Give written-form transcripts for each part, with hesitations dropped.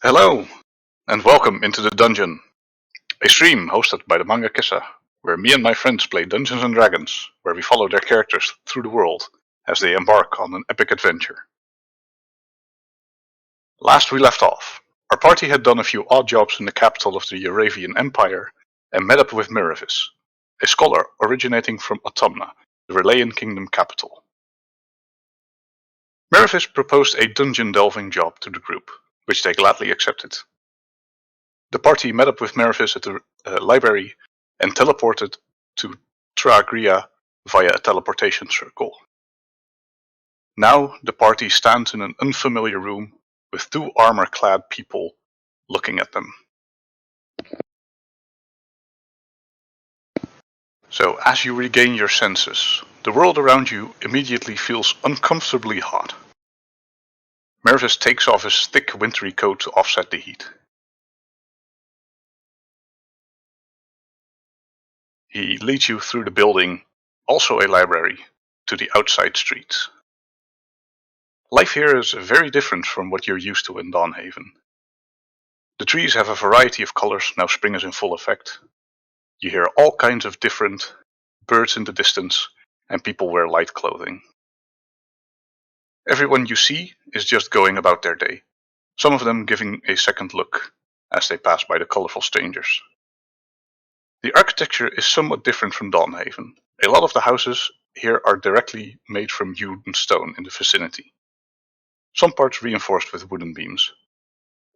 Hello, and welcome into the dungeon, a stream hosted by the Manga Kissa, where me and my friends play Dungeons and Dragons, where we follow their characters through the world as they embark on an epic adventure. Last we left off, our party had done a few odd jobs in the capital of the Euravian Empire and met up with Meruvis, a scholar originating from Autumna, the Relayan Kingdom capital. Meruvis proposed a dungeon-delving job to the group, which they gladly accepted. The party met up with Meruvis at the library and teleported to Tragria via a teleportation circle. Now the party stands in an unfamiliar room with two armor-clad people looking at them. So as you regain your senses, the world around you immediately feels uncomfortably hot. Meruvis takes off his thick wintry coat to offset the heat. He leads you through the building, also a library, to the outside streets. Life here is very different from what you're used to in Dawnhaven. The trees have a variety of colors now spring is in full effect. You hear all kinds of different birds in the distance, and people wear light clothing. Everyone you see is just going about their day, some of them giving a second look as they pass by the colorful strangers. The architecture is somewhat different from Dawnhaven. A lot of the houses here are directly made from hewn stone in the vicinity. Some parts reinforced with wooden beams.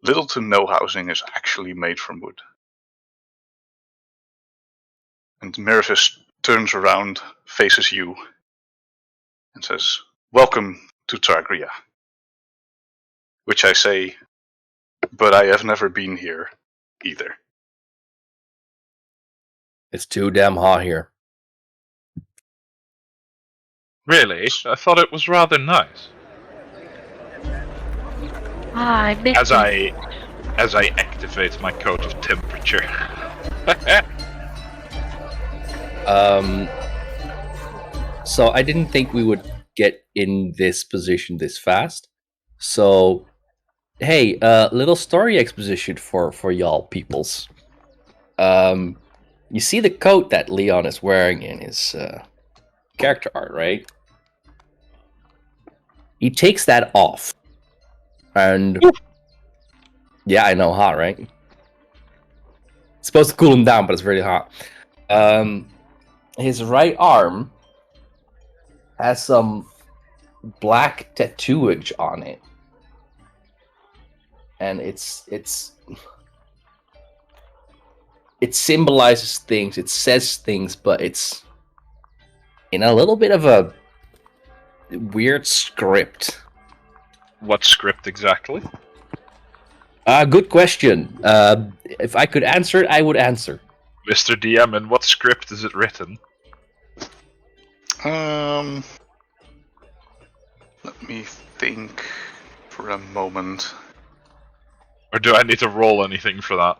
Little to no housing is actually made from wood. And Meruvis turns around, faces you, and says, "Welcome to Tragria." Which I say, but I have never been here either. It's too damn hot here. Really? I thought it was rather nice. I miss As I activate my code of temperature. So I didn't think we would get in this position this fast. So, hey, little story exposition for y'all peoples. You see the coat that Leon is wearing in his character art, right? He takes that off. And yeah, I know, hot, right? It's supposed to cool him down, but it's really hot. His right arm has some black tattooage on it, and it symbolizes things. It says things, but it's in a little bit of a weird script. What script exactly? Good question. If I could answer it, I would answer. Mr. DM, in what script is it written? Let me think for a moment. Or do I need to roll anything for that?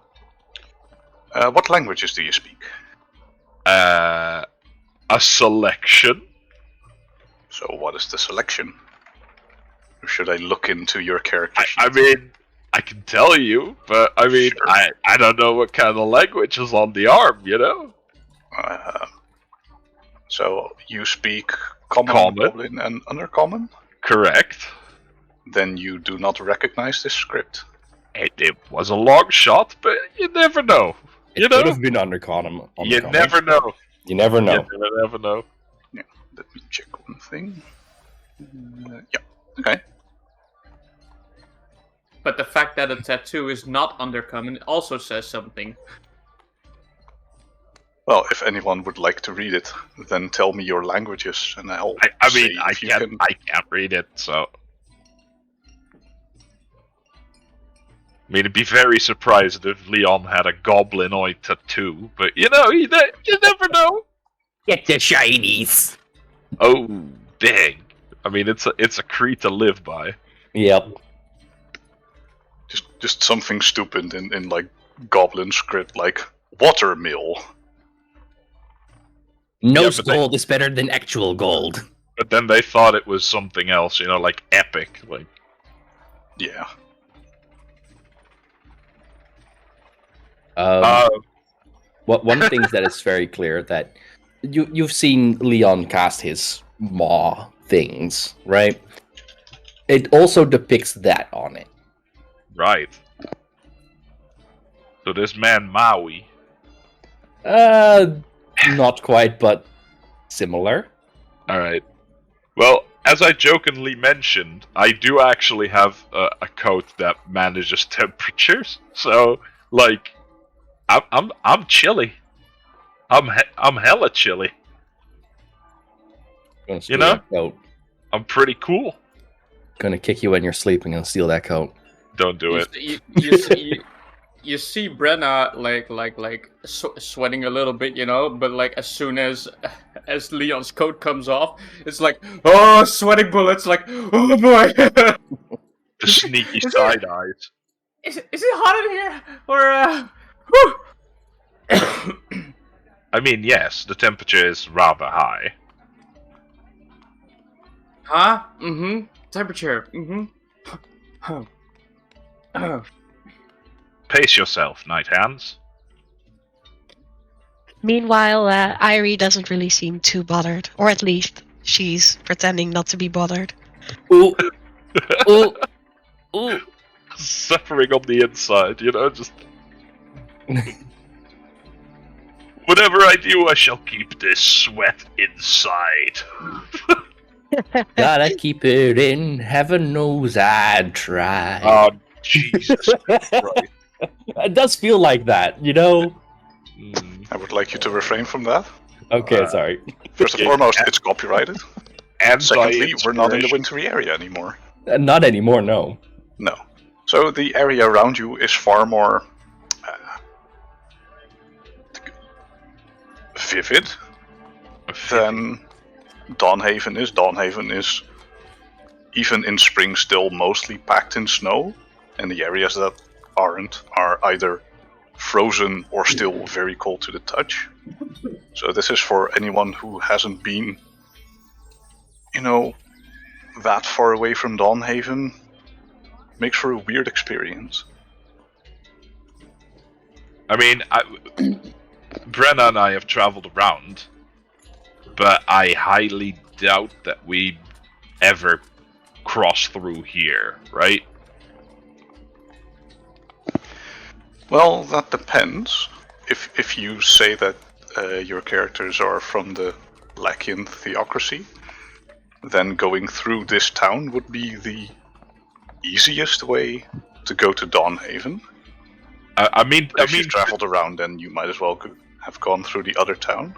What languages do you speak? A selection? So what is the selection? Or should I look into your character sheet? I mean, I can tell you, but I mean, sure. I don't know what kind of language is on the arm, you know? So you speak common, goblin, and undercommon? Correct. Then you do not recognize this script. It was a long shot, but you never know. It could have been undercommon. You never know. You never know. You never know. Yeah, let me check one thing. Yeah, okay. But the fact that a tattoo is not undercommon also says something. Well, if anyone would like to read it, then tell me your languages, and I'll. I can't read it, so. I mean, I'd be very surprised if Leon had a goblinoid tattoo, but you know, you never know. Get the shinies. Oh, dang! I mean, it's a creed to live by. Yep. Just something stupid in like goblin script, like watermill. No gold is better than actual gold. But then they thought it was something else, you know, like epic, like. Yeah. Uh, One thing that is very clear that you've seen Leon cast his maw things, right? It also depicts that on it. right. So this man Maui. Not quite, but similar. Alright. Well, as I jokingly mentioned, I do actually have a coat that manages temperatures. So, like, I'm chilly. I'm hella chilly. Gonna steal know? that coat. I'm pretty cool. Gonna kick you when you're sleeping and steal that coat. Don't do it. You see Brenna sweating a little bit, you know, but like as soon as Leon's coat comes off, it's like, oh, sweating bullets, like, oh boy. The sneaky side eyes. Is it hot in here? Or I mean, yes, the temperature is rather high. Huh? Mm-hmm. Temperature. Mm-hmm. Pace yourself, Night Hands. Meanwhile, Irie doesn't really seem too bothered, or at least she's pretending not to be bothered. Ooh, ooh, ooh. Suffering on the inside, you know, just. Whatever I do, I shall keep this sweat inside. Gotta keep it in. Heaven knows I'd try. Oh, Jesus Christ. It does feel like that, you know? I would like you to refrain from that. Okay, sorry. First and foremost, it's copyrighted. And Secondly, we're not in the wintry area anymore. Not anymore, no. No. So the area around you is far more vivid than Dawnhaven is. Dawnhaven is, even in spring, still mostly packed in snow, and the areas that aren't are either frozen or still very cold to the touch. So this is for anyone who hasn't been, you know, that far away from Dawnhaven. Makes for a weird experience. I mean, Brenna and I have traveled around, but I highly doubt that we ever cross through here, right? Well, that depends. If you say that your characters are from the Lachian theocracy, then going through this town would be the easiest way to go to Dawnhaven. I mean, If you've traveled around, then you might as well have gone through the other town.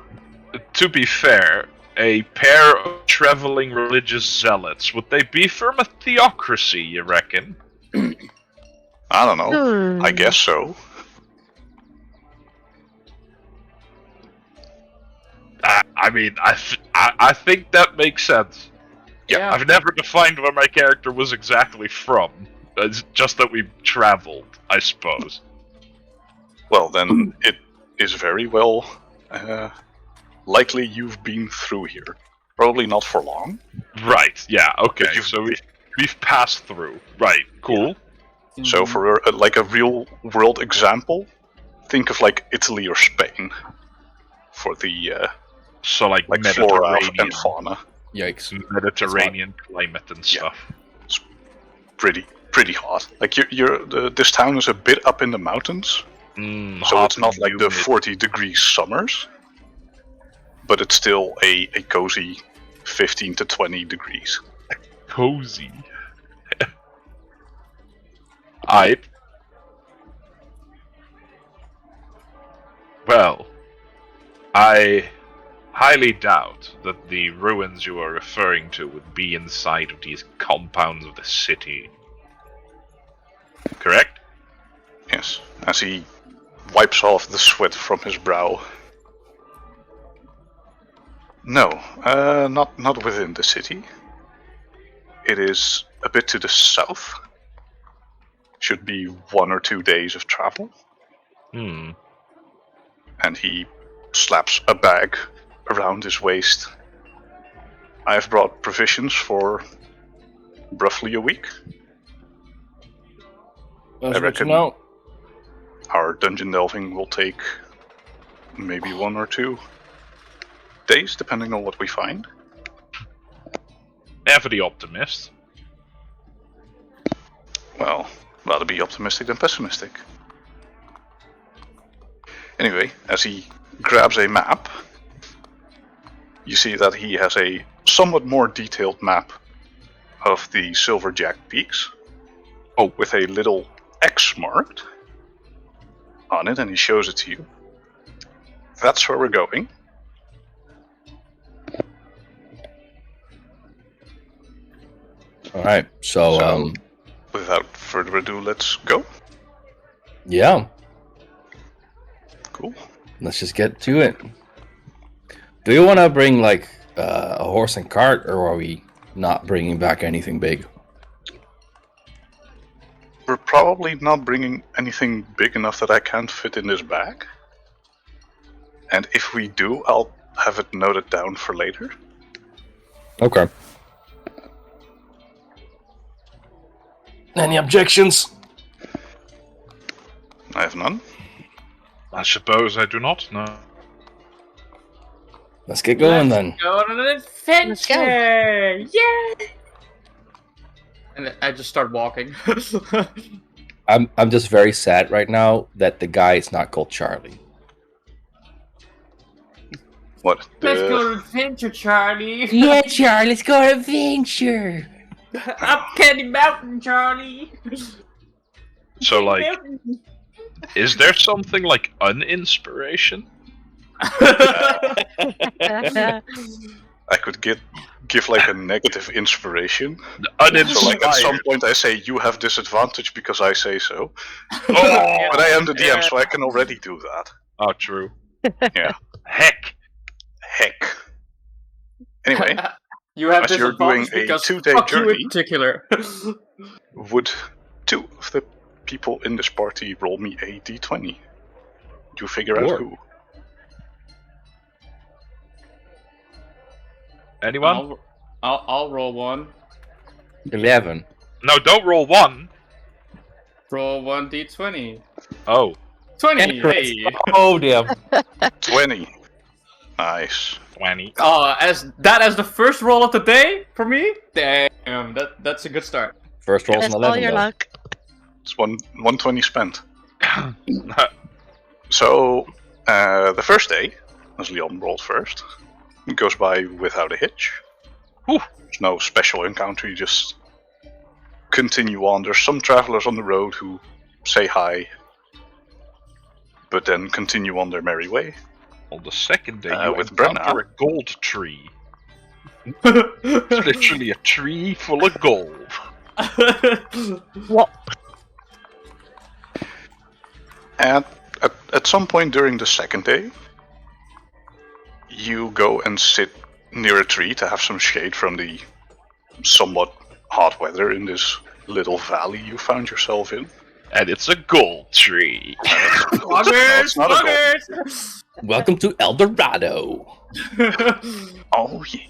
To be fair, a pair of traveling religious zealots, would they be from a theocracy, you reckon? I don't know. I guess so. I mean, I think that makes sense. Yeah. I've never defined where my character was exactly from. It's just that we traveled, I suppose. Well, then it is very well likely you've been through here. Probably not for long. Right, yeah, okay. But So we've passed through. Right, cool. So for like a real world example, think of like Italy or Spain for the So like flora Mediterranean, and fauna. Yikes. Mediterranean climate and stuff. It's pretty hot. Like this town is a bit up in the mountains, so it's not like the 40-degree summers, but it's still a cozy 15 to 20 degrees. Cozy. Aight. Well, I highly doubt that the ruins you are referring to would be inside of these compounds of the city. Correct? Yes, as he wipes off the sweat from his brow. No, not within the city. It is a bit to the south. Should be 1 or 2 days of travel. Hmm. And he slaps a bag around his waist. I have brought provisions for roughly a week. That's I reckon- what you know. Our dungeon delving will take maybe 1 or 2 days, depending on what we find. Ever the optimist. Well, rather be optimistic than pessimistic. Anyway, as he grabs a map, you see that he has a somewhat more detailed map of the Silverjack Peaks. Oh, with a little X marked on it, and he shows it to you. That's where we're going. All right. So without further ado, let's go. yeah, Cool. let's just get to it. Do you want to bring like a horse and cart, or are we not bringing back anything big? We're probably not bringing anything big enough that I can't fit in this bag. And if we do, I'll have it noted down for later. Okay. Any objections? I have none. I suppose I do not know. Let's get going then. Go on an adventure! Yeah! And I just start walking. I'm just very sad right now that the guy is not called Charlie. What? Let's go on an adventure, Charlie! Yeah, Charlie, let's go on adventure. Up Candy Mountain, Charlie! So, like, is there something like uninspiration? I could give like a negative inspiration. Uninspired. So like at some point I say you have disadvantage because I say so. Oh, But I am the DM, so I can already do that. oh, true. Yeah. Heck. Heck. Anyway, You have As you're doing disadvantage a because 2-day fuck you journey. in particular. would 2 of the people in this party roll me a d20? You figure out Sure. who. Anyone? I'll roll one. 11. No, don't roll 1. Roll 1d20. Oh. 20! Hey! Oh, damn. 20. Nice. 20. As the first roll of the day for me? Damn, that's a good start. First roll's That's an all 11. your though. luck. It's 120 spent. So, the first day, as Leon rolled first, it goes by without a hitch. Whew. There's no special encounter, you just continue on. There's some travelers on the road who say hi, but then continue on their merry way. On the second day, you with encounter Brenna. a gold tree. It's literally a tree full of gold. What? And at some point during the second day, you go and sit near a tree to have some shade from the somewhat hot weather in this little valley you found yourself in. And it's a gold tree. It's not a gold. Sluggers! Welcome to El Dorado. Oh yeah.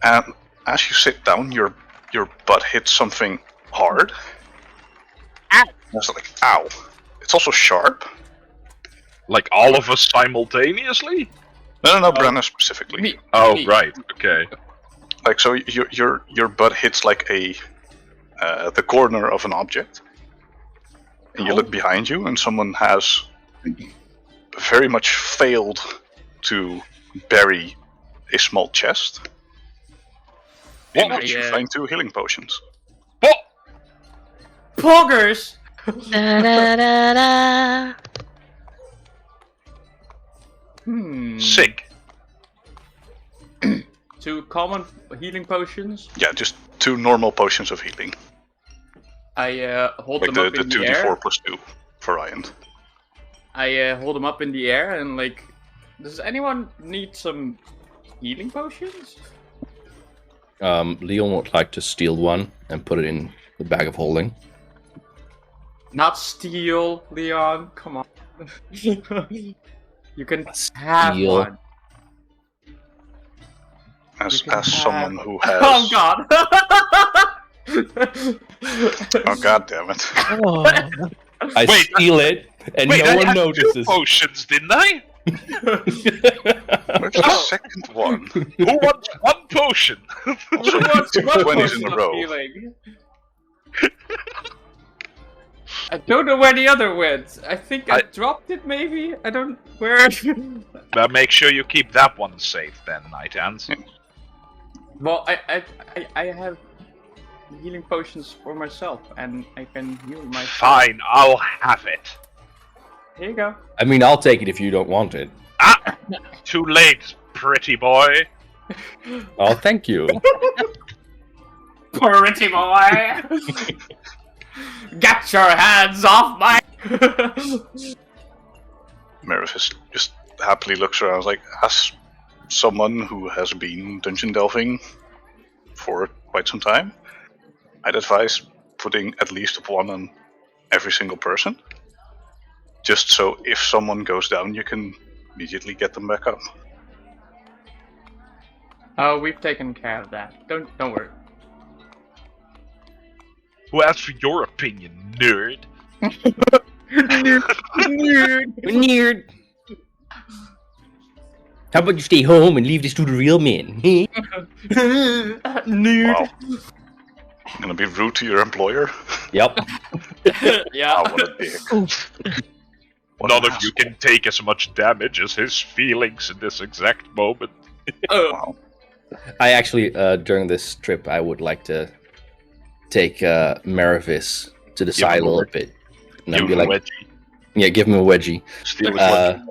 And as you sit down, your butt hits something hard. Ow. It's like, ow. It's also sharp. Like all of us simultaneously? No, Brenna specifically. Me. Oh, me. right. Okay. Like, so your butt hits like the corner of an object. And you look behind you, and someone has very much failed to bury a small chest in which you find 2 healing potions. Oh! Poggers! Da, da, da, da. Sick. 2 common healing potions. Yeah, just 2 normal potions of healing. I hold Like them the up in the 2d4 air. plus 2 for Ryan. I hold them up in the air and like, does anyone need some healing potions? Leon would like to steal one and put it in the bag of holding. Not steal, Leon. Come on. You can have Steal. one. As You can someone have- who has... Oh god. Oh god damn it. Oh. I steal it, and Wait, no I one had notices. 2 potions, didn't I? Where's the second one? Who wants 1 potion? Also, What's 2 one 20s in potion a of row. healing? I don't know where the other went. I think I dropped it, maybe? I don't... Where? But make sure you keep that one safe then, Night Hands. Well, I have healing potions for myself, and I can heal myself. Fine, I'll have it. Here you go. I mean, I'll take it if you don't want it. Ah! Too late, pretty boy. Oh, thank you. Pretty boy! Get your hands off my... Meruvis just happily looks around like, as someone who has been dungeon delving for quite some time, I'd advise putting at least 1 on every single person. Just so if someone goes down, you can immediately get them back up. Oh, we've taken care of that. Don't worry. Who asked for your opinion, nerd? Nerd. How about you stay home and leave this to the real men? Wow. Gonna be rude to your employer? Yep. Yeah. Oh, what a dick. What None an of you asshole. can take as much damage as his feelings in this exact moment. Wow. I actually, during this trip, I would like to take Meruvis to the side a little bit. And I'd Give be him like, a wedgie. yeah, give him a wedgie. Steal his wedgie.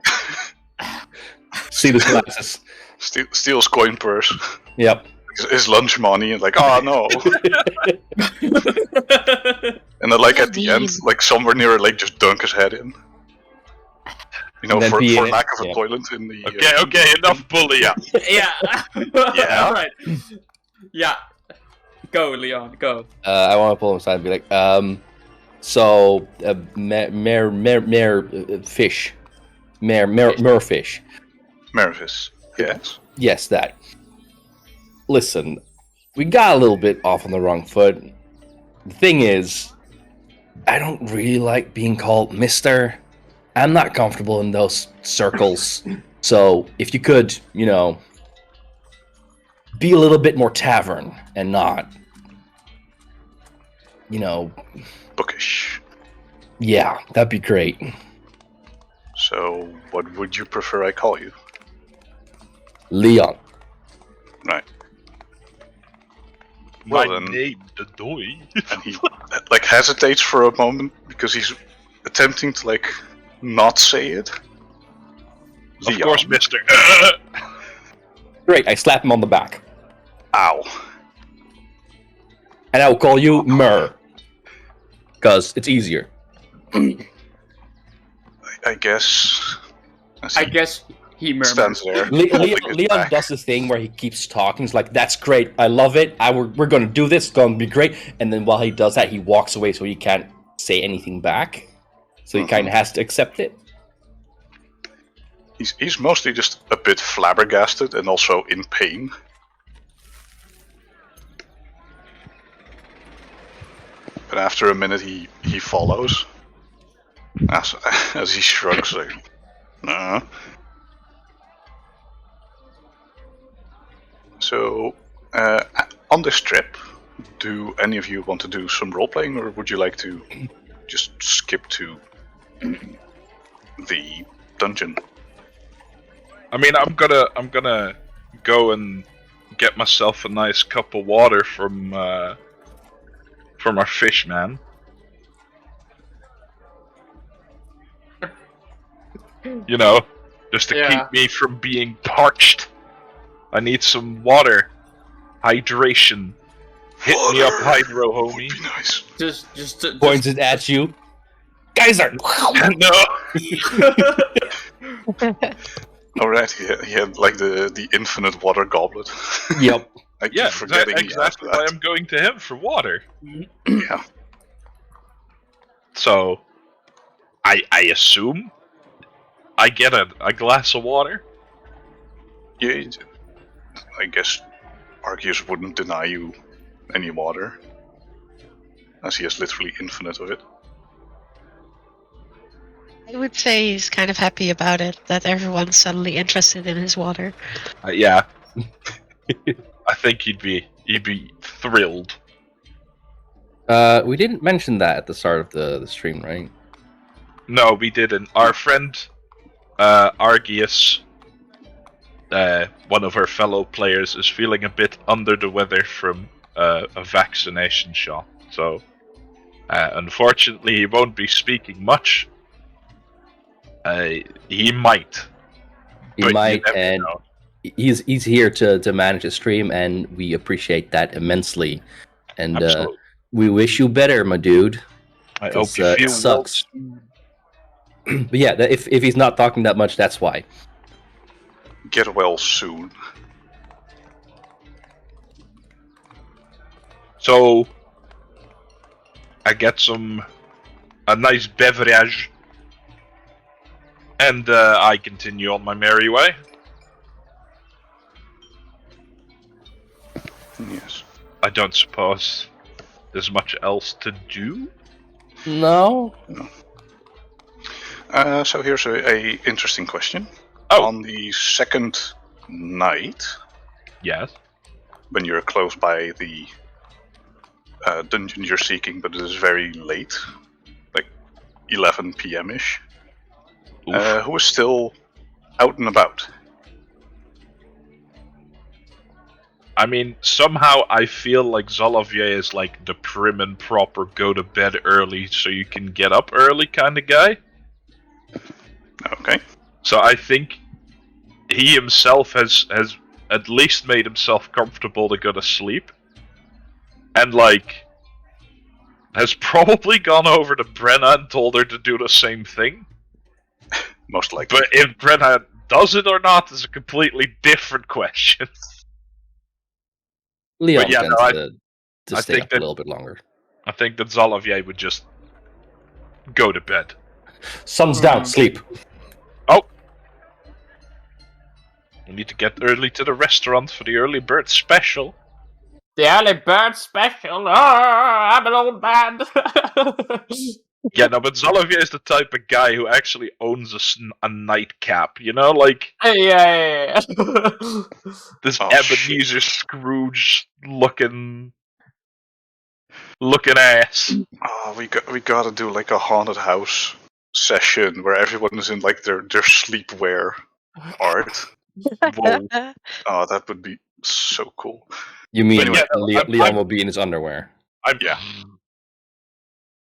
See the glasses. Steals coin purse. Yep. His lunch money, and like, oh no. And then, like, at the end, like, somewhere near a lake, just dunk his head in. You know, And then for pee in it. lack of a Yeah. toilet in the... Okay, enough bullying. Yeah. Yeah. Alright. Yeah. Go, Leon, go. I want to pull him aside and be like, so, fish. Merfish. Meruvis. Yes. Yes, that. Listen, we got a little bit off on the wrong foot. The thing is, I don't really like being called Mister. I'm not comfortable in those circles. So, if you could, you know, be a little bit more tavern and not, you know, Bookish. yeah, that'd be great. So, what would you prefer I call you? Leon. Right. My Well, then- name, the doy. And he, like, hesitates for a moment because he's attempting to, like, not say it. Of Leon. course, Mister. Great, I slap him on the back. Ow. And I will call you Mer. Because it's easier. I guess... as I he guess he murmurs. stands there. Leon, his Leon back. does this thing where he keeps talking. He's like, that's great. I love it. We're going to do this. It's going to be great. And then while he does that, he walks away so he can't say anything back. So he kind of has to accept it. He's mostly just a bit flabbergasted and also in pain. But after a minute, he follows. As he shrugs, like, nah. So, on this trip, do any of you want to do some role playing, or would you like to just skip to the dungeon? I mean, I'm gonna go and get myself a nice cup of water from our fish man. You know, just to Yeah. keep me from being parched. I need some water, hydration. Hit me up, hydro, Would homie. be nice. Just Points it at you. Geyser! No. Alright, he had like the infinite water goblet. Yep. I keep Yeah, forgetting he has exactly why that. I'm going to him for water. Yeah. So, I assume I get a glass of water. Yeah, I guess Arceus wouldn't deny you any water, as he has literally infinite of it. I would say he's kind of happy about it, that everyone's suddenly interested in his water. Yeah. I think he'd be thrilled. We didn't mention that at the start of the stream, right? No, we didn't. Our friend Argius, one of our fellow players, is feeling a bit under the weather from a vaccination shot. So, unfortunately, he won't be speaking much. He might. He But you might, never and know. he's here to manage the stream, and we appreciate that immensely. And Absolutely. we wish you better, my dude. I 'cause, hope you it feel sucks. well. But yeah, if he's not talking that much, that's why. Get well soon. So, I get a nice beverage, and I continue on my merry way. Yes. I don't suppose there's much else to do. No. So here's a interesting question. Oh. On the second night, Yes. when you're close by the dungeon you're seeking, but it is very late, like 11 p.m.-ish, who is still out and about? I mean, somehow I feel like Zolavier is like the prim and proper go to bed early so you can get up early kind of guy. Okay. So I think he himself has at least made himself comfortable to go to sleep. And like has probably gone over to Brenna and told her to do the same thing. Most likely. But if Brenna does it or not is a completely different question. Leon yeah, tends no, to I stay think up that- a little bit longer. I think that Zolavier would just go to bed. Sun's down, sleep. We need to get early to the restaurant for the early bird special. The early bird special. Oh, I'm an old man. Yeah, no, but Zolavier is the type of guy who actually owns a nightcap, you know? Like, yeah. this Oh, Ebenezer Scrooge looking ass. Oh, we gotta do like a haunted house session where everyone is in like their sleepwear art. Whoa. Oh, that would be so cool. You mean But yeah, no, Leon will be in his underwear? Yeah.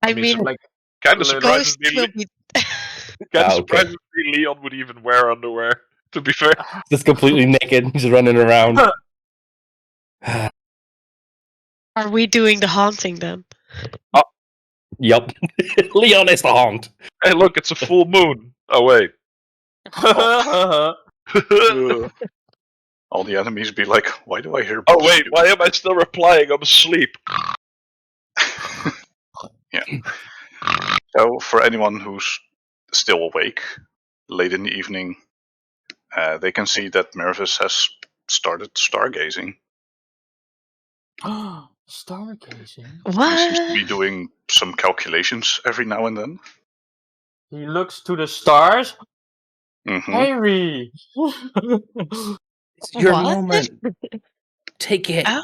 I mean, mean, kind of surprises ghosts me. will be. Surprises me Leon would even wear underwear. To be fair, Just completely naked, just running around. Are we doing the haunting then? Yup. Leon is the haunt. hey, look, it's a full moon. Oh wait. All the enemies be like, why do I hear Oh bullshit? wait, why am I still replying? I'm asleep. Yeah. So, for anyone who's still awake, late in the evening, they can see that Meruvis has started stargazing. Stargazing. He seems to be What? doing some calculations every now and then. He looks to the stars. Mm-hmm. Harry. It's your What? moment. Take it. Oh.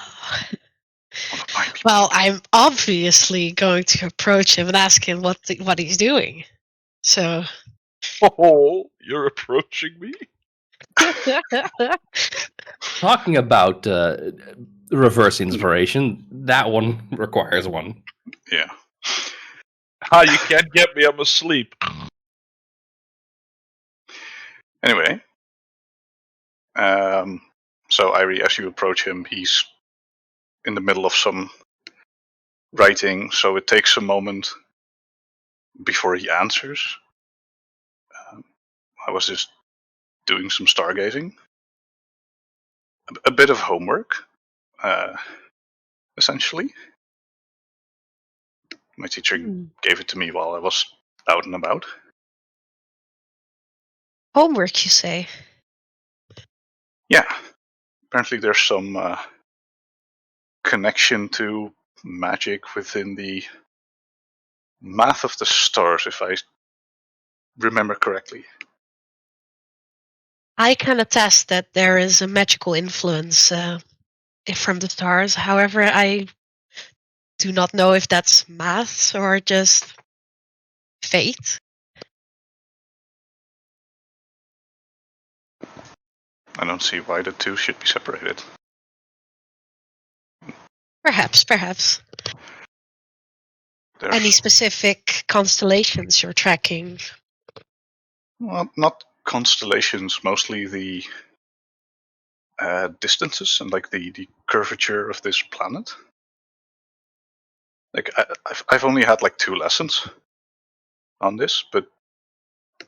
One of my people. Well, I'm obviously going to approach him and ask him what he's doing. So. Oh, you're approaching me? Talking about reverse inspiration, that one requires one. Yeah. You can't get me, I'm asleep. Anyway, so Irie, as you approach him, he's in the middle of some writing, so it takes a moment before he answers. I was just doing some stargazing, a bit of homework, essentially. My teacher gave it to me while I was out and about. Homework, you say? Yeah, apparently there's some connection to magic within the math of the stars, if I remember correctly. I can attest that there is a magical influence from the stars. However, I do not know if that's maths or just fate. I don't see why the two should be separated. Perhaps. There's, Any specific constellations you're tracking? well, not constellations, mostly the distances and like the curvature of this planet. Like I've only had like 2 lessons on this, but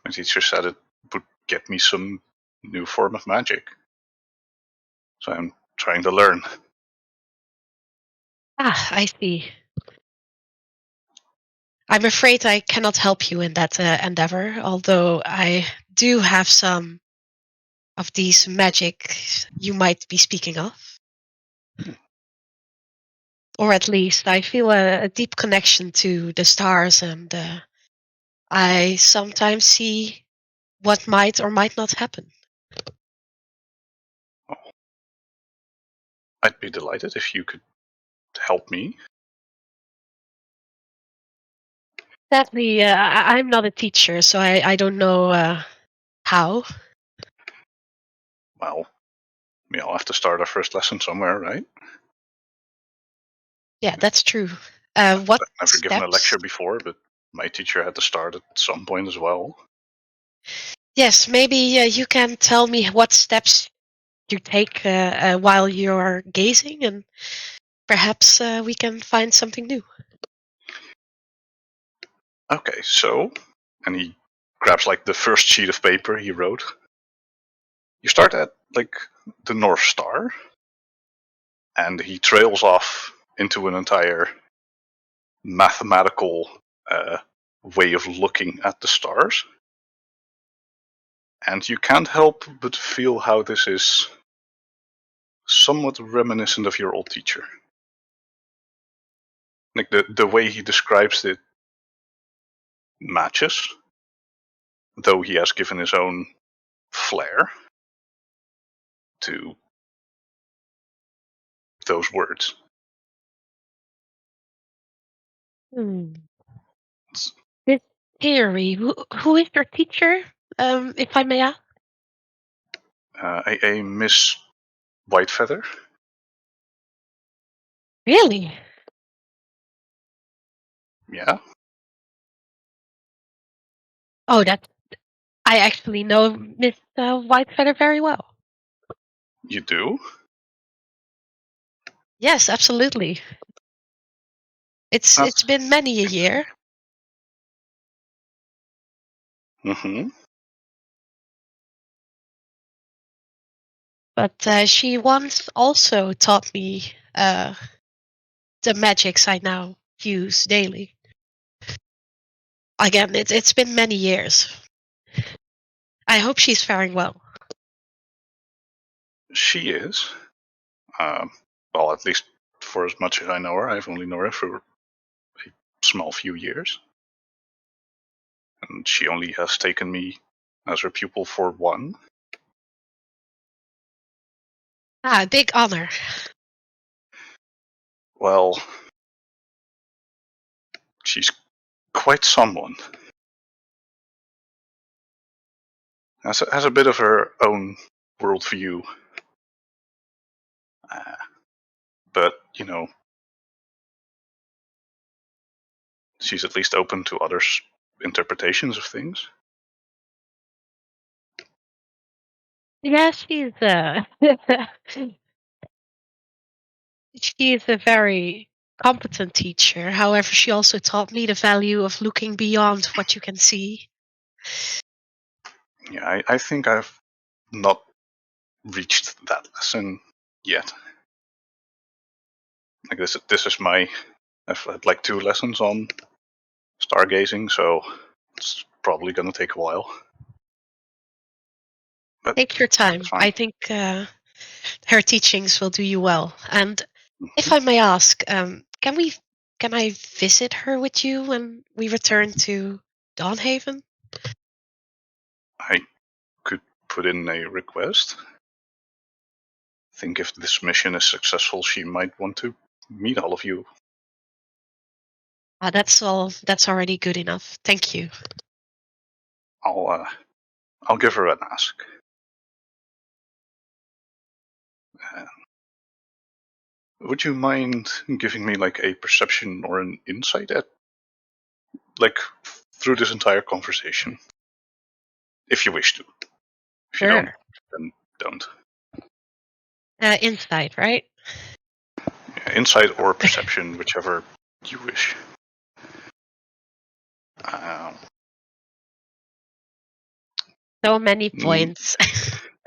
my teacher said it would get me some new form of magic. So I'm trying to learn. Ah, I see. I'm afraid I cannot help you in that endeavor, although I do have some of these magic you might be speaking of. Or at least I feel a deep connection to the stars, and I sometimes see what might or might not happen. I'd be delighted if you could help me. Sadly, I'm not a teacher, so I don't know how. Well, we all have to start our first lesson somewhere, right? Yeah, that's true. I've What never given a steps? lecture before, but my teacher had to start at some point as well. Yes, maybe you can tell me what steps you take while you're gazing, and perhaps we can find something new. Okay, so, and he grabs like the first sheet of paper he wrote. You start at like the North Star, and he trails off into an entire mathematical way of looking at the stars. And you can't help but feel how this is somewhat reminiscent of your old teacher. Like the way he describes it matches, though he has given his own flair to those words. This theory, who is your teacher, if I may ask? A Miss Whitefeather. Really? Yeah, Oh, I actually know Miss Whitefeather very well. you do? Yes, absolutely. It's been many a year. Mm-hmm. But she once also taught me the magics I now use daily. Again, it's been many years. I hope she's faring well. She is. Well, at least for as much as I know her, I've only known her for a small few years. And she only has taken me as her pupil for 1. Ah, big honor. Well, she's quite someone. Has a bit of her own worldview. But, you know, she's at least open to others' interpretations of things. Yeah, she's she's a very competent teacher. However, she also taught me the value of looking beyond what you can see. Yeah, I think I've not reached that lesson yet. Like this is my. I've had like 2 lessons on stargazing, so it's probably gonna take a while. But Take your time. it's fine. I think her teachings will do you well. And if I may ask, can I visit her with you when we return to Dawnhaven? I could put in a request. I think if this mission is successful, she might want to meet all of you. That's all. That's already good enough. Thank you. I'll give her an ask. Would you mind giving me like a perception or an insight at, like, through this entire conversation? If you wish to. If you don't, then don't. Insight, right? Yeah, insight or perception, whichever you wish. So many points.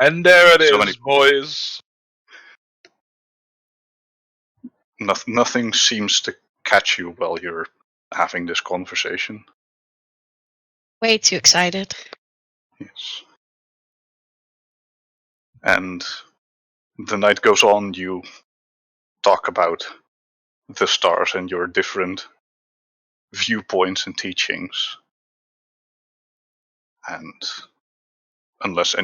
And there it So is, many- boys. Nothing seems to catch you while you're having this conversation. Way too excited. Yes. And the night goes on, you talk about the stars and your different viewpoints and teachings. And unless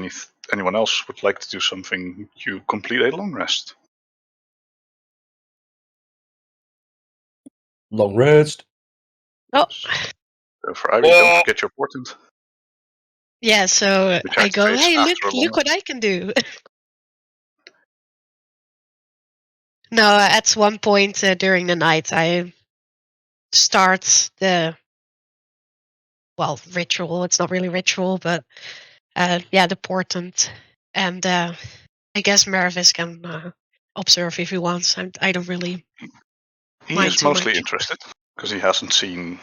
anyone else would like to do something, you complete a long rest. Long rest. Oh, So for Ivy, don't forget your portent. yeah. So Which I go, activates hey, after a long look what I can do. No, at one point during the night, I start the ritual. It's not really ritual, but the portent, and I guess Meruvis can observe if he wants. I don't really He mind is too mostly much. interested because he hasn't seen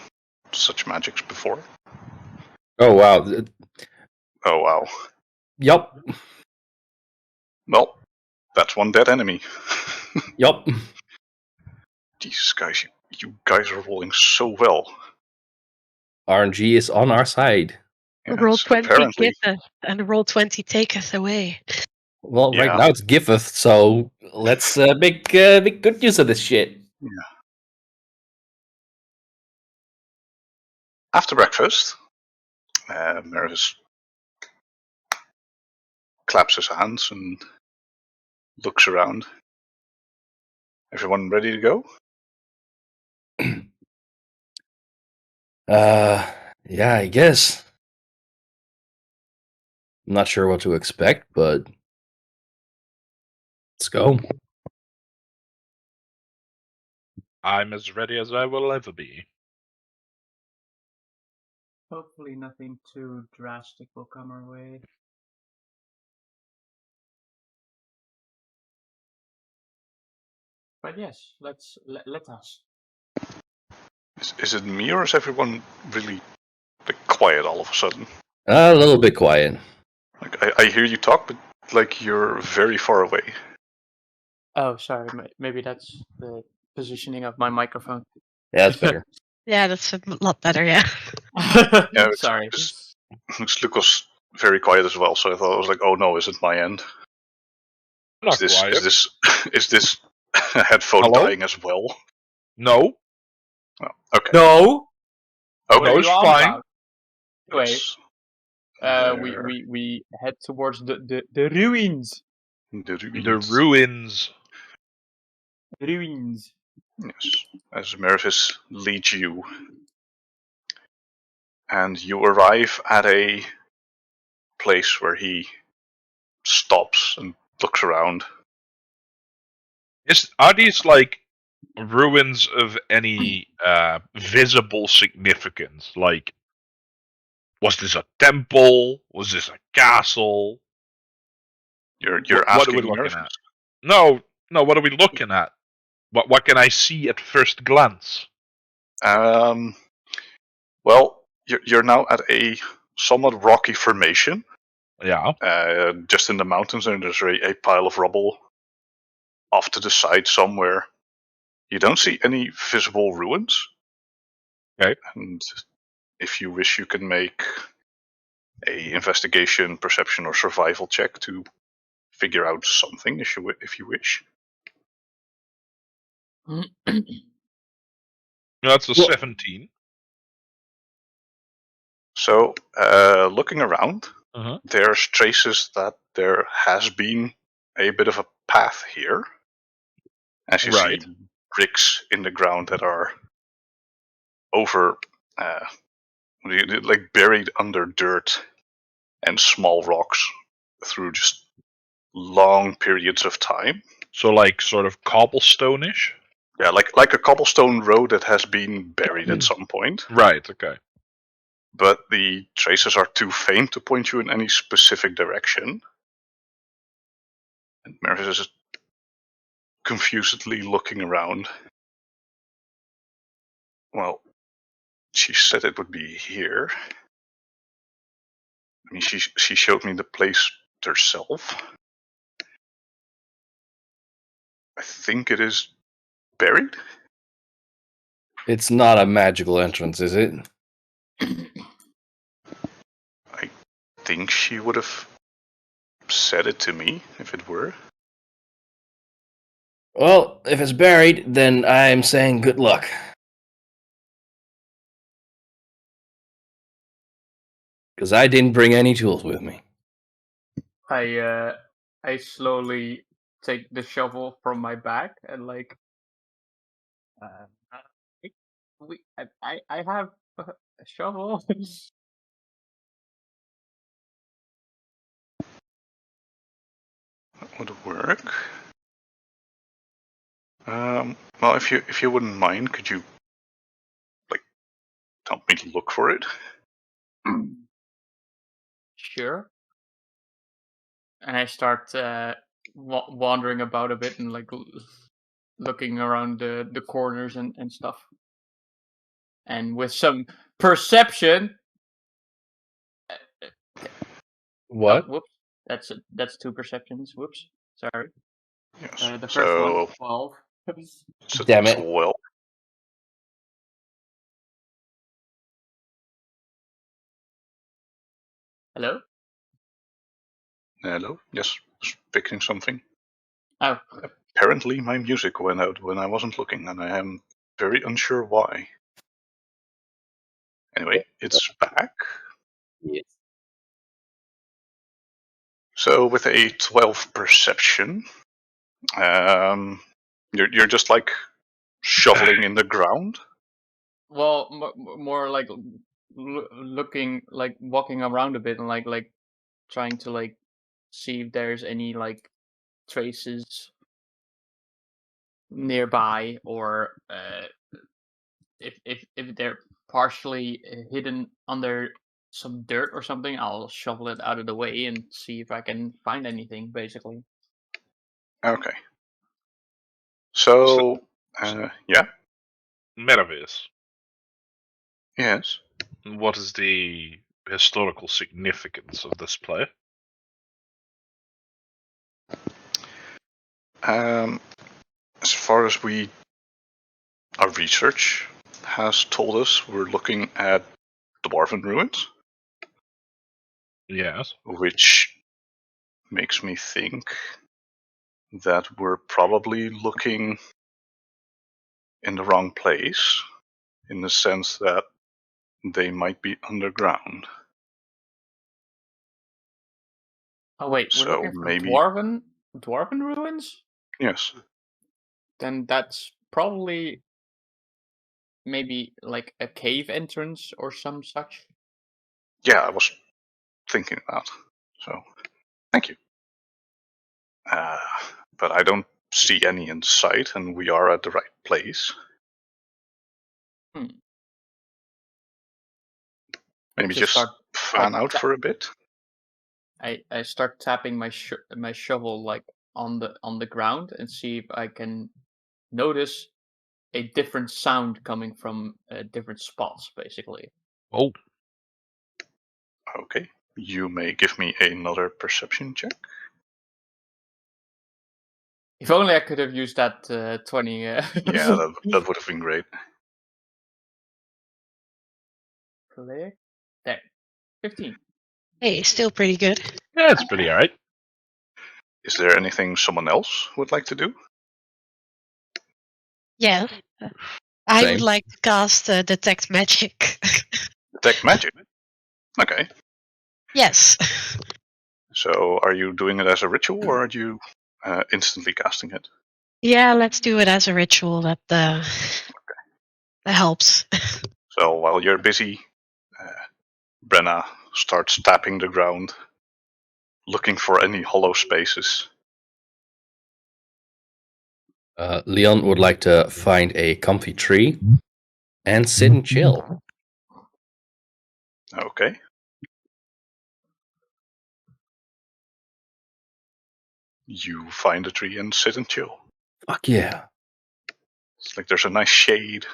such magics before. Oh wow. Oh wow. Yup. Well, that's one dead enemy. Yup. Jesus, guys, you guys are rolling so well. RNG is on our side. Yes, Roll 20 apparently. giveth, and roll 20 taketh away. Well, right Yeah. now it's giveth, so let's make good use of this shit. Yeah. After breakfast, Meruvis claps his hands and looks around. Everyone ready to go? Yeah, I guess. I'm not sure what to expect, but let's go. I'm as ready as I will ever be. Hopefully nothing too drastic will come our way. But yes, let us. Is it me or is everyone really quiet all of a sudden? A little bit quiet. Like I hear you talk, but like you're very far away. Oh, sorry. Maybe that's the positioning of my microphone. Yeah, that's better. Yeah, that's a lot better. Yeah. Yeah, Sorry. Luke was very quiet as well, so I thought I was like, oh no, is it my end? Not quiet. Is this headphone Hello? dying as well? No. Oh, okay. No. Okay. What are you on fine. about? Anyway, we head towards the ruins. The ruins. Ruins. Yes, as Meruvis leads you, and you arrive at a place where he stops and looks around. Are these like ruins of any visible significance? Like, was this a temple? Was this a castle? You're What are asking we looking Meruvis. at? No. What are we looking at? What can I see at first glance? Well, you're now at a somewhat rocky formation. Yeah. Just in the mountains, and there's a pile of rubble off to the side somewhere. You don't see any visible ruins. Okay. And if you wish, you can make a investigation, perception, or survival check to figure out something if you wish. That's a Well- 17. So, looking around, there's traces that there has been a bit of a path here. As you Right. see bricks in the ground that are over, like buried under dirt and small rocks through just long periods of time. So, like, sort of cobblestone-ish? Yeah, like a cobblestone road that has been buried at some point. Right, okay. But the traces are too faint to point you in any specific direction. And Meruvis is confusedly looking around. Well, she said it would be here. I mean, she showed me the place herself. I think it is buried. It's not a magical entrance, is it? I think she would have said it to me if it were. Well, if it's buried, then I'm saying good luck. Because I didn't bring any tools with me. I slowly take the shovel from my back and like, I have a shovel. That would work. Well, if you wouldn't mind, could you help me to look for it? Sure. And I start wandering about a bit and like looking around the corners and stuff. And with some perception. What? Oh, whoops. That's 2 perceptions. Whoops. Sorry. Yes. The first So one, 12. it's a Damn it. 12. Hello? Hello? Yes, just fixing something. Oh. Apparently my music went out when I wasn't looking, and I am very unsure why. Anyway, it's back. Yes. So with a 12 perception, you're just like shoveling in the ground. Well, more like looking, like walking around a bit and like trying to like see if there's any like traces nearby, or if they're partially hidden under some dirt or something. I'll shovel it out of the way and see if I can find anything, basically. Okay. So, yeah, Meruvis, yes. what is the historical significance of this play? As far as our research has told us, we're looking at dwarven ruins, Yes. which makes me think that we're probably looking in the wrong place, in the sense that they might be underground. Oh wait, we're So looking for maybe, dwarven ruins? yes. Then that's probably maybe like a cave entrance or some such. Yeah, I was thinking that. So, thank you. But I don't see any in sight, and we are at the right place. Maybe just fan out for a bit. I start tapping my my shovel like on the ground and see if I can notice a different sound coming from different spots, basically. Oh. Okay. You may give me another perception check. If only I could have used that 20. Yeah, that would have been great. Click. There. 15. Hey, still pretty good. Yeah, it's pretty alright. Is there anything someone else would like to do? Yeah. I would Same. like to cast Detect Magic. Detect magic. Okay. Yes. So, are you doing it as a ritual, or are you instantly casting it? Yeah, let's do it as a ritual. That helps. So, while you're busy, Brenna starts tapping the ground, looking for any hollow spaces. Leon would like to find a comfy tree and sit and chill. Okay. You find a tree and sit and chill. Fuck yeah. It's like there's a nice shade.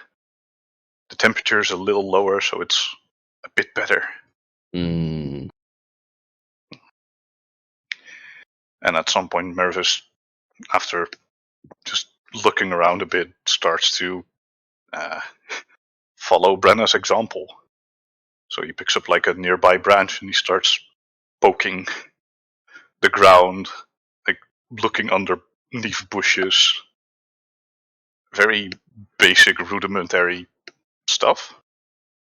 The temperature is a little lower, so it's a bit better. Mm. And at some point, Meruvis, after just looking around a bit, starts to follow Brenna's example. So he picks up like a nearby branch and he starts poking the ground, like looking underneath bushes. Very basic, rudimentary stuff.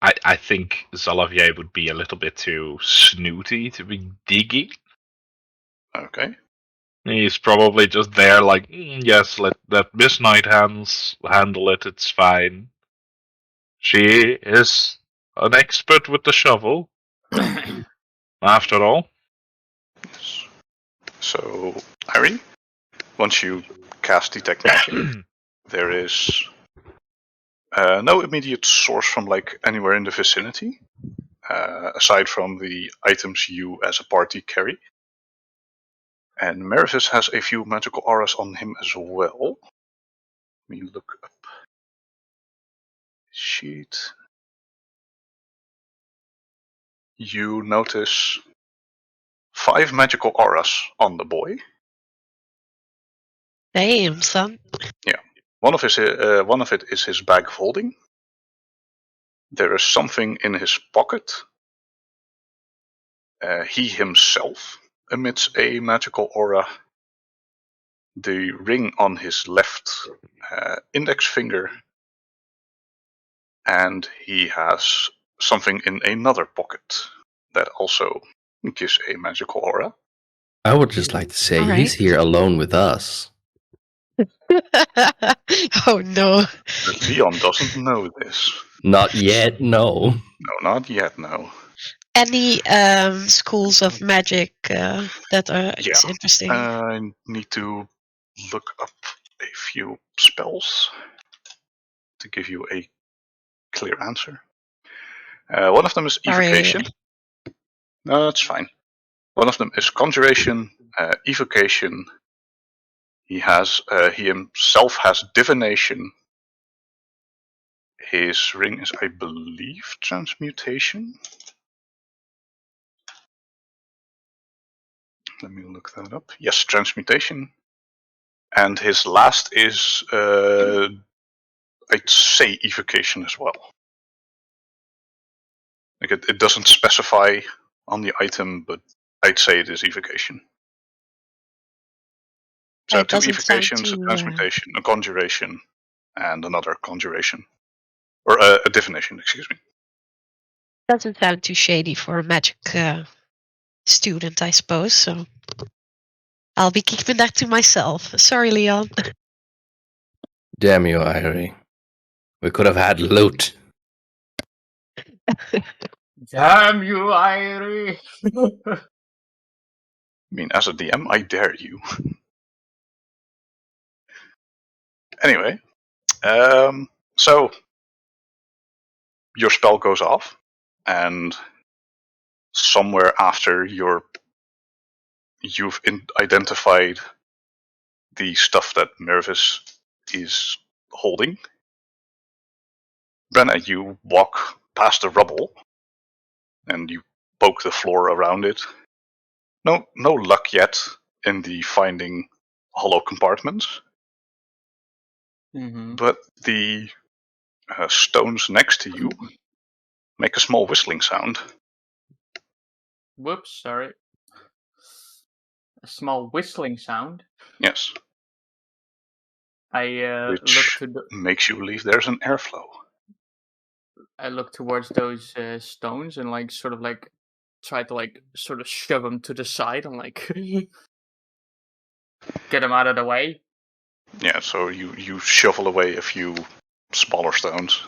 I think Xalavier would be a little bit too snooty to be digging. Okay. He's probably just there like, yes, let Miss Night Hands handle it, it's fine. She is an expert with the shovel, after all. Yes. So, Harry, once you cast Detect Magic, there is no immediate source from like anywhere in the vicinity, aside from the items you as a party carry. And Meruvis has a few magical auras on him as well. Let me look up his sheet. You notice 5 magical auras on the boy. Damn, son. One of it is his bag of holding. There is something in his pocket. He himself emits a magical aura. The ring on his left index finger, and he has something in another pocket that also gives a magical aura. I would just like to say All he's right. here alone with us. Oh no. But Leon doesn't know this. Not yet, no. No, not yet, no. Any schools of magic that are is Yeah. interesting? I need to look up a few spells to give you a clear answer. One of them is Sorry. evocation. No, that's fine. One of them is conjuration, evocation. He himself has divination. His ring is, I believe, transmutation. Let me look that up. Yes, transmutation. And his last is, I'd say, evocation as well. Like it doesn't specify on the item, but I'd say it is evocation. So It 2 doesn't sound evocations, a too. transmutation, a conjuration, and another conjuration. Or a divination, excuse me. Doesn't sound too shady for a magic student, I suppose. So I'll be keeping that to myself. Sorry, Leon. Damn you, Irie. We could have had loot. Damn you, Irie! I mean, as a DM, I dare you. Anyway, so your spell goes off, and somewhere after you've identified the stuff that Meruvis is holding, Brenna, you walk past the rubble, and you poke the floor around it. No luck yet in the finding hollow compartments, Mm-hmm. but the stones next to you make a small whistling sound. Whoops, sorry. A small whistling sound. Yes, I look which to the. makes you believe there's an airflow. I look towards those stones and like sort of like try to like sort of shove him to the side and like get him out of the way. Yeah, so you shovel away a few smaller stones,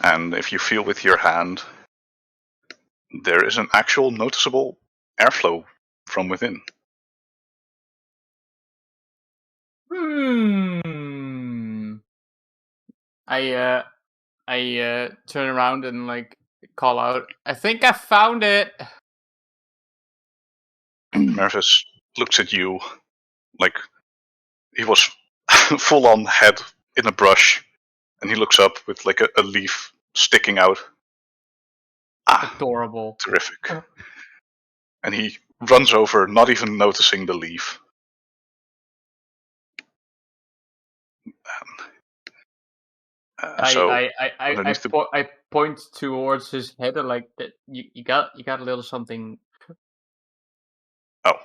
and if you feel with your hand, there is an actual noticeable airflow from within. I turn around and like call out, I think I found it. Meruvis looks at you like he was full on head in a brush, and he looks up with like a leaf sticking out. Ah, Adorable. terrific. And he runs over, not even noticing the leaf. I point towards his head and like that you got a little something. Oh,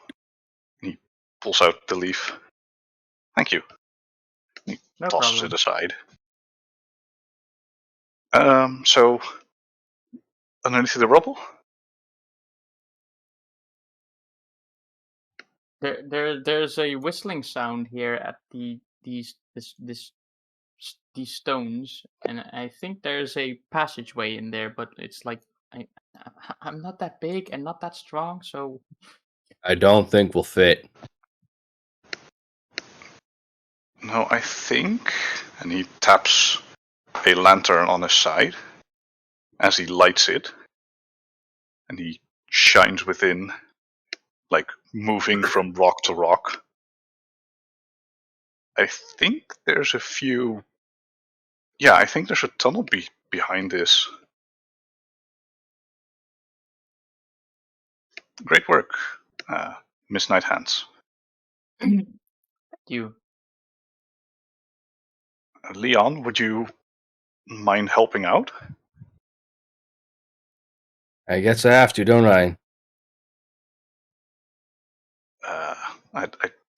he pulls out the leaf. Thank you. He No tosses problem. it aside. So underneath the rubble, There's a whistling sound here at these stones, and I think there's a passageway in there, but it's like I'm not that big and not that strong, so I don't think we'll fit. no, I think, and he taps a lantern on his side as he lights it, and he shines within, like moving from rock to rock. I think there's a few. Yeah, I think there's a tunnel behind this. Great work, Miss Night Hands. you. Leon, would you mind helping out? I guess I have to, don't I? I'd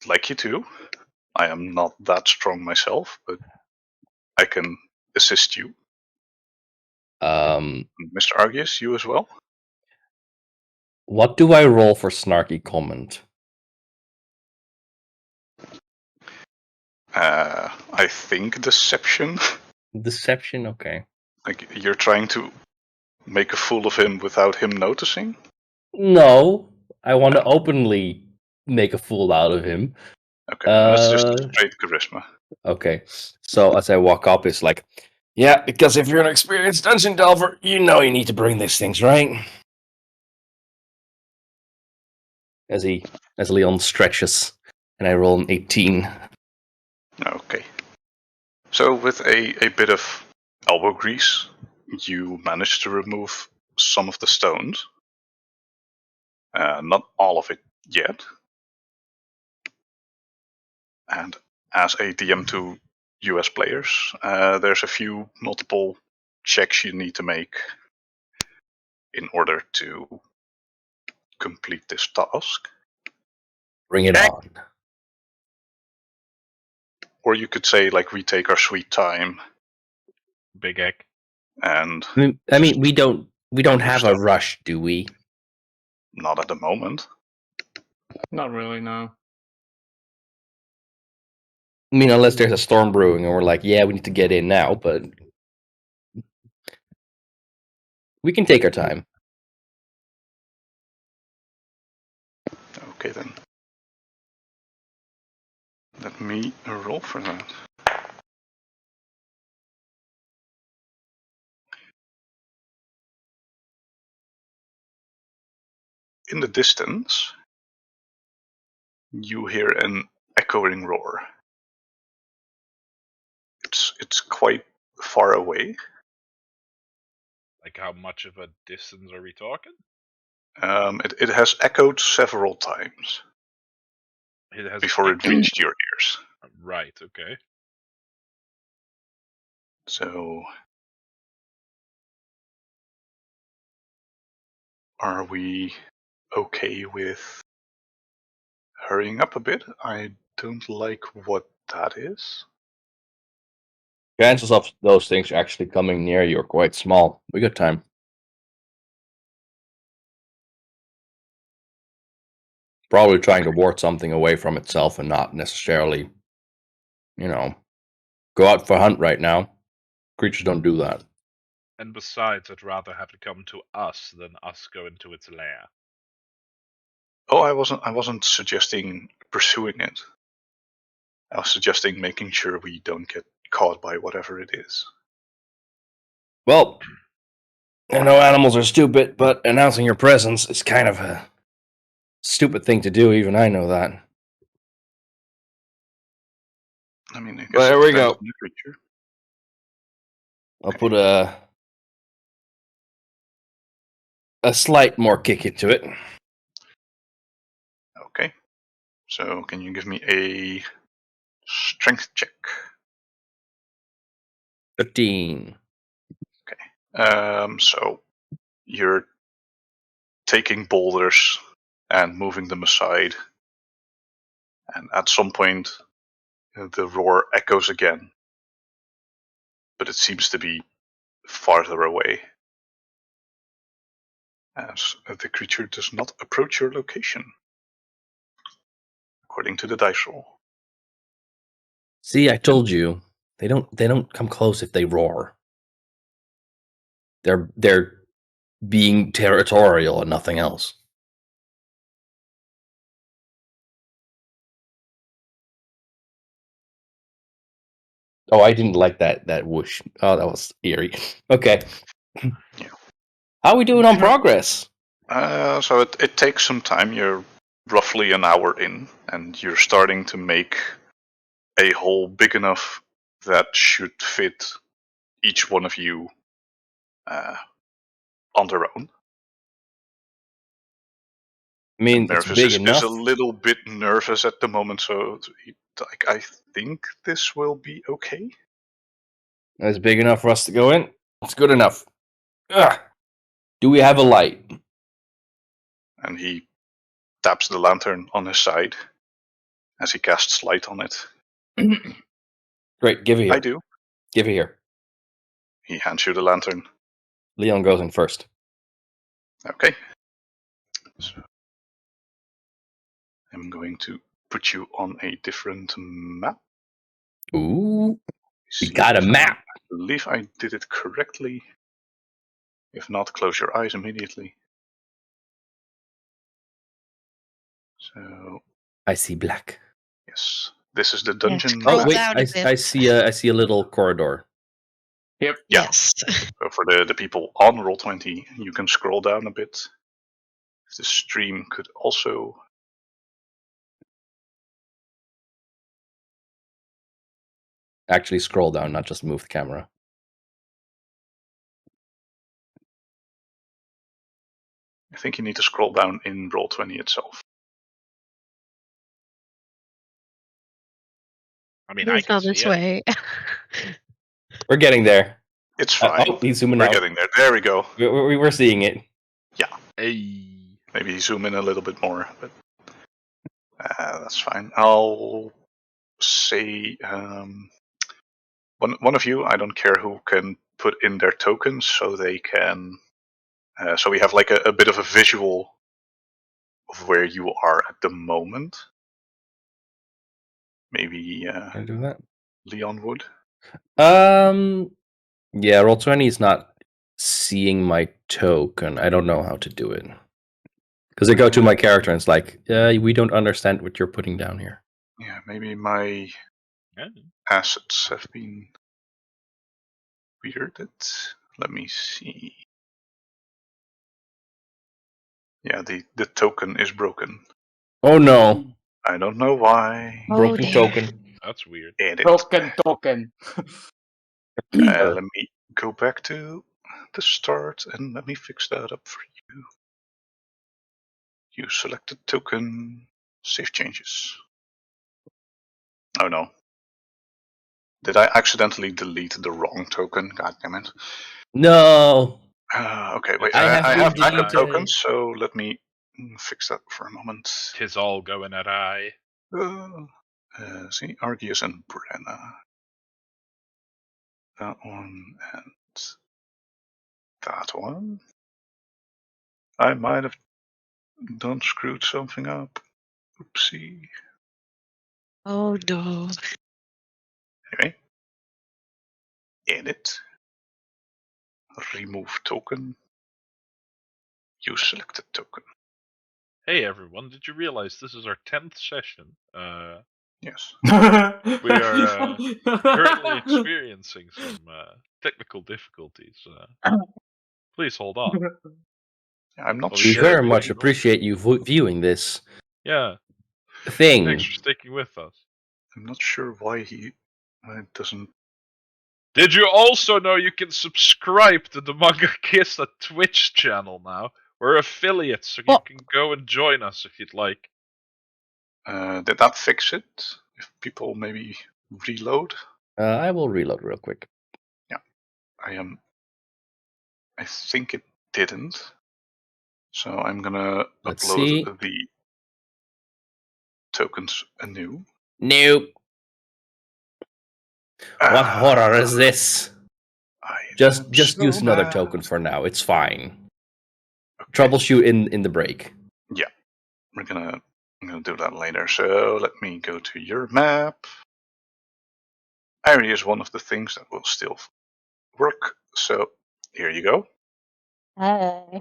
like you to. I am not that strong myself, but I can assist you. Mr. Argius, you as well? What do I roll for snarky comment? I think deception. Deception, okay. Like you're trying to make a fool of him without him noticing? No, I want to openly make a fool out of him. Okay, that's just straight charisma. Okay, so as I walk up, it's like, yeah, because if you're an experienced dungeon delver, you know you need to bring these things, right? As Leon stretches, and I roll an 18. Okay. So with a bit of elbow grease, you manage to remove some of the stones. Not all of it yet. And as a DM to US players, there's a few multiple checks you need to make in order to complete this task. Bring it on. Or you could say, like, we take our sweet time. Big egg. And I mean, we don't have a rush, do we? Not at the moment. Not really, no. I mean, unless there's a storm brewing, and we're like, yeah, we need to get in now, but we can take our time. Okay, then. Let me roll for that. In the distance, you hear an echoing roar. It's quite far away. Like, how much of a distance are we talking? It has echoed several times It has before it reached your ears. Right, okay. So, are we okay with hurrying up a bit? I don't like what that is. Chances of those things actually coming near you are quite small. We got time. Probably trying to ward something away from itself and not necessarily, go out for a hunt right now. Creatures don't do that. And besides, I'd rather have it come to us than us go into its lair. Oh, I wasn't suggesting pursuing it. I was suggesting making sure we don't get caught by whatever it is. Well, I know animals are stupid, but announcing your presence is kind of a stupid thing to do. Even I know that. I mean, I guess Well, there it we depends go. on the creature. I'll put a slight more kick into it. Okay. So can you give me a strength check? 15. So you're taking boulders and moving them aside, and at some point the roar echoes again, but it seems to be farther away, as the creature does not approach your location, according to the dice roll. See, I told you. They don't come close if they roar. They're being territorial and nothing else. Oh, I didn't like that whoosh. Oh, that was eerie. Okay. Yeah. How are we doing on progress? So it takes some time. You're roughly an hour in, and you're starting to make a hole big enough that should fit each one of you on their own. I mean, it's Meruvis big is enough. a little bit nervous at the moment, so I think this will be okay. It's big enough for us to go in. It's good enough. Ugh. Do we have a light? And he taps the lantern on his side as he casts light on it. Great, give it here. I do. Give it here. He hands you the lantern. Leon goes in first. Okay. So I'm going to put you on a different map. Ooh, we See got a if map. I believe I did it correctly. If not, close your eyes immediately. So, I see black. yes, this is the dungeon. Scroll Oh wait, down a bit. I see a little corridor. Yeah. Yes. So for the people on Roll20, you can scroll down a bit. The stream could also. Actually, scroll down, not just move the camera. I think you need to scroll down in Roll20 itself. I mean, I It's can not see this it. way. We're getting there. It's fine. Oh, he's zooming We're out. getting there. There we go. We're seeing it. Hey. Maybe zoom in a little bit more, but that's fine. I'll say one of you, I don't care who, can put in their tokens so they can. So we have like a bit of a visual of where you are at the moment. Maybe Can I do that? Leon would. Yeah, Roll20 is not seeing my token. I don't know how to do it. Because I go to my character and it's like, we don't understand what you're putting down here. Yeah, maybe my Yeah. assets have been weirded. Let me see. Yeah, the token is broken. Oh no. I don't know why. Oh, Broken dear. token. That's weird. Edit. Token. Let me go back to the start and let me fix that up for you. You selected token. Save changes. Oh no. Did I accidentally delete the wrong token? God damn it. No. Okay, wait. I I have have been backup deleted. tokens, so let me fix that for a moment. Tis all going awry. See, Argius and Brenna. That one and that one. I might have screwed something up. Oopsie. Oh no. Anyway. Edit. Remove token. Use selected token. Hey everyone, did you realize this is our 10th session? Yes. We are currently experiencing some technical difficulties. Please hold on. I'm not Well, we We get sure. very everything much going. appreciate you viewing this Yeah, thing. thanks for sticking with us. I'm not sure why he doesn't. Did you also know you can subscribe to the Manga Kiss at Twitch channel now? We're affiliates, so you Well- can go and join us if you'd like. Did that fix it? If people maybe reload? I will reload real quick. I think it didn't. So I'm gonna Let's upload see. the tokens anew. Nope. What horror is this? I Just am use so another mad. token for now. It's fine. Okay. Troubleshoot in the break. I'm gonna do that later. So let me go to your map. Area is one of the things that will still work. So here you go.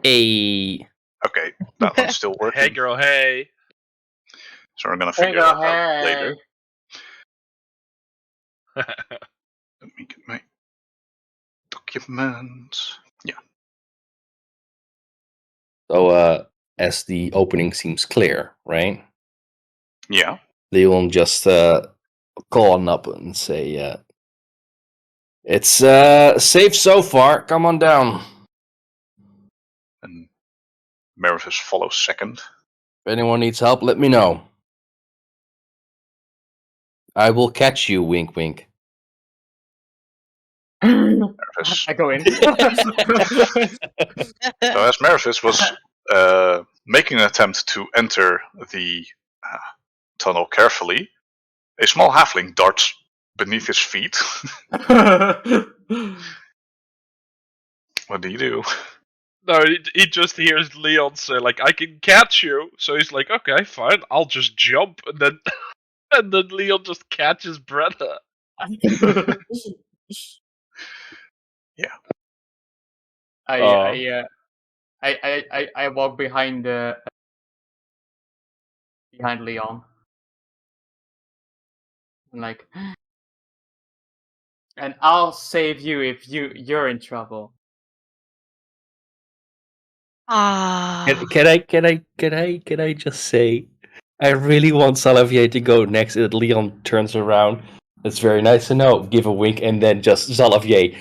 Hey. Okay, that one's still working. Hey girl, hey! So we're gonna Hey, figure girl, that out hey. later. Let me get my documents. Yeah. So as the opening seems clear, right? Yeah. They will just call on up and say, it's safe so far. Come on down. And Meruvis follows second. If anyone needs help, let me know. I will catch you, wink wink. Meruvis. I go in. So as Meruvis was making an attempt to enter the tunnel carefully, a small halfling darts beneath his feet. What do you do? No, he just hears Leon say, like, I can catch you. So he's like, okay, fine, I'll just jump. And then and then Leon just catches Brenna. Yeah. I walk behind Leon. I'm like, and I'll save you if you're in trouble. Ah. Can I just say, I really want Salavier to go next. And Leon turns around. That's very nice to know. Give a wink, and then just Salavier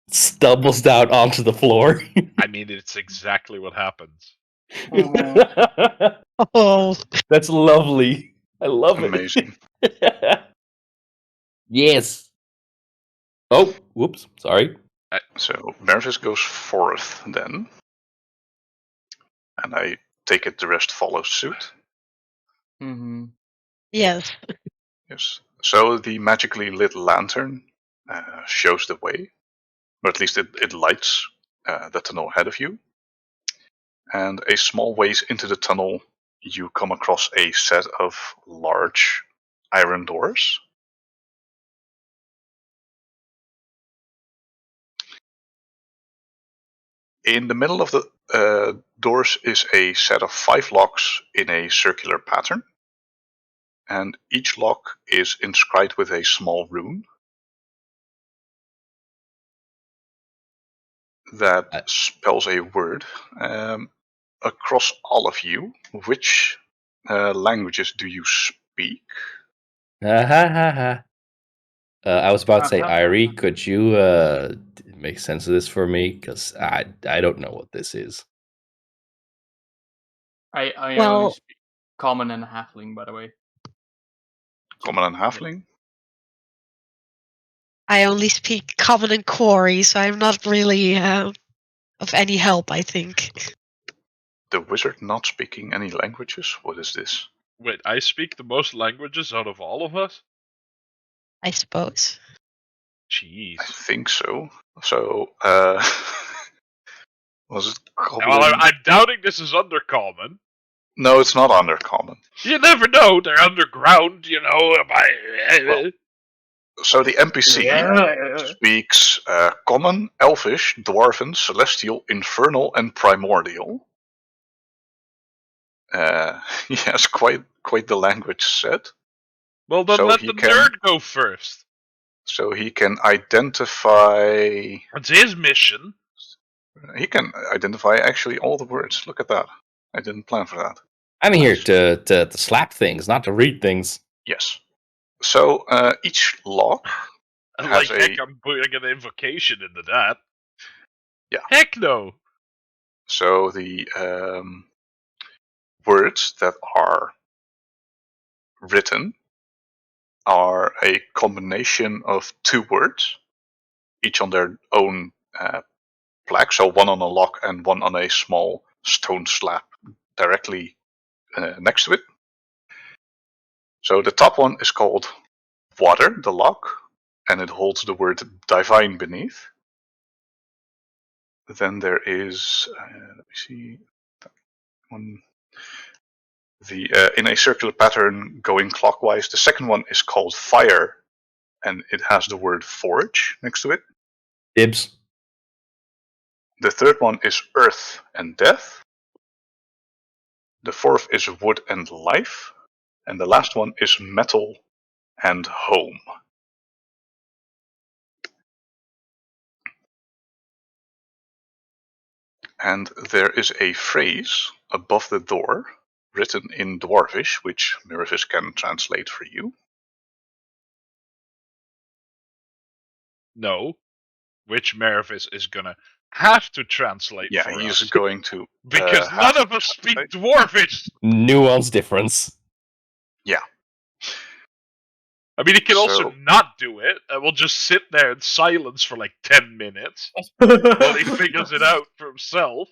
stumbles down onto the floor. I mean, it's exactly what happens. Oh. That's lovely. I love it. Amazing. Yes. Oh, whoops. Sorry. So Meruvis goes fourth then. And I take it the rest follows suit. Mm-hmm. Yes. Yes. So the magically lit lantern shows the way, or at least it lights the tunnel ahead of you. And a small ways into the tunnel, you come across a set of large iron doors. In the middle of the doors is a set of 5 locks in a circular pattern. And each lock is inscribed with a small rune that spells a word. Across all of you, which languages do you speak? I was about to say, Irie, could you make sense of this for me? Because I don't know what this is. I only Well- speak common and halfling, by the way. Common and halfling? I only speak common and quarry, so I'm not really of any help, I think. The wizard not speaking any languages? What is this? Wait, I speak the most languages out of all of us? I suppose. Jeez. I think so. So, was it common? Well, I'm doubting this is undercommon. No, it's not undercommon. You never know. They're underground, you know. Well, so the NPC speaks Common, Elvish, Dwarven, Celestial, Infernal, and Primordial. He has quite the language set. Well, then So let he the can- nerd go first. So he can identify. It's his mission. He can identify actually all the words. Look at that. I didn't plan for that. I'm here to slap things, not to read things. Yes. So each lock has Like, heck, I'm putting an invocation into that. Yeah. Heck no. So the words that are written are a combination of two words, each on their own plaque. So one on a lock and one on a small stone slab directly next to it. So the top one is called Water, the lock, and it holds the word divine beneath. Then there is, let me see, that one. In a circular pattern going clockwise, the second one is called Fire, and it has the word Forge next to it. Dibs. The third one is Earth and Death. The fourth is Wood and Life. And the last one is Metal and Home. And there is a phrase above the door written in Dwarvish, which Meruvis can translate for you. No. Which Meruvis is gonna have to translate Yeah, for he's us. going to. Because have none of to us speak translate. Dwarvish. Nuance difference. Yeah. I mean, he can also So- not do it, and we'll just sit there in silence for like 10 minutes while he figures it out for himself.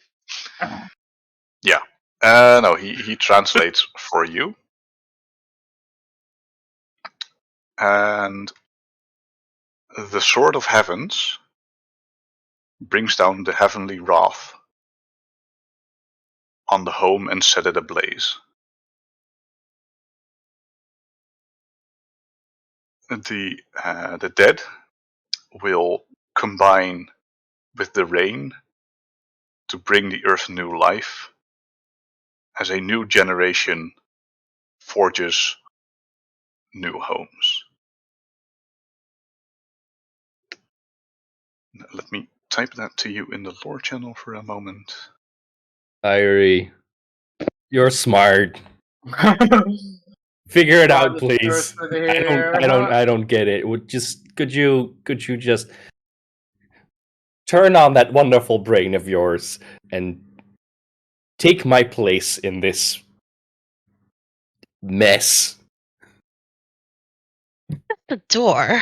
No, he translates for you. And the Sword of Heavens brings down the heavenly wrath on the home and set it ablaze. The dead will combine with the rain to bring the earth new life as a new generation forges new homes. Let me type that to you in the lore channel for a moment. Irie, you're smart. Figure it out, please. I don't get it. Could you just turn on that wonderful brain of yours and take my place in this mess? The door.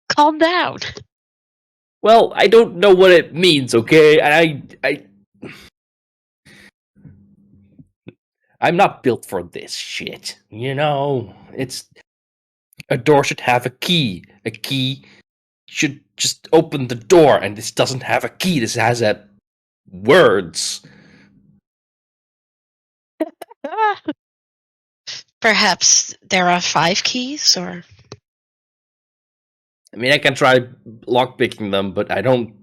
Calm down. Well, I don't know what it means, okay? I'm not built for this shit. You know, a door should have a key. A key should just open the door, and this doesn't have a key. This has words. Perhaps there are 5 keys, or I mean, I can try lockpicking them, but I don't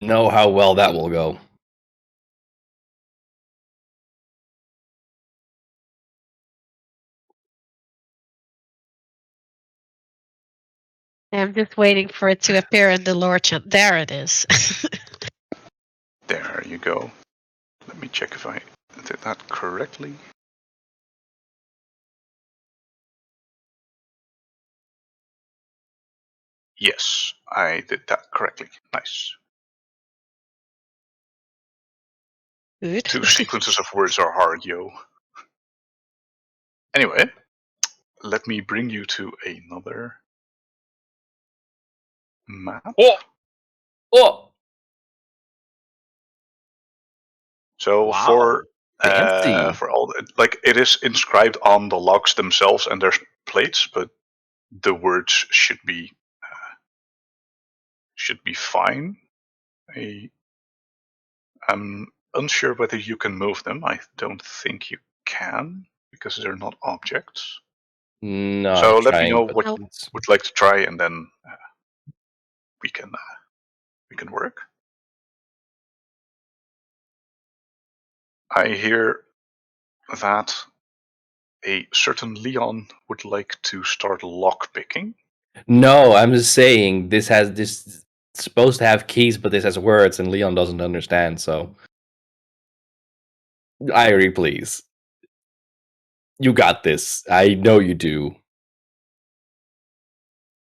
know how well that will go. I'm just waiting for it to appear in the lore channel. There it is. There you go. Let me check if I did that correctly. Yes, I did that correctly. Nice. Good. 2 sequences of words are hard, yo. Anyway, let me bring you to another map. Oh! So Wow. Fancy. for all like it is inscribed on the logs themselves, and there's plates, but the words should be fine. I'm unsure whether you can move them. I don't think you can, because they're not objects. No, So I'm let me trying, know but what Nope. you would like to try, and then we can work. I hear that a certain Leon would like to start lock picking. No, I'm just saying this has this it's supposed to have keys, but this has words, and Leon doesn't understand. So, Irie, please, you got this. I know you do.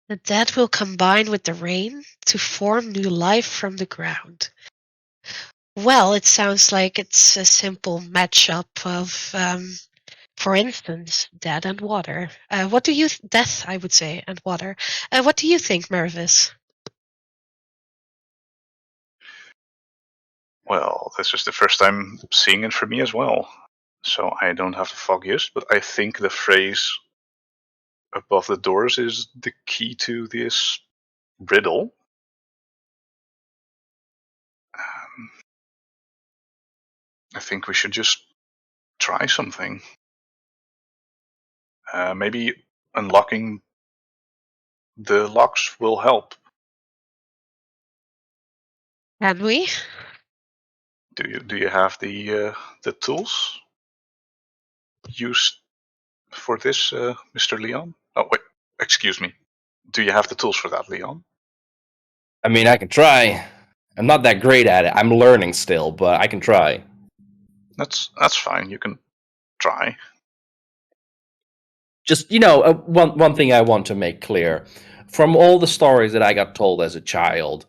The dead will combine with the rain to form new life from the ground. Well, it sounds like it's a simple matchup of, for instance, dead and water. What do you death? I would say, and water. What do you think, Meruvis? Well, this is the first time seeing it for me as well, so I don't have the foggiest, but I think the phrase above the doors is the key to this riddle. I think we should just try something. Maybe unlocking the locks will help. Can we? Do you have the tools used for this, Mr. Leon? Oh wait, excuse me. Do you have the tools for that, Leon? I mean, I can try. I'm not that great at it. I'm learning still, but I can try. That's fine. You can try. Just one thing I want to make clear: from all the stories that I got told as a child,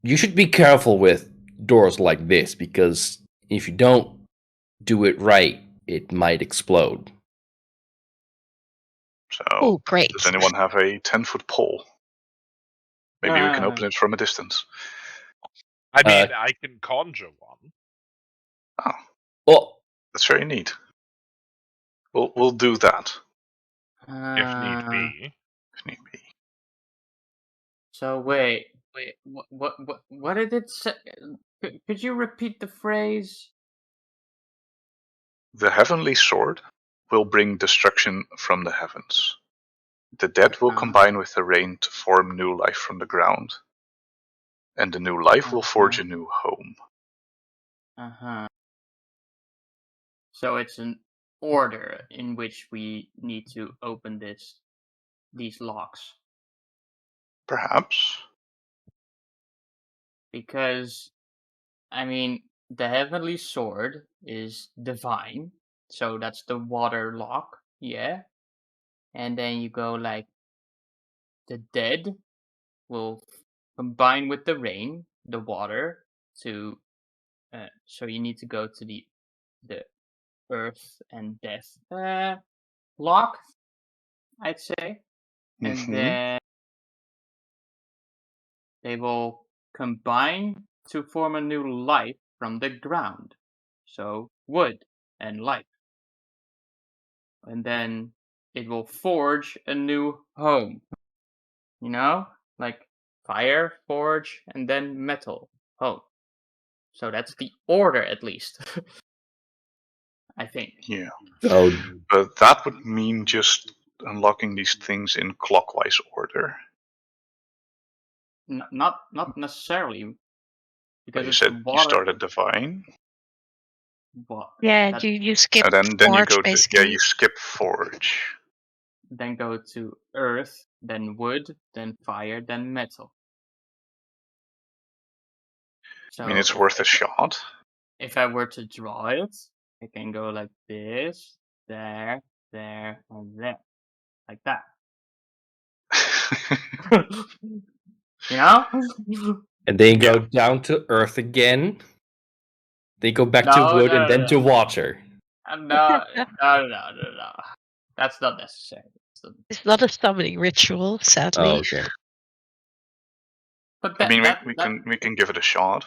you should be careful with doors like this because if you don't do it right, it might explode. So, Oh, great. does anyone have a 10-foot pole? Maybe we can open it from a distance. I mean, I can conjure one. Oh, Well, that's very neat. We'll do that If need be. if need be. So wait, what did it say? Could you repeat the phrase? The heavenly sword will bring destruction from the heavens. The dead will combine with the rain to form new life from the ground, and the new life will forge a new home. So it's an order in which we need to open these locks. Perhaps. Because, I mean, the heavenly sword is divine, so that's the water lock, yeah. And then you go like, the dead will combine with the rain, the water, to. So you need to go to the earth and death lock, I'd say, and then they will combine to form a new life from the ground. So wood and life. And then it will forge a new home. You know? Like fire, forge, and then metal, home. So that's the order at least. I think. Yeah. so But that would mean just unlocking these things in clockwise order. Not necessarily. But Because you it's said water. you started divine. What? Yeah, That, you skip And then you forge, go to, basically. you skip forge. then go to earth, then wood, then fire, then metal. So I mean, it's worth a shot. if I were to draw it, I can go like this, there, and there, like that. You know? and they go down to earth again. They go back to wood and then to water. No. That's not necessary. It's not a summoning ritual, sadly. Oh, okay. But I mean, we can give it a shot.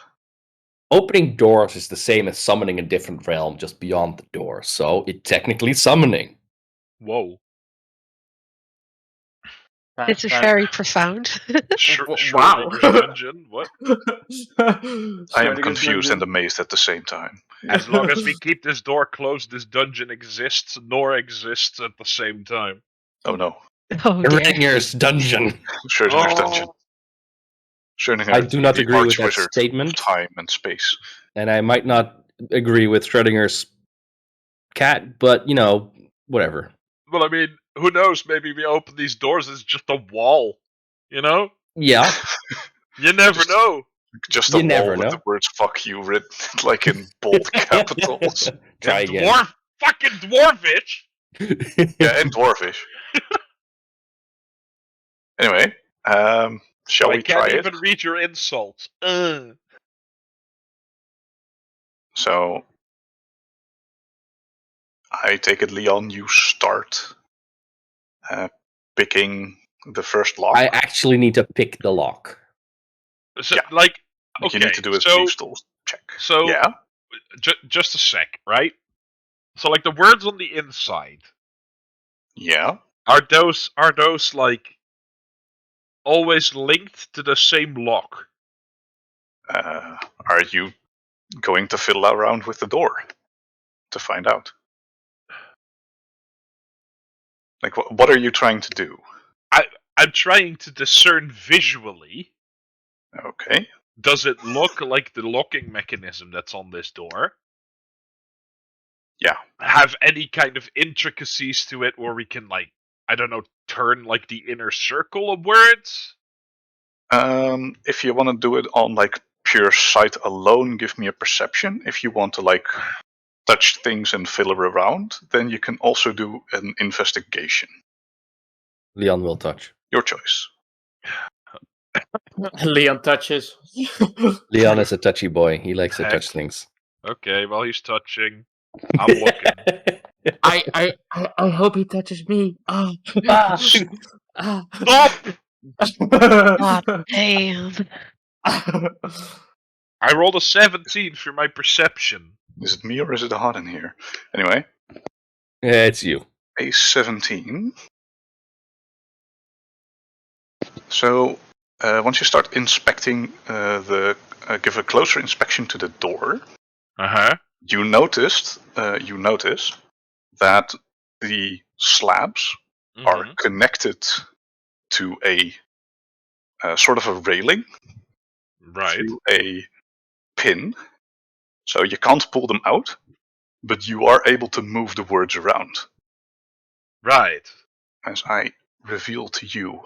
Opening doors is the same as summoning a different realm just beyond the door, so it's technically summoning. Whoa. This is very profound. Wow. Schrodinger's dungeon. What? I am confused and amazed at the same time. As long as we keep this door closed, this dungeon exists, nor exists at the same time. Oh no. Oh dear. Schrodinger's dungeon. Schrodinger's dungeon. Schrödinger, I do not the agree with that arch-wizard of statement. time and space. And I might not agree with Schrodinger's cat, but, you know, whatever. Well, I mean, who knows? Maybe we open these doors, it's just a wall. You know? Yeah. You never know. Just a You wall never with know. the words "fuck you" written like in bold capitals. Try And again. fucking dwarfish! Yeah, in dwarfish. Anyway, shall I we can't try even it? read your insults. So, I take it, Leon, you start picking the first lock. I actually need to pick the lock. So, Yeah. like, You need to do a so, thieves' tools check. So, Yeah. just a sec, right? So, like, the words on the inside, Yeah. are those like, always linked to the same lock? Are you going to fiddle around with the door to find out? Like, what are you trying to do? I'm trying to discern visually, Okay. does it look like the locking mechanism that's on this door? Yeah. Have any kind of intricacies to it where we can, like, I don't know, turn, like, the inner circle of words? If you want to do it on like pure sight alone, give me a perception. If you want to like touch things and fiddle around, then you can also do an investigation. Leon will touch. Your choice. Leon touches. Leon is a touchy boy. He likes to Heck. touch things. Okay, well, he's touching. I'm looking. I hope he touches me. Oh. Ah. Stop! God damn. I rolled a 17 for my perception. Is it me or is it hot in here? Anyway, Yeah, it's you. a 17. So once you start inspecting give a closer inspection to the door, Uh-huh. you notice that the slabs are connected to a sort of a railing, Right. to a pin. So you can't pull them out, but you are able to move the words around. Right. As I reveal to you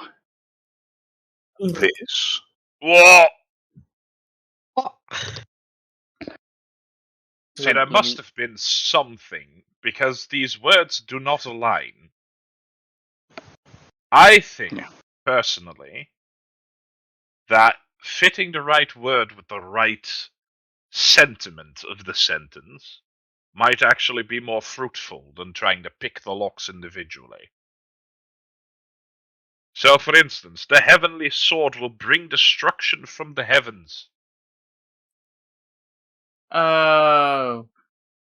this. Whoa! Oh, See, there must have been something, because these words do not align. I think, Yeah. personally, that fitting the right word with the right sentiment of the sentence might actually be more fruitful than trying to pick the locks individually. So, for instance, the heavenly sword will bring destruction from the heavens. Oh.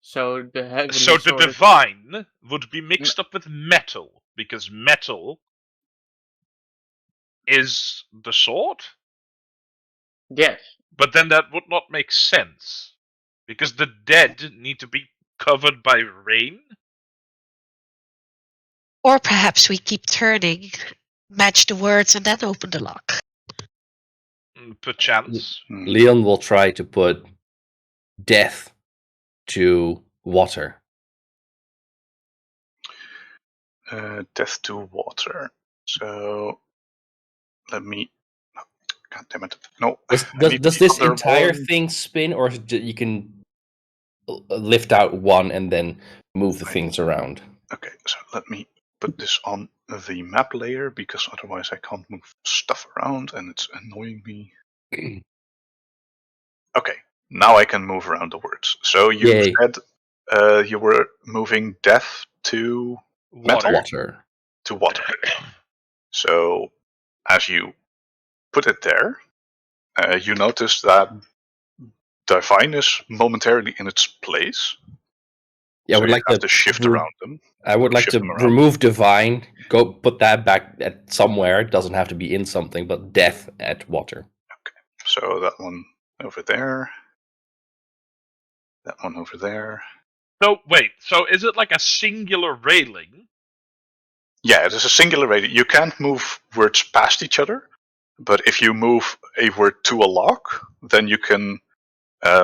So the heavenly So the sword is- divine would be mixed up with metal, because metal is the sword? Yes. But then that would not make sense, because the dead need to be covered by rain? or perhaps we keep turning, match the words, and then open the lock. Perchance. Leon will try to put death to water. Death to water. So let me. God damn it! No. Does the this other entire one. thing spin, or you can lift out one and then move the things around? Okay, so let me put this on the map layer because otherwise I can't move stuff around and it's annoying me. Okay, now I can move around the words. So you Yay. said you were moving death to metal? Water. To water. So as you put it there, you notice that divine is momentarily in its place, Yeah, I So would you like have to to shift around them. I would like shift to them around. remove divine, go put that back at somewhere. It doesn't have to be in something, but death at water. So that one over there. That one over there. So wait, so is it like a singular railing? Yeah, it is a singular radius. You can't move words past each other, but if you move a word to a lock, then you can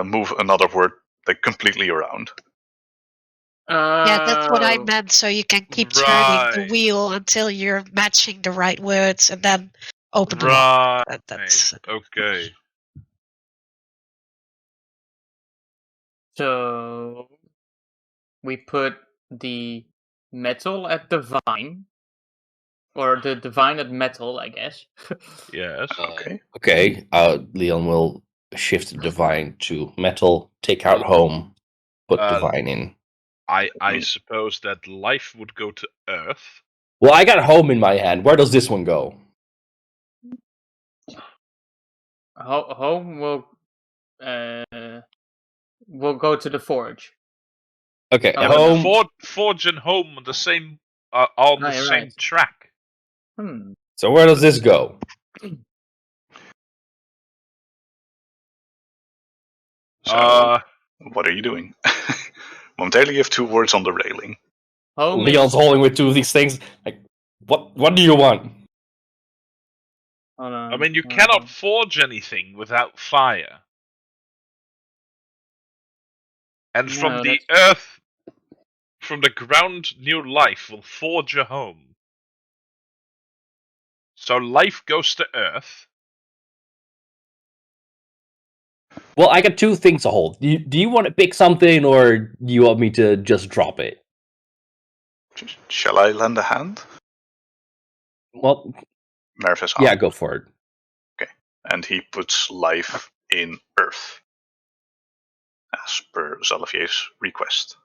move another word like completely around. Yeah, that's what I Oh. meant. So you can keep turning the Right. wheel until you're matching the right words, and then open the lock. Right. That's Okay. So we put the metal at divine, or the divine at metal, I guess. Yes. Okay. Okay, Leon will shift divine to metal, take out home, put divine in. I suppose that life would go to Earth. Well, I got home in my hand. Where does this one go? Home will go to the forge. Okay, Oh, Yeah, wait, but home. Forge and Home on the same on the Right, same right. track. So where does this go? So what are you doing? Momentarily, you have two words on the railing. Home Leon's is. holding with two of these things. Like, what do you want? Hold on, I mean, you hold cannot on. forge anything without fire. And from No, the that's. Earth, from the ground, new life will forge a home. So life goes to Earth. Well, I got two things to hold. Do you want to pick something, or do you want me to just drop it? Shall I lend a hand? Well, Meruvis yeah, asks. go for it. Okay. And he puts life in Earth, as per Zalafier's request.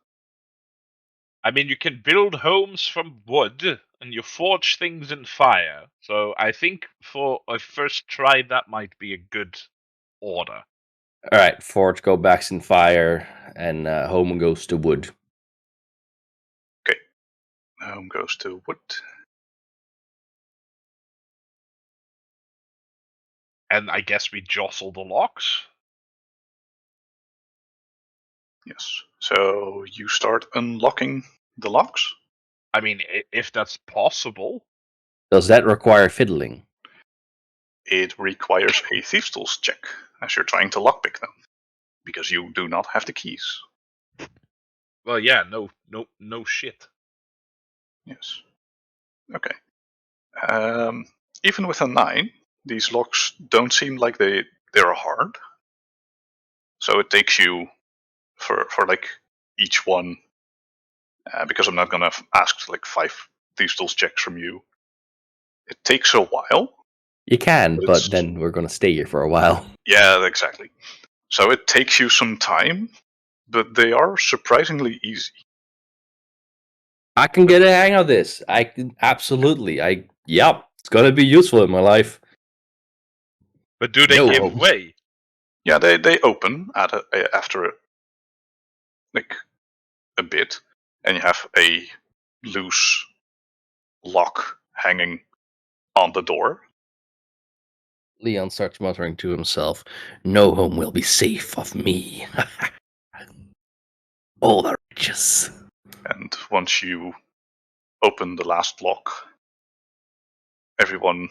I mean, you can build homes from wood, and you forge things in fire. So I think for a first try, that might be a good order. All right, forge go backs in fire, and home goes to wood. Home goes to wood. And I guess we jostle the locks. Yes. So you start unlocking the locks. I mean, if that's possible. Does that require fiddling? It requires a Thieves' Tools check as you're trying to lockpick them, because you do not have the keys. Well, yeah, no shit. Yes. Okay. Even with a 9, these locks don't seem like they're hard. So it takes you for like each one, because I'm not gonna ask like 5 Thieves' Tools checks from you. It takes a while. You can, But but it's- then we're gonna stay here for a while. Yeah, exactly. So it takes you some time, but they are surprisingly easy. I can get a hang of this. I can absolutely. Yep, it's gonna be useful in my life. But do they No give homes. way? Yeah, they open after like a bit, and you have a loose lock hanging on the door. Leon starts muttering to himself, "No home will be safe of me." All the riches. And once you open the last lock, everyone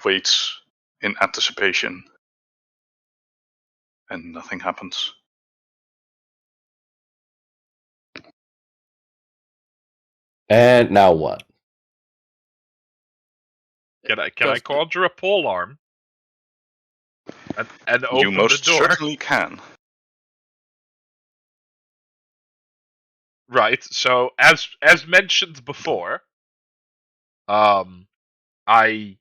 waits in anticipation, and nothing happens. And now what? Can I Just- conjure a pole arm? And You open the most door? certainly can. Right. So as mentioned before, I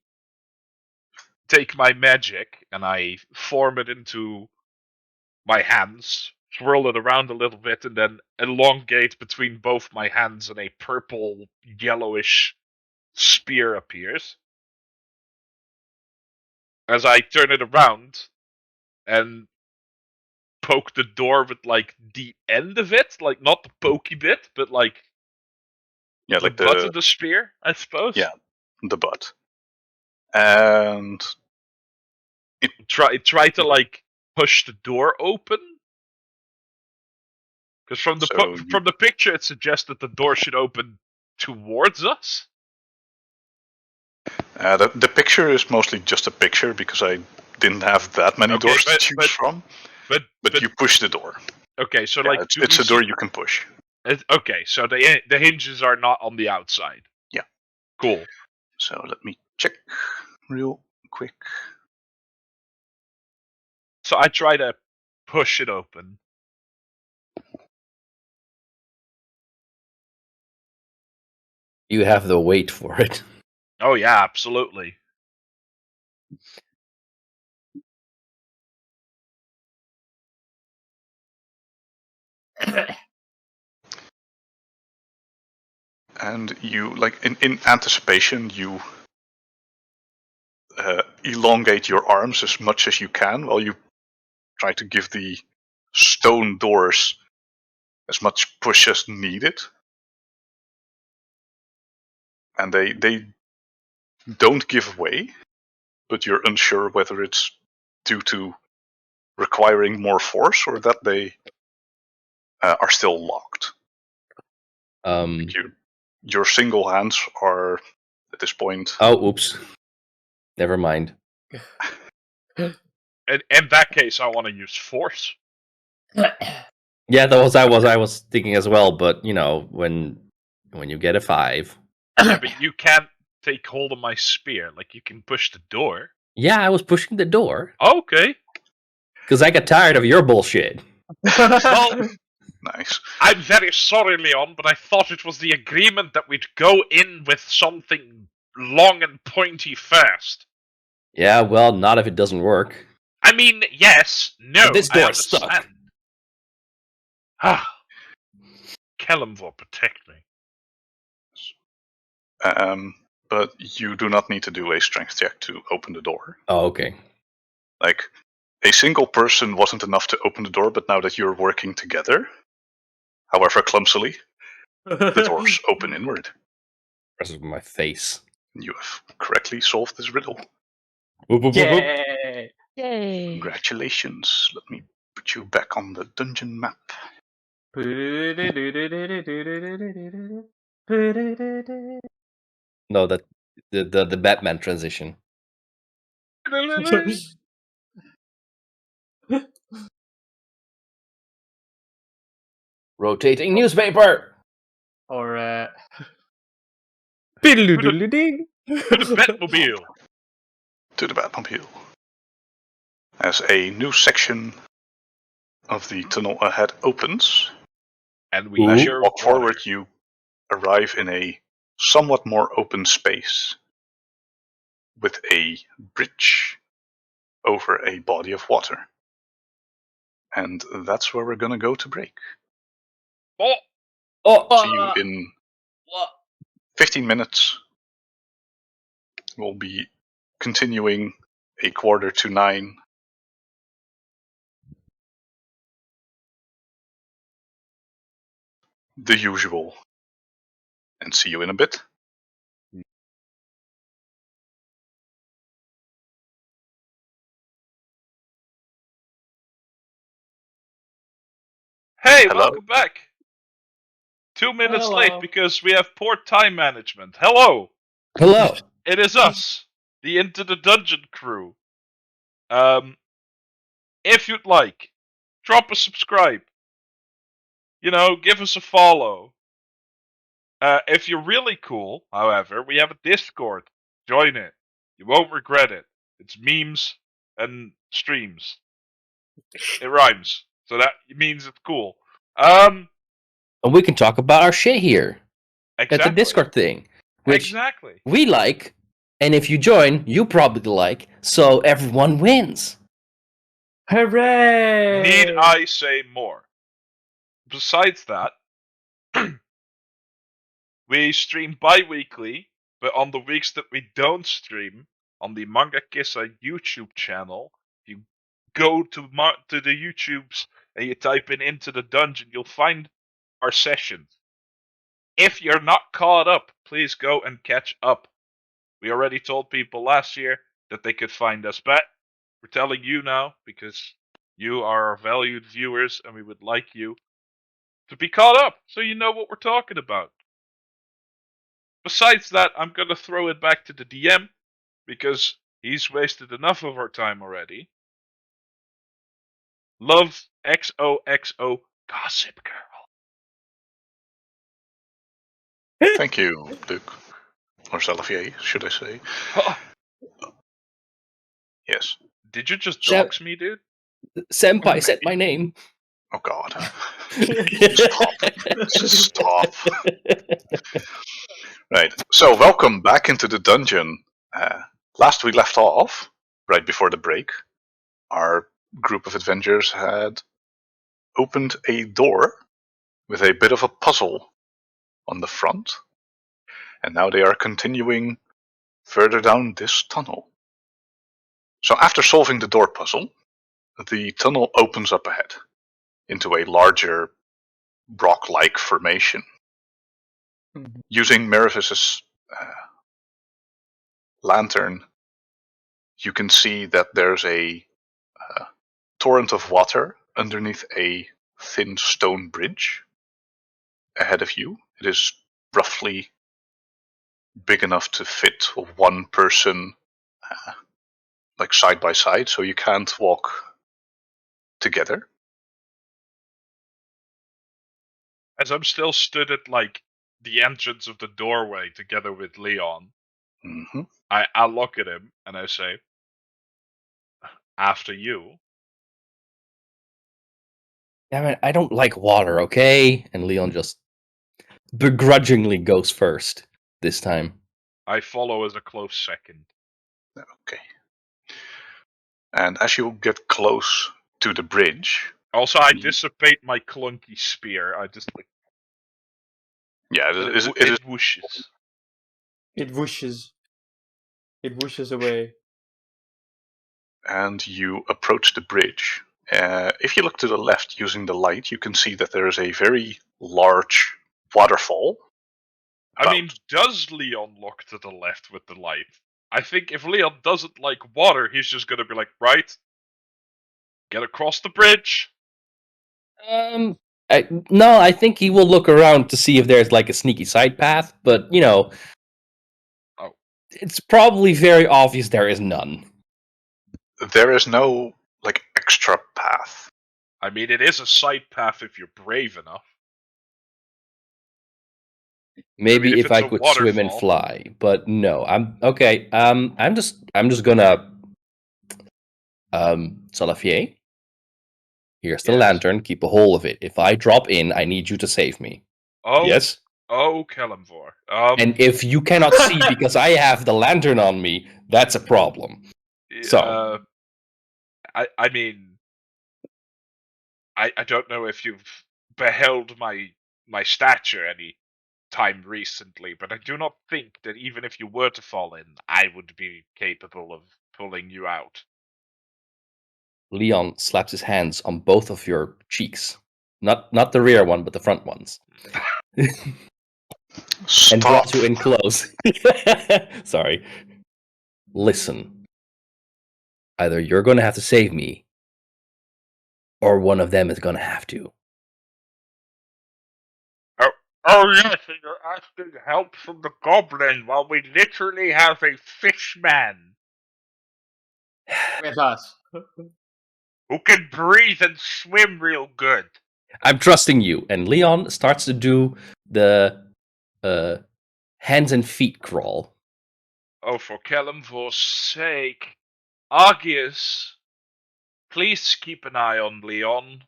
take my magic and I form it into my hands, swirl it around a little bit, and then elongate between both my hands, and a purple yellowish spear appears. As I turn it around and poke the door with like the end of it, like not the pokey bit, but like Yeah, the like butt of the spear, I suppose. Yeah. the butt. And Try to like push the door open. Because from the picture, it suggests that the door should open towards us. the picture is mostly just a picture because I didn't have that many Okay, doors to choose from. But You push the door. okay, so Yeah, like it's a door you can push. Okay, so the hinges are not on the outside. Yeah. Cool. So let me check real quick. So I try to push it open. You have the weight for it. Oh yeah, absolutely. And you, like, in anticipation, you elongate your arms as much as you can while you try to give the stone doors as much push as needed. And they don't give way, but you're unsure whether it's due to requiring more force or that they are still locked. Your single hands are, at this point... Oh, oops. Never mind. In that case, I want to use force. Yeah, that was I was thinking as well, but you know, when you get a 5. Yeah, but you can't take hold of my spear. Like, you can push the door. Yeah, I was pushing the door. Okay. Because I got tired of your bullshit. Well, Nice. I'm very sorry, Leon, but I thought it was the agreement that we'd go in with something long and pointy first. Yeah, well, not if it doesn't work. I mean, yes, no, But this I door is stuck. understand. Ah. Kellamvor, protect me. But you do not need to do a strength check to open the door. Oh, okay. Like, a single person wasn't enough to open the door, but now that you're working together, however clumsily, the doors open inward. Rest of my face. You have correctly solved this riddle. Whoop, whoop, whoop, whoop. Yay! Yay. Congratulations. Let me put you back on the dungeon map. No, that the Batman transition. Rotating newspaper. Or To the Batmobile. To the Batmobile. As a new section of the tunnel ahead opens, And we as Ooh. you walk forward, you arrive in a somewhat more open space with a bridge over a body of water. And that's where we're going to go to break. Oh, Oh, See you in what? 15 minutes. We'll be continuing a 8:45. The usual. And see you in a bit. Hey, Hello. welcome back. 2 minutes Hello. late because we have poor time management. Hello. hello. It is us, the Into the Dungeon crew. If you'd like, drop a subscribe. You know, give us a follow. If you're really cool, however, we have a Discord. Join it. You won't regret it. It's memes and streams. It rhymes, so that means it's cool. And we can talk about our shit here Exactly. at the Discord thing, which Exactly. we like. And if you join, you probably like. So everyone wins. Hooray! Need I say more? Besides that, we stream bi-weekly, but on the weeks that we don't stream, on the Manga Kissa YouTube channel, you go to the YouTube's and you type in Into the Dungeon, you'll find our sessions. If you're not caught up, please go and catch up. We already told people last year that they could find us, but we're telling you now because you are our valued viewers and we would like you to be caught up so you know what we're talking about. Besides that, I'm gonna throw it back to the DM because he's wasted enough of our time already. Love XOXO Gossip Girl. Thank you, Luke. Or Salafier, should I say. Yes. Did you just Shall- dox me, dude? Senpai said my name. Oh god. Stop. Right. So, welcome back into the dungeon. Last we left off, right before the break, our group of adventurers had opened a door with a bit of a puzzle on the front. And now they are continuing further down this tunnel. So after solving the door puzzle, the tunnel opens up ahead into a larger rock-like formation. Mhm. Using Meruvis's lantern, you can see that there's a torrent of water underneath a thin stone bridge ahead of you. It is roughly big enough to fit one person like side by side, so you can't walk together. As I'm still stood at like the entrance of the doorway together with Leon, Mm-hmm. I look at him and I say, "After you." Damn it, I don't like water, okay? And Leon just begrudgingly goes first this time. I follow as a close second. Okay. And as you get close to the bridge, Also, I dissipate my clunky spear. I just like yeah, and it is it whooshes. It whooshes. It whooshes away. and you approach the bridge. If you look to the left using the light, you can see that there is a very large waterfall. I mean, does Leon look to the left with the light? I think if Leon doesn't like water, he's just gonna be like, right, get across the bridge. No, I think he will look around to see if there's like a sneaky side path, but you know, it's probably very obvious there is none. There is no like extra path. I mean, it is a side path if you're brave enough. Maybe if if it's I a could swim and waterfall. fly, but no. I'm okay. I'm just gonna Salafier. Here's the Yes. lantern. Keep a hold of it. If I drop in, I need you to save me. Oh, Yes. Oh, Kalimvor. And if you cannot see because I have the lantern on me, that's a problem. So I mean, I don't know if you've beheld my stature any time recently, but I do not think that even if you were to fall in, I would be capable of pulling you out. Leon slaps his hands on both of your cheeks. Not the rear one, but the front ones. And Stop. draws you in close. Sorry. Listen. Either you're going to have to save me, or one of them is going to have to. Oh yes, and you're asking help from the goblin while we literally have a fish man With us. who can breathe and swim real good. I'm trusting you. And Leon starts to do the hands and feet crawl. Oh, for Kalimvor's sake. Argius, please keep an eye on Leon.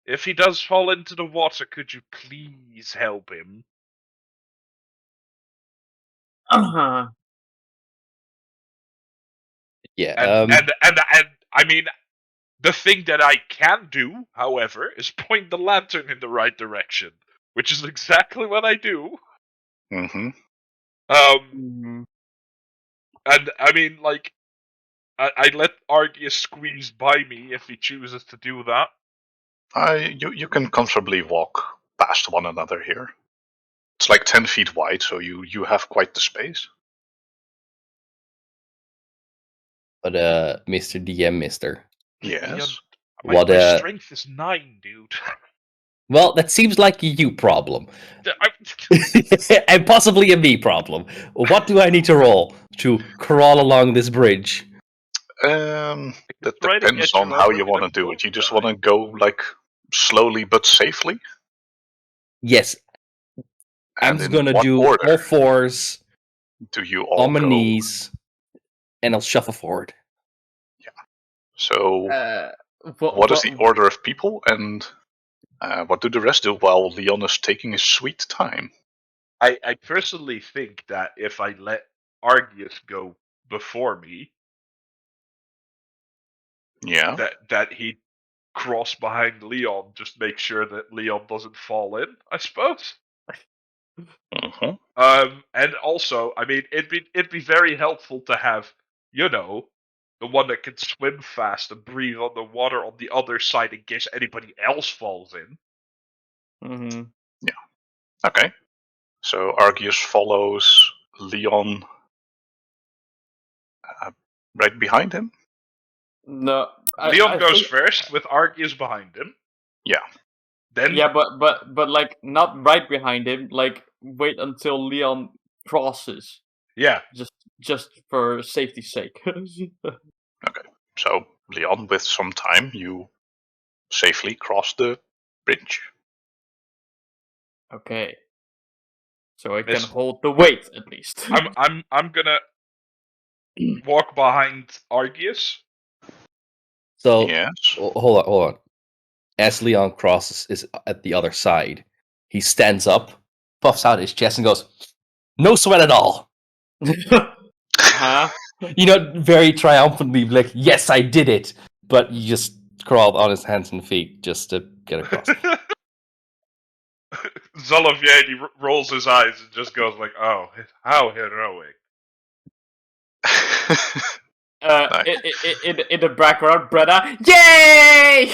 If he does fall into the water, could you please help him? Uh-huh. Yeah. And I mean, the thing that I can do, however, is point the lantern in the right direction, which is exactly what I do. Mm-hmm. Mhm. And I mean, like, I let Argius squeeze by me if he chooses to do that. You can comfortably walk past one another here. It's like 10 feet wide, so you have quite the space. But Mr. DM, Mister. Yes. What, my strength is 9, dude. Well, that seems like a you problem. I- And possibly a me problem. What do I need to roll to crawl along this bridge? That Try to depends get you on how over you with want a to do it. You just bow want to go like slowly but safely. Yes, I'm And just in gonna what do order all fours do you all on my go? knees, and I'll shuffle forward. So, What, what is the order of people, and what do the rest do while Leon is taking his sweet time? I personally think that if I let Argius go before me, Yeah. that he'd cross behind Leon, just make sure that Leon doesn't fall in, I suppose. Mm-hmm. And also, I mean, it'd be very helpful to have, the one that can swim fast and breathe on the water on the other side in case anybody else falls in. Mm-hmm. Okay. So Argius follows Leon right behind him. No, Leon I goes think, first with Argius behind him. Yeah. Then yeah, but like not right behind him. Like wait until Leon crosses, yeah, just for safety's sake. Okay. So Leon, with some time, you safely cross the bridge. Okay, so I can Miss- hold the weight at least. I'm gonna walk behind Argius. So Yes. hold on. As Leon crosses is at the other side, he stands up, puffs out his chest, and goes, "No sweat at all." Huh? Very triumphantly, like, "Yes, I did it." But you just crawled on his hands and feet just to get across. Zolovier rolls his eyes and just goes like, "Oh, how heroic!" Nice. In the background, Brenna, yay!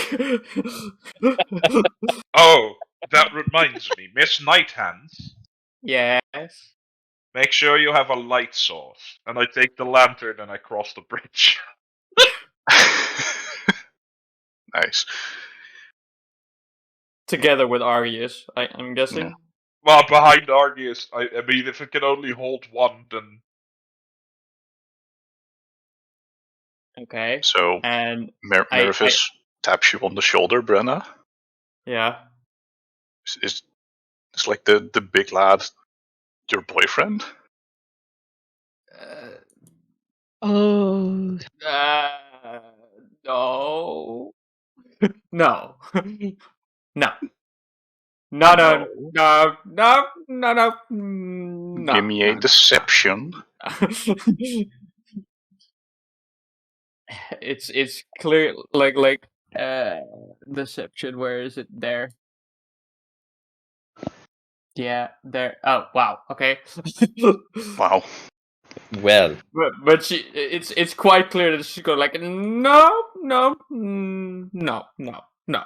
Oh, that reminds me, Miss Nighthands. Yes. Make sure you have a light source. And I take the lantern and I cross the bridge. Nice. Together with Arius, I'm guessing. Yeah. Well, behind Argius, I mean, if it can only hold one, then Okay. So And Meruvis taps you on the shoulder, Brenna. yeah. Is like the big lad your boyfriend? Oh, No. No. No. No, no, no, no, no, no, no. Give me a deception. It's clear like deception. Where is it? There. Yeah, there. Oh wow. Okay. Wow. Well, But it's quite clear that she's going like no, no, no, no, no, no,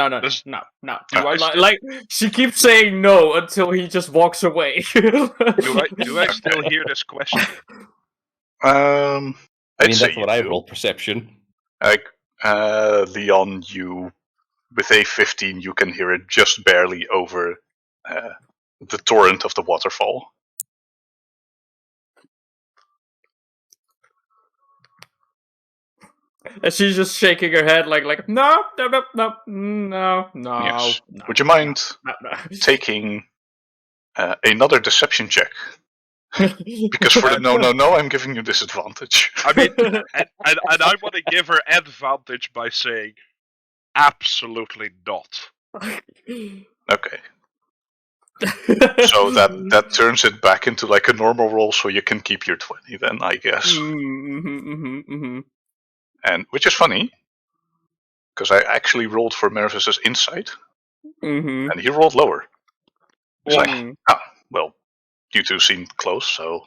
no, Does- no, no. do I still- Like she keeps saying no until he just walks away. do I still hear this question? I I'd mean, say that's you what I do. roll perception. Like, Leon, you with a 15, you can hear it just barely over the torrent of the waterfall. And she's just shaking her head like no, no, no, no, no, no. Yes. No, Would you mind no, no. taking another deception check? Because for the no, I'm giving you disadvantage. I mean, and I want to give her advantage by saying, absolutely not. Okay. So that turns it back into like a normal roll, so you can keep your 20 then, I guess. And which is funny, because I actually rolled for Meruvis's insight, and he rolled lower. He's like, well, you two seemed close, so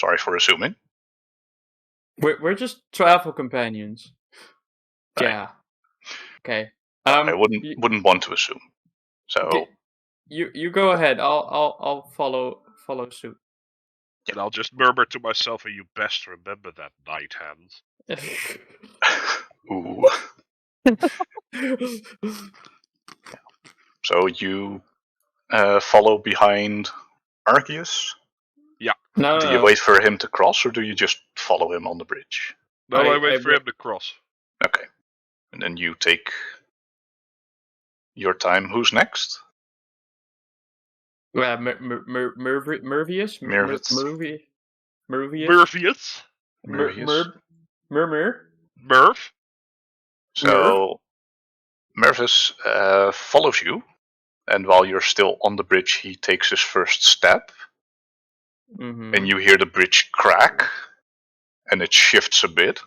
sorry for assuming. We're just travel companions. Right. Yeah. Okay. I You, wouldn't want to assume. So okay, you go ahead. I'll follow suit. And I'll just murmur to myself, you best remember that, night hands. ooh. So you follow behind Arceus? No, Do you wait for him to cross, or do you just follow him on the bridge? No, I wait for wa- him to cross. Okay. And then you take your time. Who's next? Yeah, Meruvis? Meruvis. Meruvis? Murpheus. Murmur? Murph? So Mervis follows you, and while you're still on the bridge, he takes his first step, Mm-hmm. and you hear the bridge crack, and it shifts a bit,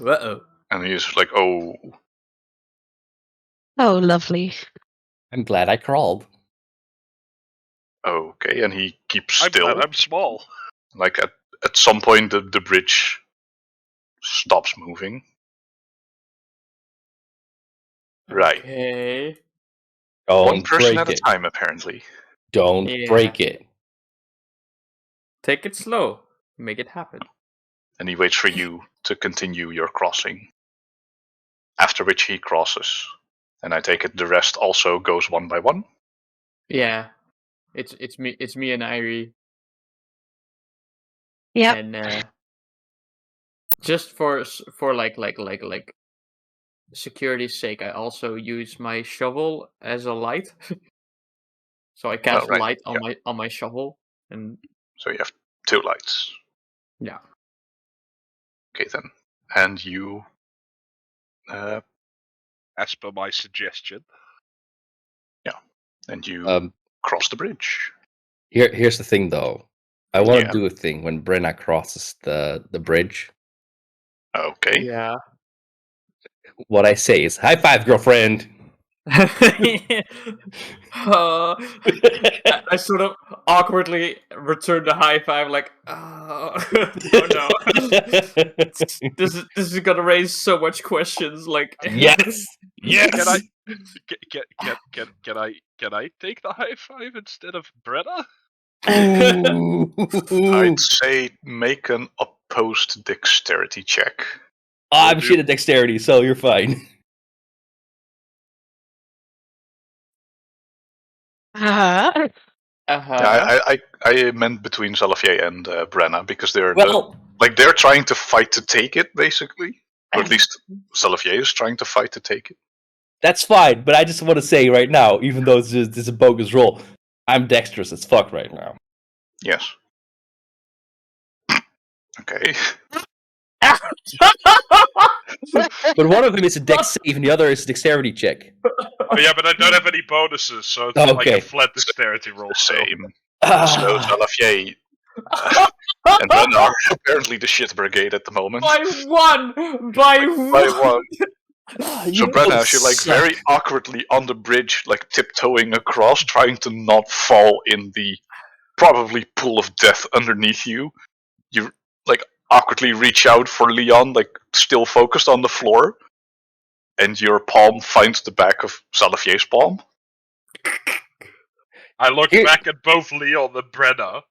Uh-oh. and he's like, "Oh, Oh, lovely. I'm glad I crawled. okay," and he keeps I'm still. glad I'm small. Like at some point, the bridge stops moving. Right, Okay. Don't one person break at a it. time, apparently. Don't Yeah. break it. Take it slow. Make it happen. And he waits for you to continue your crossing. After which he crosses, and I take it the rest also goes one by one. Yeah. It's me and Irie. Yep. And just for like security's sake, I also use my shovel as a light. So I cast right, light on my shovel, and So you have 2 lights. yeah. Okay then. And you As per my suggestion. cross the bridge. Here's the thing, though. I want to Yeah. do a thing when Brenna crosses the bridge. Okay. Yeah. What I say is, "High five, girlfriend." I sort of awkwardly return the high five, like, oh no, this is gonna raise so much questions. Like, Yes, yes. Can I take the high five instead of Brenna? Ooh. I'd say make an opposed dexterity check. I'm shit at dexterity, so you're fine. Uh-huh. I meant between Zalafier and Brenna because they're Well, they're trying to fight to take it, basically. Or at least Zalafier is trying to fight to take it. that's fine, but I just want to say right now, even though this is a bogus roll, I'm dexterous as fuck right now. Yes. Okay. But one of them is a dex save and the other is a dexterity check. Oh yeah, but I don't have any bonuses, so it's like Okay. a flat dexterity roll. Same. So Ah, Zalafier and Brenna are apparently the shit brigade at the moment. by one. By one. So you Brenna, both you're like suck. very awkwardly on the bridge, like tiptoeing across, trying to not fall in the probably pool of death underneath you. You like awkwardly reach out for Leon, like still focused on the floor, and your palm finds the back of Zalafier's palm. I look Here- back at both Leon and Brenna.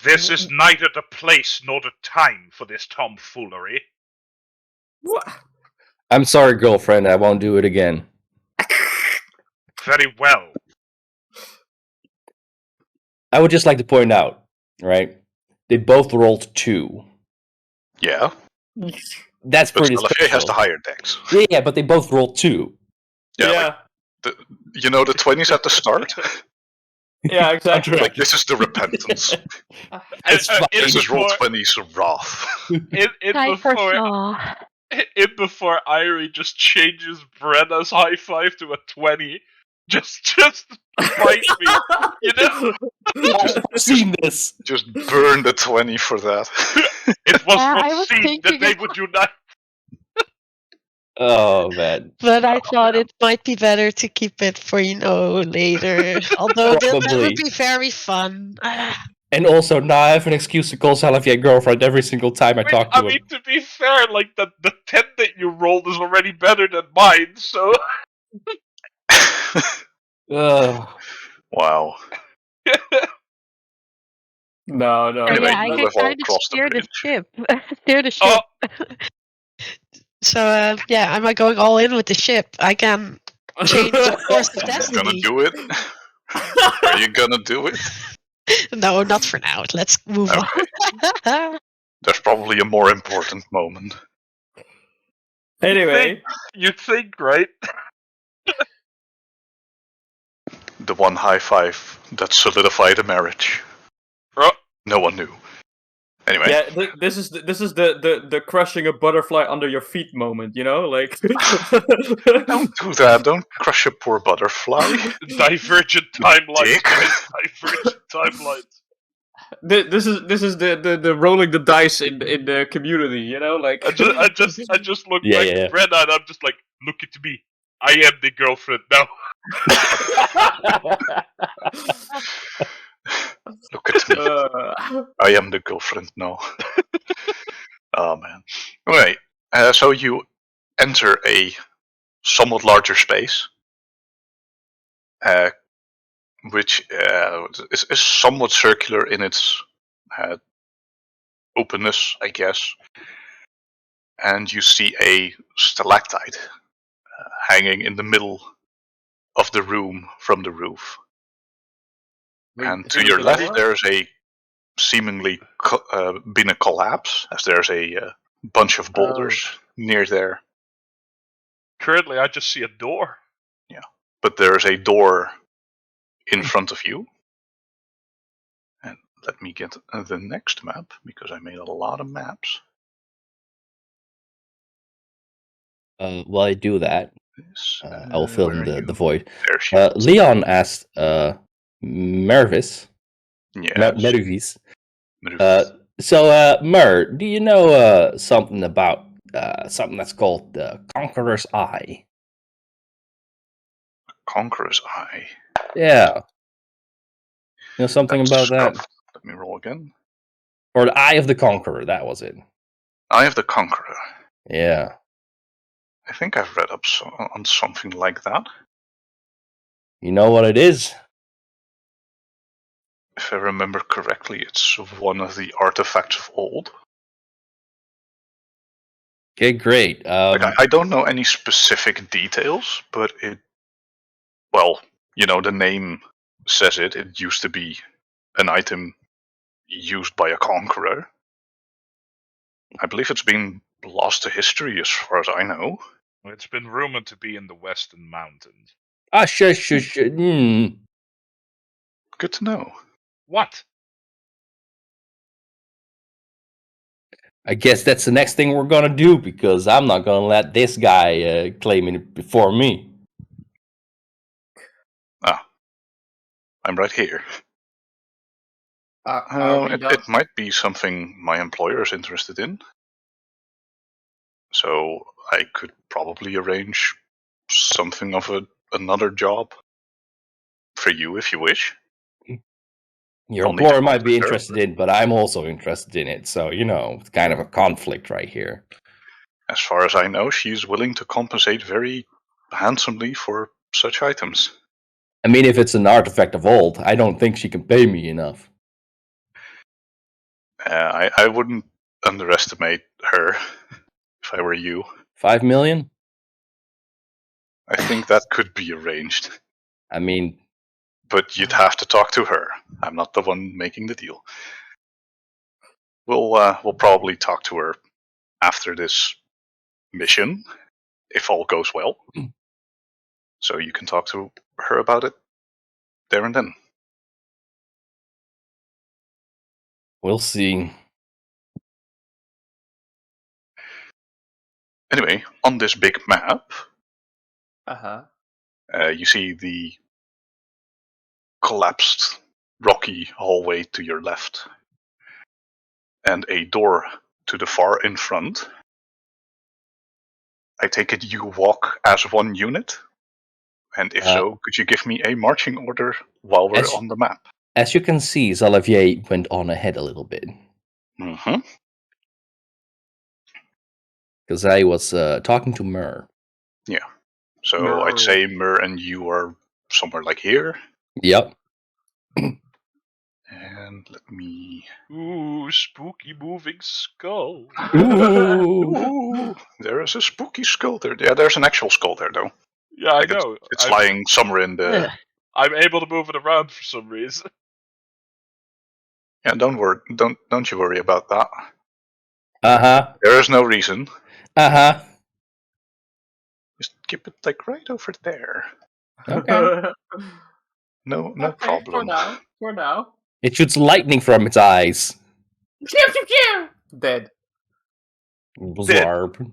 This is neither the place nor the time for this tomfoolery. What? I'm sorry, girlfriend. I won't do it again. Very well. I would just like to point out, right? They both rolled 2. Yeah, That's but pretty Zalafier special. has the higher dex. Yeah, but they both rolled 2. Yeah, you know the 20s at the start? yeah, exactly. Like, this is the repentance. It's fine. This is roll before, 20's wrath. before Irie just changes Brenna's high five to a 20. Just fight me. You know? I've seen this. Just burn the 20 for that. It was I was foreseen that thinking they of- would unite. Oh, man. But I thought it might be better to keep it for, later. Although that Probably. would be very fun. And also, now I have an excuse to call Salafier girlfriend every single time I talk to I him. mean, to be fair, like the 10 that you rolled is already better than mine, so Wow. No, no. Anyway, I you can have all kind of crossed the steer the bridge. ship. Steer the Oh. ship. So, yeah, am I going all in with the ship? I can change the course of Are you gonna destiny. do it? Are you gonna do it? No, not for now. Let's move Okay. on. There's probably a more important moment. Anyway, you think, right? The one high five that solidified a marriage. Oh. No one knew. Anyway. yeah, this is the crushing a butterfly under your feet moment, you know, like. Don't do that. Don't crush a poor butterfly. Divergent timelines, Dick. guys. Divergent timelines. This is the rolling the dice in the community, you know, like. I just look Yeah, back yeah. at Brenna and I'm just like, look at me. I am the girlfriend now. Look at me. I am the girlfriend now. Oh man. Anyway, so you enter a somewhat larger space, which is somewhat circular in its openness, I guess. And you see a stalactite hanging in the middle of the room from the roof. And to your left, there's a seemingly been a collapse, as there's a bunch of boulders near there. Currently, I just see a door. Yeah, but there's a door in front of you. And let me get the next map, because I made a lot of maps. While I do that, I'll fill in the void. There she is. Leon asked Meruvis. Yes. Meruvis. Meruvis. Mer, do you know something about something that's called the Conqueror's Eye? Conqueror's Eye. Yeah. You know something That's about that? scuffed. Let me roll again. Or the Eye of the Conqueror, that was it. Eye of the Conqueror. Yeah. I think I've read up on something like that. You know what it is? If I remember correctly, it's one of the artifacts of old. Okay, great. I don't know any specific details, but the name says it. It used to be an item used by a conqueror. I believe it's been lost to history, as far as I know. It's been rumored to be in the Western Mountains. Shush. Good to know. What? I guess that's the next thing we're gonna do, because I'm not gonna let this guy claim it before me. I'm right here. It might be something my employer is interested in. So I could probably arrange something of another job for you if you wish. Your I'll need to employer might be contact her. interested in, but I'm also interested in it. So, it's kind of a conflict right here. As far as I know, she's willing to compensate very handsomely for such items. I mean, if it's an artifact of old, I don't think she can pay me enough. I wouldn't underestimate her if I were you. 5 million? I think that could be arranged. I mean... But you'd have to talk to her. I'm not the one making the deal. We'll probably talk to her after this mission, if all goes well. So you can talk to her about it there and then. We'll see. Anyway, on this big map, you see the collapsed rocky hallway to your left and a door to the far in front. I take it you walk as one unit? And if so, could you give me a marching order while we're on the map? As you can see, Xalavier went on ahead a little bit. Mm-hmm. Because I was talking to Mer. So I'd say Mer and you are somewhere like here. Yep. And let me... Ooh, spooky moving skull. Ooh. Ooh, there is a spooky skull there. Yeah, there's an actual skull there, though. Yeah, Like I know. It's lying somewhere in the... Ugh. I'm able to move it around for some reason. Yeah, don't worry. Don't you worry about that. Uh-huh. There is no reason. Uh-huh. Just keep it like right over there. Okay. No Okay, problem. For now. It shoots lightning from its eyes. Dead. Blarb.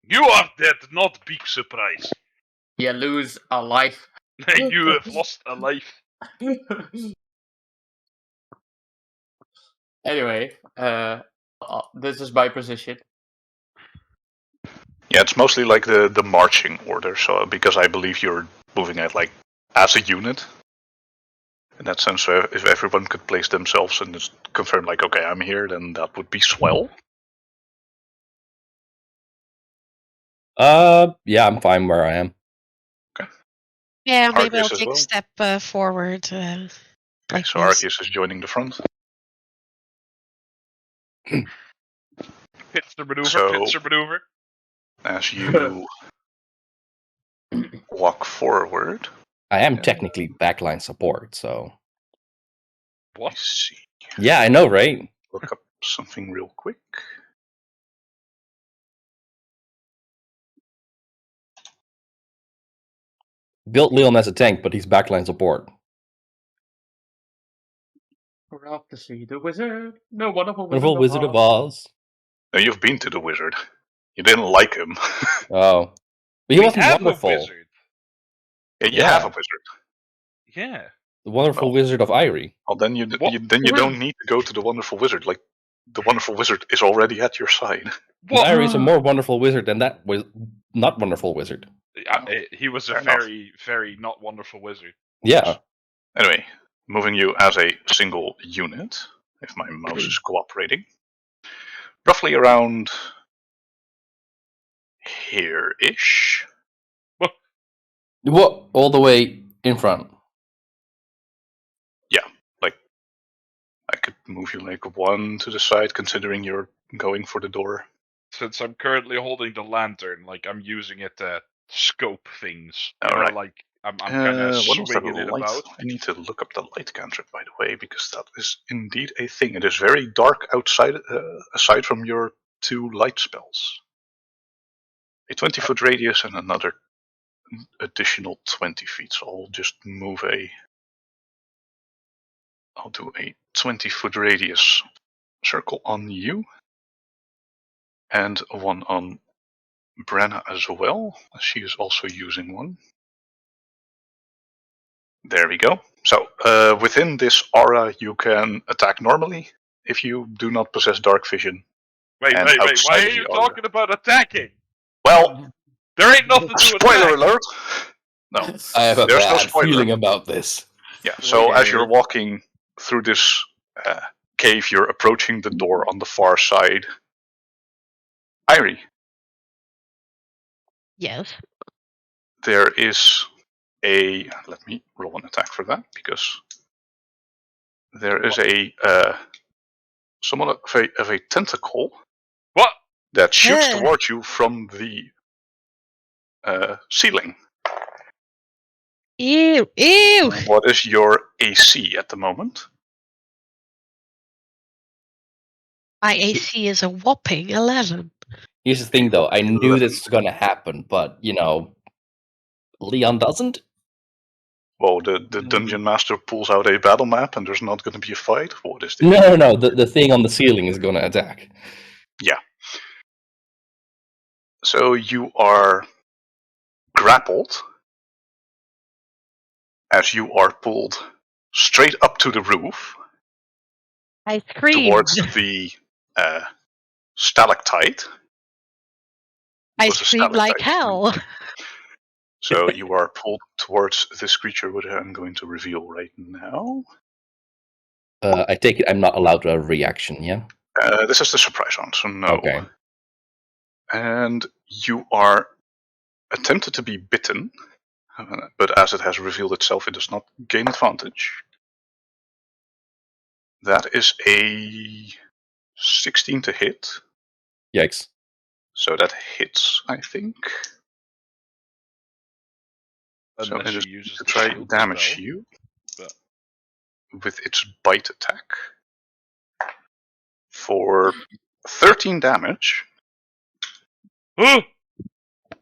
You are dead, not big surprise. You lose a life. You have lost a life. Anyway, this is my position. Yeah, it's mostly like the marching order. So because I believe you're moving it like as a unit. In that sense, so if everyone could place themselves and just confirm like, okay, I'm here, then that would be swell. Yeah, I'm fine where I am. Yeah, maybe Arceus I'll as take well? a step forward. Okay, Like so this. Arceus is joining the front. Pincer maneuver, So- pincer maneuver. As you walk forward, I am Yeah. technically backline support, so... let's see. Yeah, I know, right? Look up something real quick. Built Leon as a tank, but he's backline support. We're off to see the wizard. No wonderful Wonderful Wizard of Oz. Oz. Now, you've been to the wizard. You didn't like him. Oh. But he We wasn't have wonderful. a wizard. Yeah, you Yeah. have a wizard. Yeah. The Wonderful Well. Wizard of Irie. Well, then you What? don't need to go to the wonderful wizard. Like, the wonderful wizard is already at your side. But Irie's a more wonderful wizard than that not wonderful wizard. He was a Fair enough. very, very not wonderful wizard. Yeah. Anyway, moving you as a single unit, if my mouse is cooperating, roughly around here-ish. What? All the way in front. I could move you like one to the side, considering you're going for the door. Since I'm currently holding the lantern, like I'm using it to scope things. You know, Alright. like I'm kind of What was that swinging it light? about. I need to look up the light cantrip, by the way, because that is indeed a thing. It is very dark outside, aside from your 2 light spells. A 20-foot radius and another additional 20 feet. So I'll just move I'll do a 20-foot radius circle on you, and one on Brenna as well. She is also using one. There we go. So within this aura, you can attack normally if you do not possess dark vision. Wait. And Why outside are the you aura. talking about attacking? Well, There ain't nothing to spoiler attack. alert. No. I have a There's no bad spoiler. feeling about this. Yeah. So as Okay. you're walking through this cave, you're approaching the door on the far side. Irie, Yes. there is a... Let me roll an attack for that, because there is a somewhat of a tentacle What? that shoots Yeah. towards you from the ceiling. Ew. Ew. What is your AC at the moment? My AC is a whopping 11. Here's the thing, though. I knew this was going to happen, but, Leon doesn't? Well, the dungeon master pulls out a battle map and there's not going to be a fight? What is this? No. The thing on the ceiling is going to attack. So you are grappled as you are pulled straight up to the roof I screamed. towards the stalactite. I was a screamed like stalactite. hell. So you are pulled towards this creature, which I'm going to reveal right now. I take it I'm not allowed to have a reaction, yeah? This is the surprise round, so no. Okay. And you are attempted to be bitten, but as it has revealed itself, it does not gain advantage. That is a 16 to hit. Yikes. So that hits, I think. So Unless it is she uses to the try shield damage spell. you But- with its bite attack for 13 damage.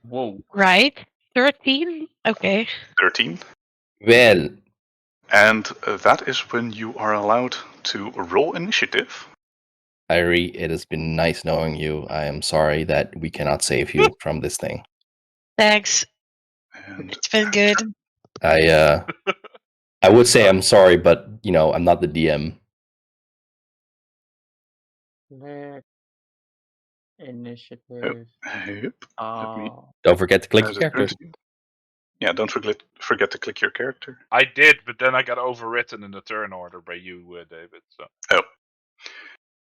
Whoa. Right? 13? Okay. 13. Well, And that is when you are allowed to roll initiative. Irie, it has been nice knowing you. I am sorry that we cannot save you from this thing. Thanks. And It's been good. I would say I'm sorry, but I'm not the DM. Initiative. Yep. Let me Don't forget to click as your it turns character. to you. Yeah, don't forget to click your character. I did, but then I got overwritten in the turn order by you, David. So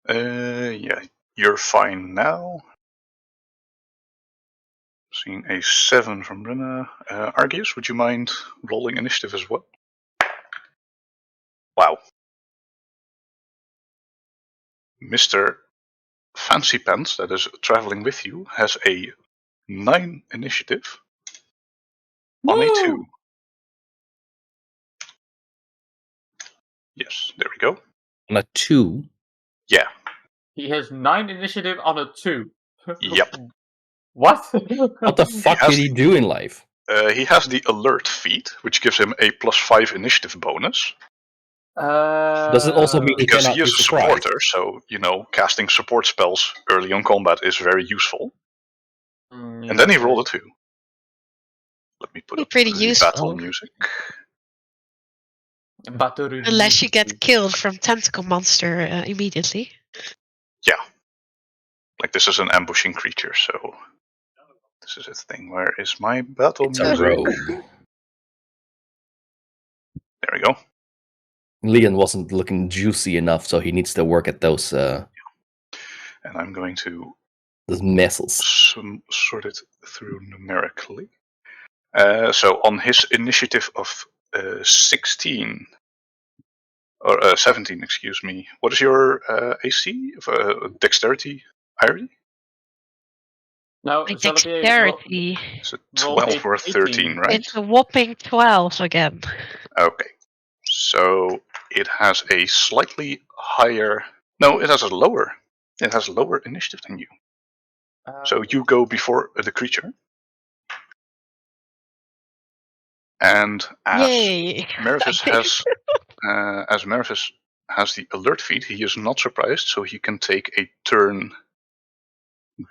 Yeah, you're fine now. Seeing a 7 from Brenna. Argius, would you mind rolling initiative as well? Wow. Mr. Fancy Pants, that is traveling with you, has a 9 initiative on a 2. Yes, there we go. On a 2. Yeah, He has 9 initiative on a 2. Yep. What? What the fuck has did he do in life? he has the alert feat, which gives him a +5 initiative bonus. Does it also mean he Because cannot he be is a surprised? supporter, so, casting support spells early on combat is very useful. And then he rolled a 2. Let me put up Pretty the useful. battle music. Unless you get killed from tentacle monster immediately. Yeah. Like, this is an ambushing creature, so this is its thing. Where is my battle It's a music? rogue. There we go. Leon wasn't looking juicy enough, so he needs to work at those And I'm going to muscles. sort it through numerically. So on his initiative of 16, or 17, excuse me, what is your AC? Dexterity, Irie? No, My shall I be dexterity. Is it Roll 12 or 18. 13, right? It's a whopping 12 again. Okay. So it has a slightly higher... No, it has a lower. It has lower initiative than you. So you go before the creature. And as Yay! Meruvis has the alert feat, he is not surprised, so he can take a turn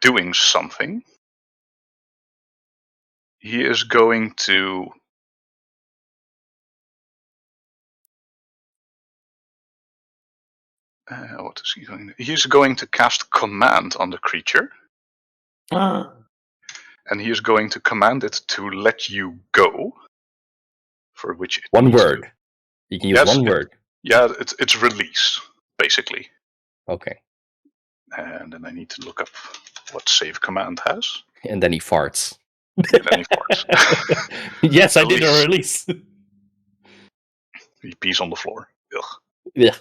doing something. He is going to what is he going to? He's going to cast command on the creature, and he is going to command it to let you go. For which it One needs word. to. You can use Yes, one word. Yeah, it's release, basically. Okay. And then I need to look up what save command has. And then he farts. And then he farts. Yes, I did a Release. release. He pees on the floor. Ugh. Yeah.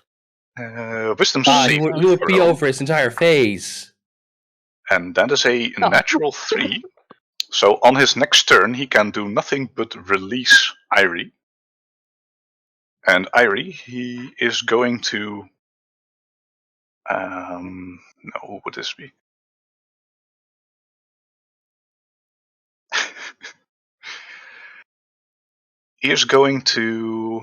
Wisdom Ah, save he would pee throw. over his entire face. And that is a natural 3. So on his next turn, he can do nothing but release Irie. And Irie, he is going to... no, who would this be? He is going to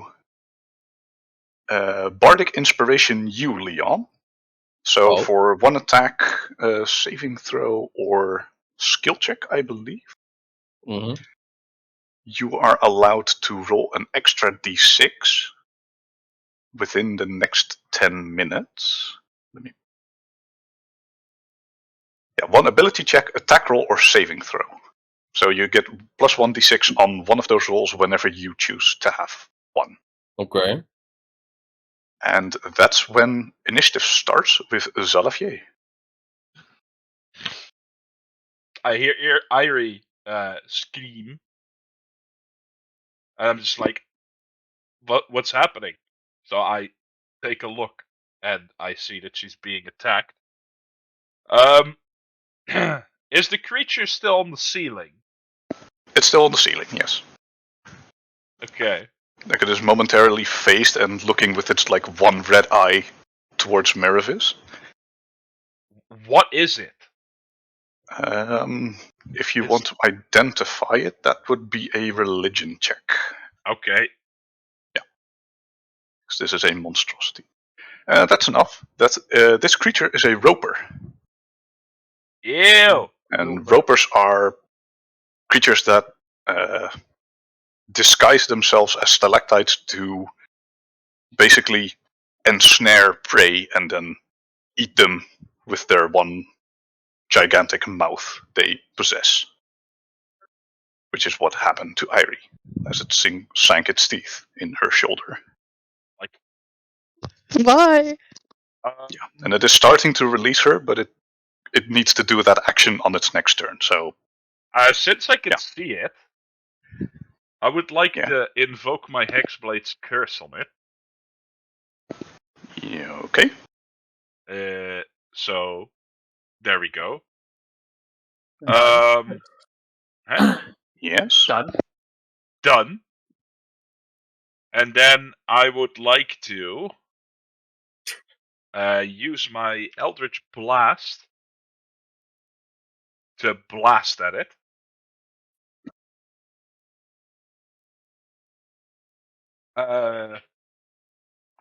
Bardic Inspiration you, Leon. So for one attack, saving throw, or skill check, I believe, you are allowed to roll an extra d6 within the next 10 minutes. One ability check, attack roll, or saving throw. So you get plus 1d6 on one of those rolls whenever you choose to have one. Okay. And that's when initiative starts with Zalavier. I hear Irie scream, and I'm just like, what's happening? So I take a look, and I see that she's being attacked. Is the creature still on the ceiling? It's still on the ceiling, yes. Okay. Like it is momentarily phased and looking with its like one red eye towards Meruvis. What is it? If you want to identify it, that would be a religion check. Okay. Because this is a monstrosity. That's enough. This creature is a roper. Ew. And ropers are creatures that disguise themselves as stalactites to basically ensnare prey and then eat them with their one gigantic mouth they possess. Which is what happened to Irie, as it sank its teeth in her shoulder. Why? Yeah, and it is starting to release her, but it needs to do that action on its next turn. So, since I can see it, I would like to invoke my Hexblade's curse on it. Yeah, okay. So there we go. Yes. Done. And then I would like to use my Eldritch Blast to blast at it.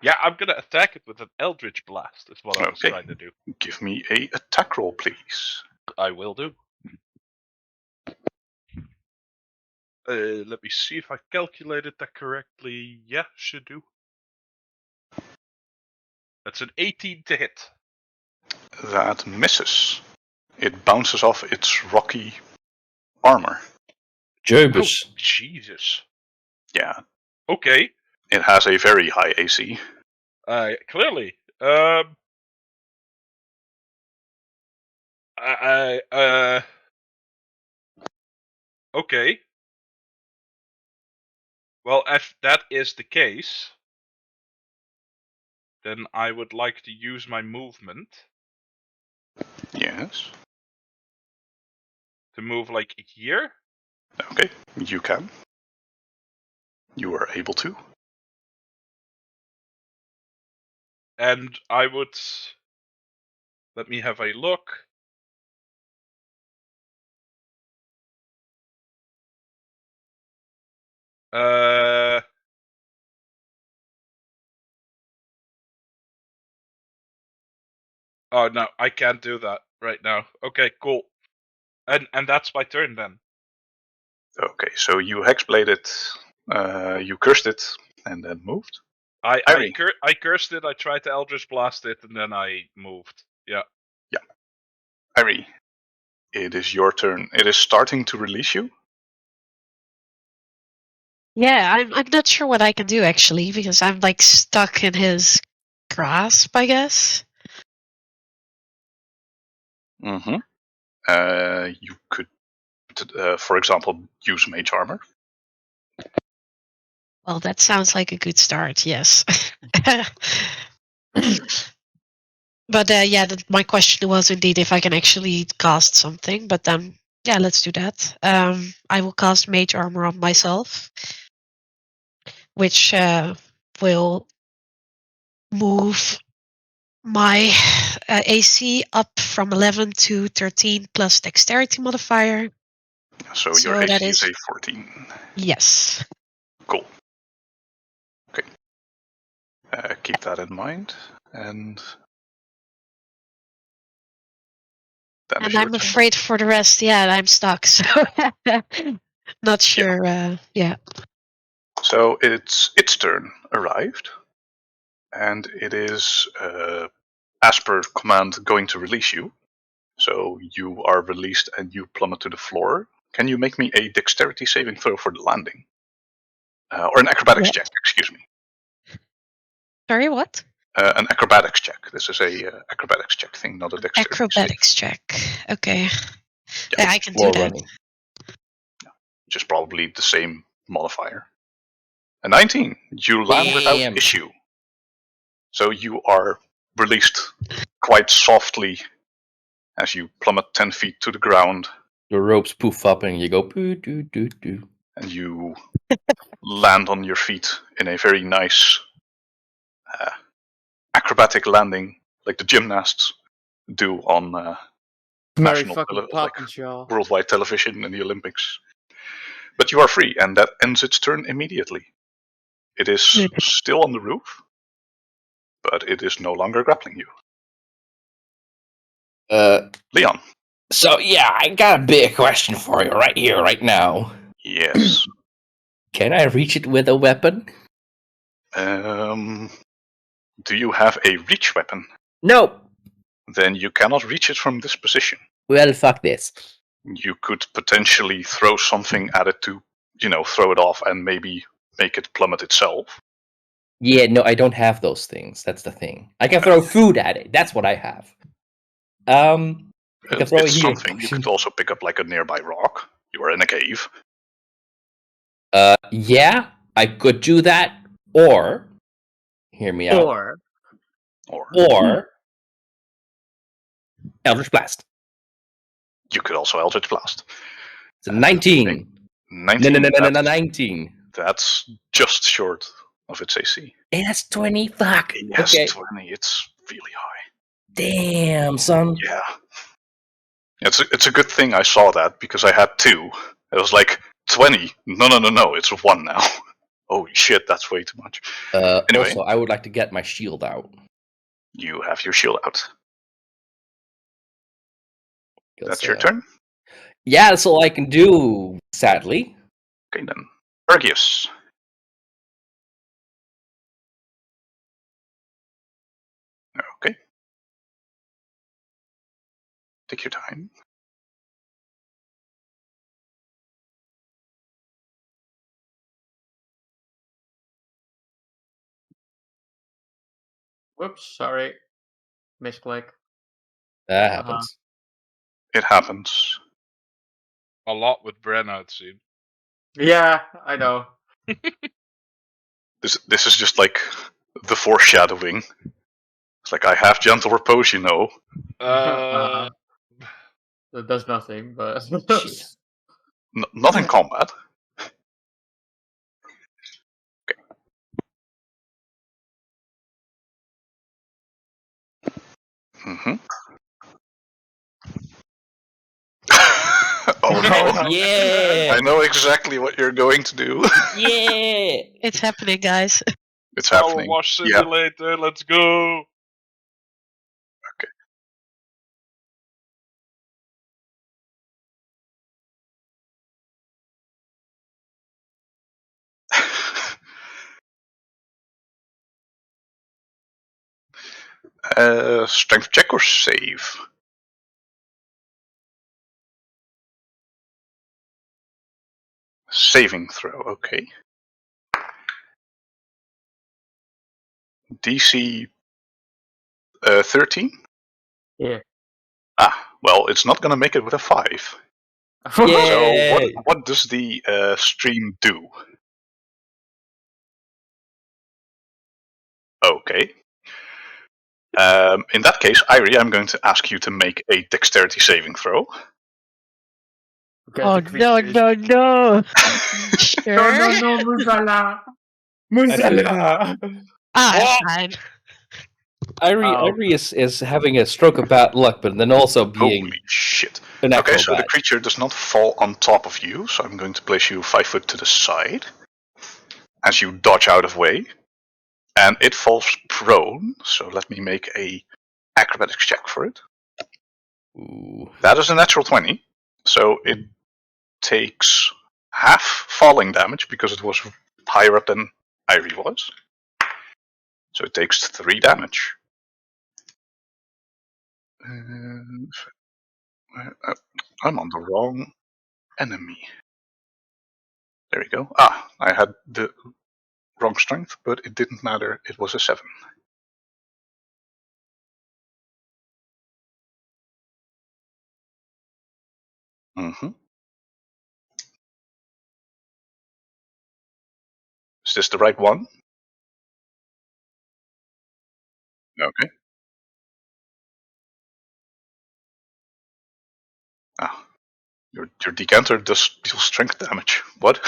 Yeah, I'm gonna attack it with an Eldritch Blast. Is what I was trying to do. Give me a attack roll, please. I will do. Let me see if I calculated that correctly. Yeah, should do. That's an 18 to hit. That misses. It bounces off its rocky armor. Jobus. Oh, Jesus. Yeah. Okay. It has a very high AC. Clearly. Okay. Well, if that is the case, then I would like to use my movement. Yes. To move like here. Okay, you can. You are able to. And I would... Let me have a look. Oh no, I can't do that right now. Okay, cool. And that's my turn then. Okay, so you hexblade it, you cursed it, and then moved. I cursed it, I tried to Eldritch Blast it, and then I moved. Yeah. Yeah. Irie, it is your turn. It is starting to release you. Yeah, I'm not sure what I can do actually, because I'm like stuck in his grasp, I guess. Mm-hmm. You could, for example, use Mage Armor. Well, that sounds like a good start, yes. But yeah, my question was indeed if I can actually cast something, but yeah, let's do that. I will cast Mage Armor on myself, which will move my AC up from 11 to 13 plus Dexterity modifier. So your AC is a 14. Yes. Cool. Okay. Keep that in mind, and And I'm afraid for the rest, yeah, I'm stuck, so not sure, yeah. So its turn arrived, and it is, as per command, going to release you. So you are released and you plummet to the floor. Can you make me a dexterity saving throw for the landing? Or an acrobatics check, excuse me. Sorry, what? An acrobatics check. This is a acrobatics check thing, not a dexterity Acrobatics check. Okay. Yeah, I can do Floor that. running. which is probably the same modifier. A 19. You land without Damn. issue. So you are released quite softly as you plummet 10 feet to the ground, The ropes poof up and you go poo doo doo doo. and you land on your feet in a very nice acrobatic landing, like the gymnasts do on Mary national fucking like Poppins, y'all. worldwide television in the Olympics. But you are free, and that ends its turn immediately. It is still on the roof, but it is no longer grappling you. Leon. So yeah, I got a big question for you right here, right now. Yes. Can I reach it with a weapon? Do you have a reach weapon? Nope. Then you cannot reach it from this position. Well, fuck this. You could potentially throw something at it to, throw it off and maybe make it plummet itself. Yeah, no, I don't have those things. That's the thing. I can throw food at it. That's what I have. I can throw It's a healing something. You potion. could also pick up like a nearby rock. You are in a cave. Yeah, I could do that. Or, hear me out. Or Eldritch Blast. You could also Eldritch Blast. It's a 19. 19. No, 19. That's just short of its AC. Hey, that's 20. Fuck. Yes, Okay. 20. It's really high. Damn, son. Yeah. It's a good thing I saw that, because I had 2. It was like, 20. No. It's 1 now. Holy shit, that's way too much. Anyway. Also, I would like to get my shield out. You have your shield out. That's your turn? turn? Yeah, that's all I can do, sadly. Okay, then. Ergius. Okay. Take your time. Whoops, sorry. Misclick. That happens. It happens. A lot with Brenna, it seems. Yeah, I know. This is just like the foreshadowing. It's like, I have gentle repose, That does nothing, but Shit. Not in combat. Okay. Mm-hmm. Oh no. Yeah! I know exactly what you're going to do. Yeah! It's happening, guys. It's Power happening. wash Yeah. simulator, let's go! Strength check or save? Saving throw, okay. DC 13? Yeah. Well, it's not going to make it with a 5. Yeah! So what does the stream do? Okay. In that case, Irie, I'm going to ask you to make a dexterity saving throw. Oh no! Sure. No, Musala! Musala! Ah, fine. Irie is having a stroke of bad luck, but then also being Holy shit. an Okay, so the acrobat. creature does not fall on top of you, so I'm going to place you 5 foot to the side as you dodge out of way. And it falls prone, so let me make a acrobatics check for it. Ooh. That is a natural 20, so it takes half falling damage because it was higher up than Irie was. So it takes 3 damage. I'm on the wrong enemy. There we go. I had the wrong strength, but it didn't matter. It was a 7. Mm-hmm. Is this the right one? Okay. Ah, your decanter does deal strength damage. What?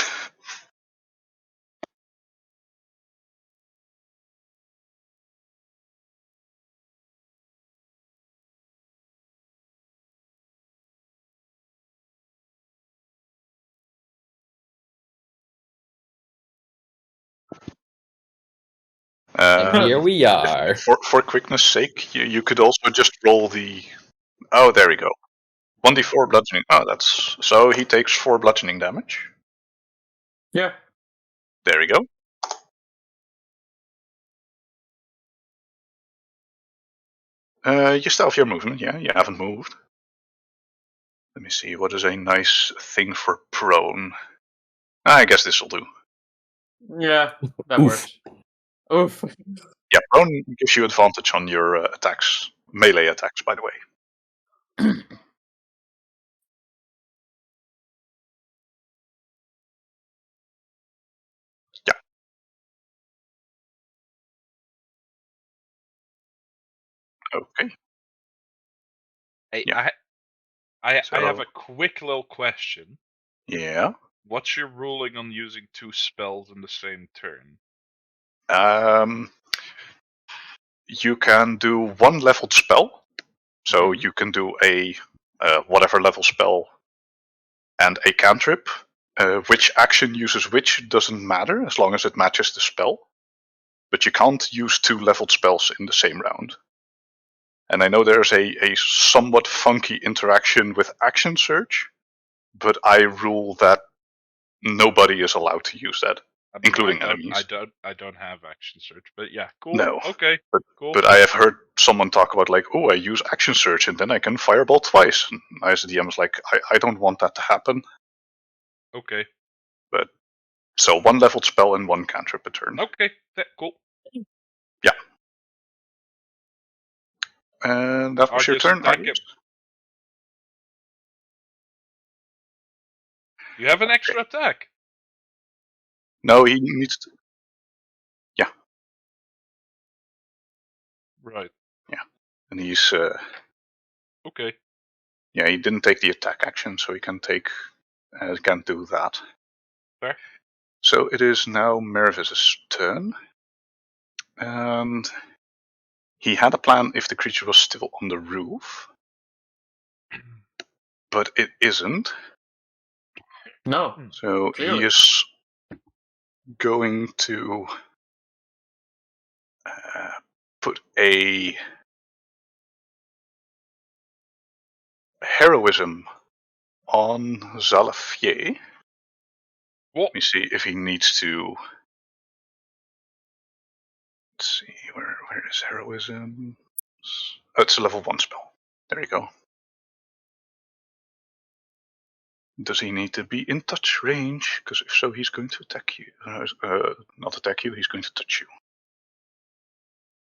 And here we are. For quickness sake, you could also just roll the. Oh, there we go. 1d4 bludgeoning. Oh, that's so he takes 4 bludgeoning damage. Yeah. There we go. You still have your movement. Yeah, you haven't moved. Let me see. What is a nice thing for prone? I guess this will do. Yeah, that Oof. works. Oof. Yeah, prone gives you advantage on your attacks, melee attacks, by the way. Yeah. Okay. Hey, Yeah. I So- have a quick little question. Yeah. What's your ruling on using 2 spells in the same turn? You can do 1 leveled spell. So you can do a whatever level spell and a cantrip. Which action uses which doesn't matter as long as it matches the spell. But you can't use 2 leveled spells in the same round. And I know there's a somewhat funky interaction with action surge, but I rule that nobody is allowed to use that, including enemies. I don't have action search, but yeah, cool. No. Okay. Cool. But I have heard someone talk about like, oh, I use action surge and then I can fireball twice. And I as the DM was like, I don't want that to happen. Okay. So 1 leveled spell and 1 cantrip a turn. Okay. Cool. Yeah. And that was your Argus, turn, attack Argus? You have an extra attack. No, he needs to. Yeah. Right. Yeah. And he's. Okay. Yeah, he didn't take the attack action, so he can take. Can't do that. Fair. So it is now Meruvis' turn. And he had a plan if the creature was still on the roof. But it isn't. No. So Clearly. he is going to put a heroism on Zalafier. What? Let me see if he needs to. Let's see, where is heroism? Oh, it's a level 1 spell. There you go. Does he need to be in touch range? Because if so, he's going to attack you. Not attack you, he's going to touch you.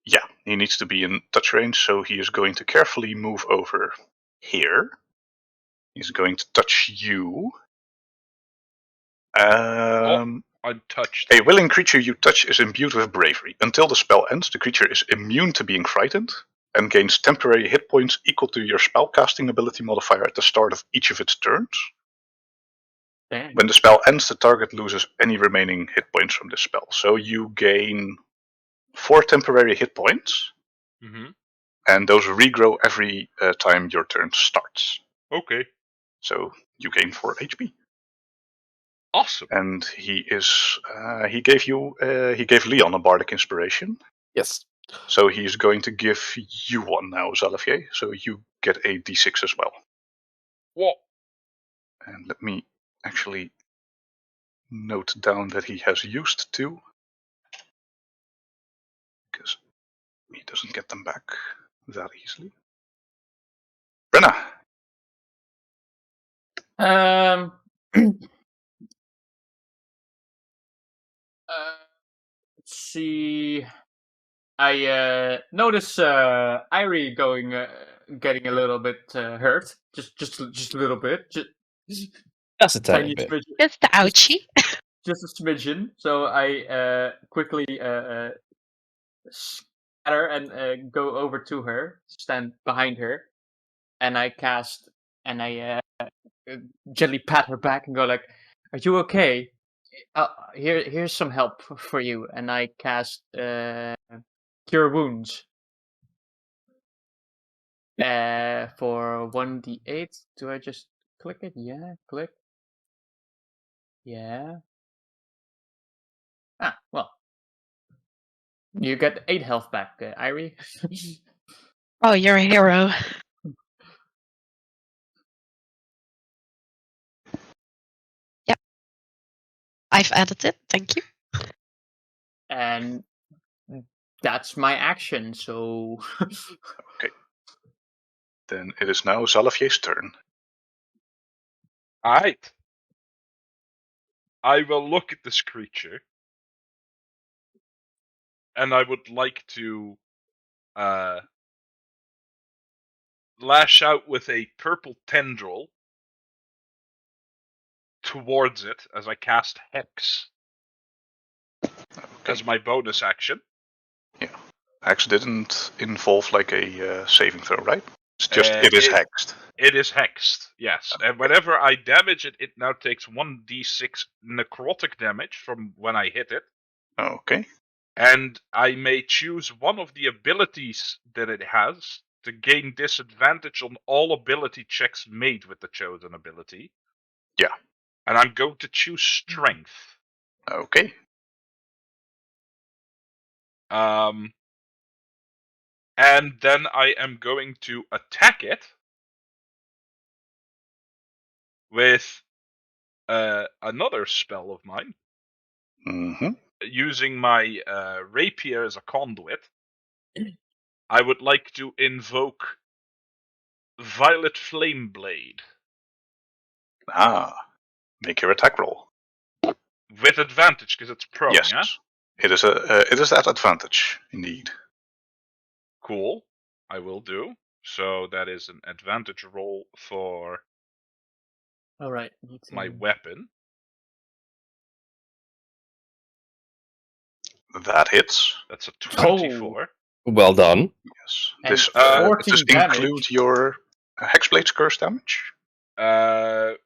Yeah, he needs to be in touch range, so he is going to carefully move over here. He's going to touch you. Untouched. A willing creature you touch is imbued with bravery. Until the spell ends, the creature is immune to being frightened and gains temporary hit points equal to your spellcasting ability modifier at the start of each of its turns. Dang. When the spell ends, the target loses any remaining hit points from this spell. So you gain 4 temporary hit points, and those regrow every time your turn starts. Okay. So you gain 4 HP. Awesome. And he gave Leon a bardic inspiration. Yes. So he's going to give you one now, Zalafier. So you get a d6 as well. What? And let me actually note down that he has used 2. Because he doesn't get them back that easily. Brenna! Uh, see. I notice Irie getting a little bit hurt, just a little bit, Just a tiny tiny bit. smidgen, Just the ouchie. just a smidgen. So I quickly scatter and go over to her, stand behind her, and I cast and I gently pat her back and go like, "Are you okay? Here's some help for you." And I cast Cure Wounds. For 1d8, do I just click it? Yeah, click. Yeah. Ah, well. You get 8 health back, Irie. Oh, you're a hero. Yep. I've added it. Thank you. And that's my action, so... Then it is now Zalafier's turn. Alright. I will look at this creature. And I would like to lash out with a purple tendril towards it as I cast Hex as my bonus action. Hex didn't involve like a saving throw, right? It's just it is hexed. It is hexed, yes. And whenever I damage it, it now takes 1d6 necrotic damage from when I hit it. Okay. And I may choose one of the abilities that it has to gain disadvantage on all ability checks made with the chosen ability. Yeah. And I'm going to choose Strength. Okay. And then I am going to attack it with another spell of mine. Mm-hmm. Using my rapier as a conduit. I would like to invoke Violet Flame Blade. Ah. Make your attack roll. With advantage, because it's prone, Yes. yeah? It is at advantage, indeed. Cool. I will do. So that is an advantage roll for Alright. my weapon. That hits. That's a 24. Well done. Yes. And This 14 does damage. include your Hexblade's curse damage? That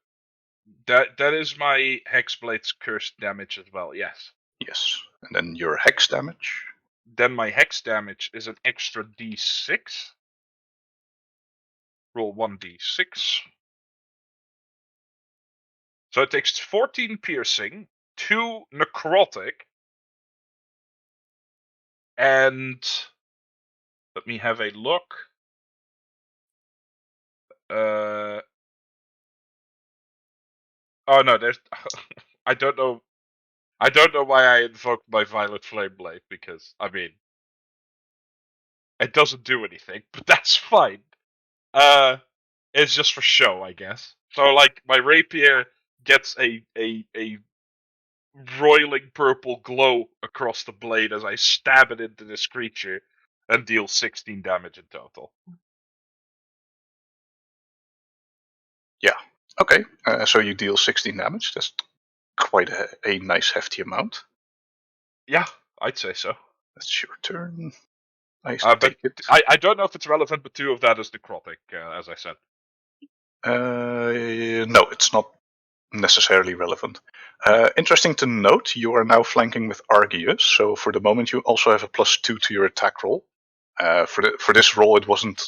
is my Hexblade's curse damage as well, yes. Yes. And then your hex damage? Then my hex damage is an extra d6. Roll 1d6. So it takes 14 piercing, 2 necrotic, and let me have a look. Oh no, there's. I don't know. I don't know why I invoked my Violet Flame Blade because I mean, it doesn't do anything, but that's fine. It's just for show, I guess. So like my rapier gets a roiling purple glow across the blade as I stab it into this creature and deal 16 damage in total. Yeah. Okay. So you deal 16 damage. That's quite a nice hefty amount. Yeah, I'd say so. That's your turn. Nice. But Take it. I don't know if it's relevant, but 2 of that is necrotic, as I said. No, it's not necessarily relevant. Interesting to note, you are now flanking with Argius, so for the moment you also have a +2 to your attack roll. For this roll, it wasn't.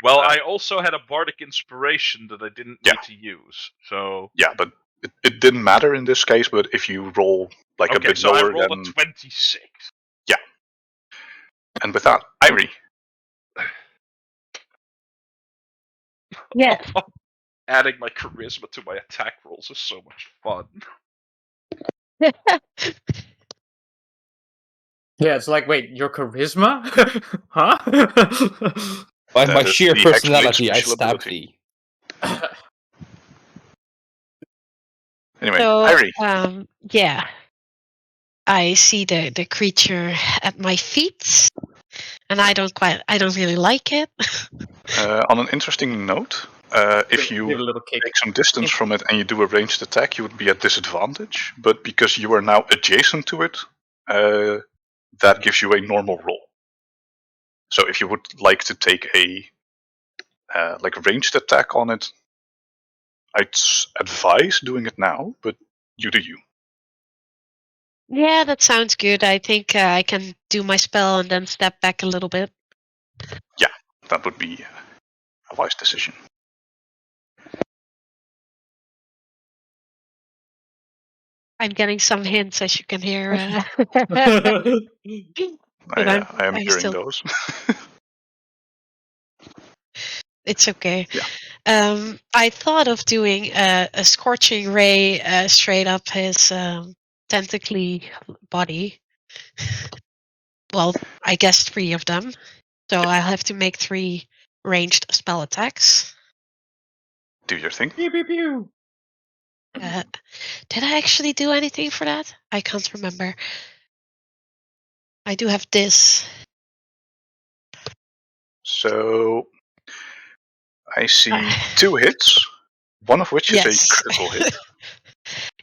Well, I also had a bardic inspiration that I didn't need to use, so Yeah, but it didn't matter in this case. But if you roll like a bit so lower, I rolled then a 26. yeah. And with that, Irie. Yes. Adding my charisma to my attack rolls is so much fun. Yeah, it's like, wait, your charisma? Huh? By That my is sheer the personality, Hexblade's I special stab ability. thee. Anyway, So, Irie. yeah. I see the creature at my feet, and I don't really like it. On an interesting note, if Give a you little kick. take some distance from it and you do a ranged attack, you would be at disadvantage. But because you are now adjacent to it, that gives you a normal roll. So if you would like to take a ranged attack on it, I'd advise doing it now, but you do you. Yeah, that sounds good. I think I can do my spell and then step back a little bit. That would be a wise decision. I'm getting some hints, as you can hear. But I am I'm hearing still. those. It's okay. Yeah. I thought of doing a scorching ray straight up his tentacly body. Well, I guess 3 of them. So I'll have to make 3 ranged spell attacks. Do your thing. Pew pew pew. Did I actually do anything for that? I can't remember. I do have this. So I see 2 hits, one of which is Yes. a critical hit.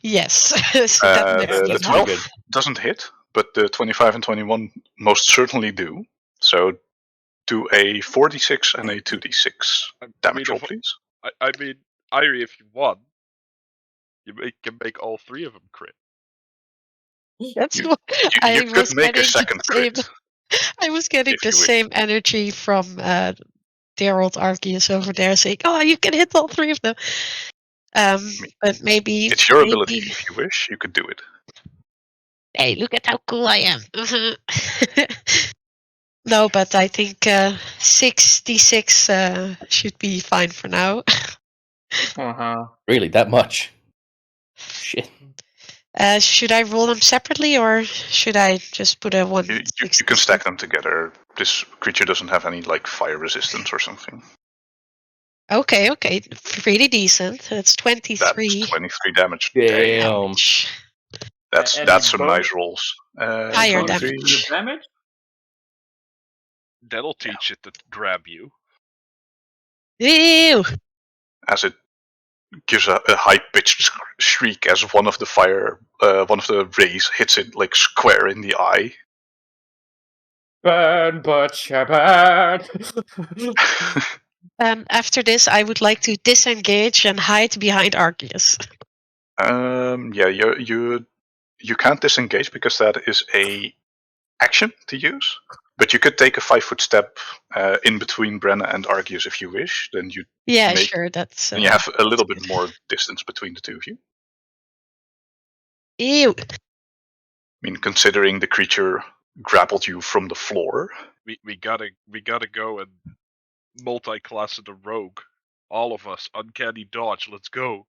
Yes. So that makes The me that's 12 pretty good. doesn't hit, but the 25 and 21 most certainly do. So do a 4d6 and a 2d6 damage roll, please. I mean, Irie, if you want, can make all 3 of them crit. That's You- what I You was could make a getting second the same. crit. I was getting If the you wish. same energy from dear old Arceus over there saying, "Oh, you can hit all 3 of them." But maybe It's your ability. If you wish, you could do it. Hey, look at how cool I am. No, but I think 66 should be fine for now. Really, that much? Shit. Should I roll them separately, or should I just put a 1? You can stack them together. This creature doesn't have any fire resistance or something. Okay, pretty decent. That's 23. That's 23 damage. Damn. That's some bonus- nice rolls. Higher 23. damage. The damage? That'll teach it to grab you. Ew! As it gives a high-pitched shriek as one of the rays hits it square in the eye. Burn, butcher, burn. After this, I would like to disengage and hide behind Arceus. Yeah, you can't disengage because that is a action to use. But you could take a 5-foot step in between Brenna and Arceus if you wish. Then you Yeah, Make- sure. That's. you have a little bit more distance between the two of you. Ew! I mean, considering the creature grappled you from the floor. We gotta go and multi-class the rogue. All of us, uncanny dodge. Let's go.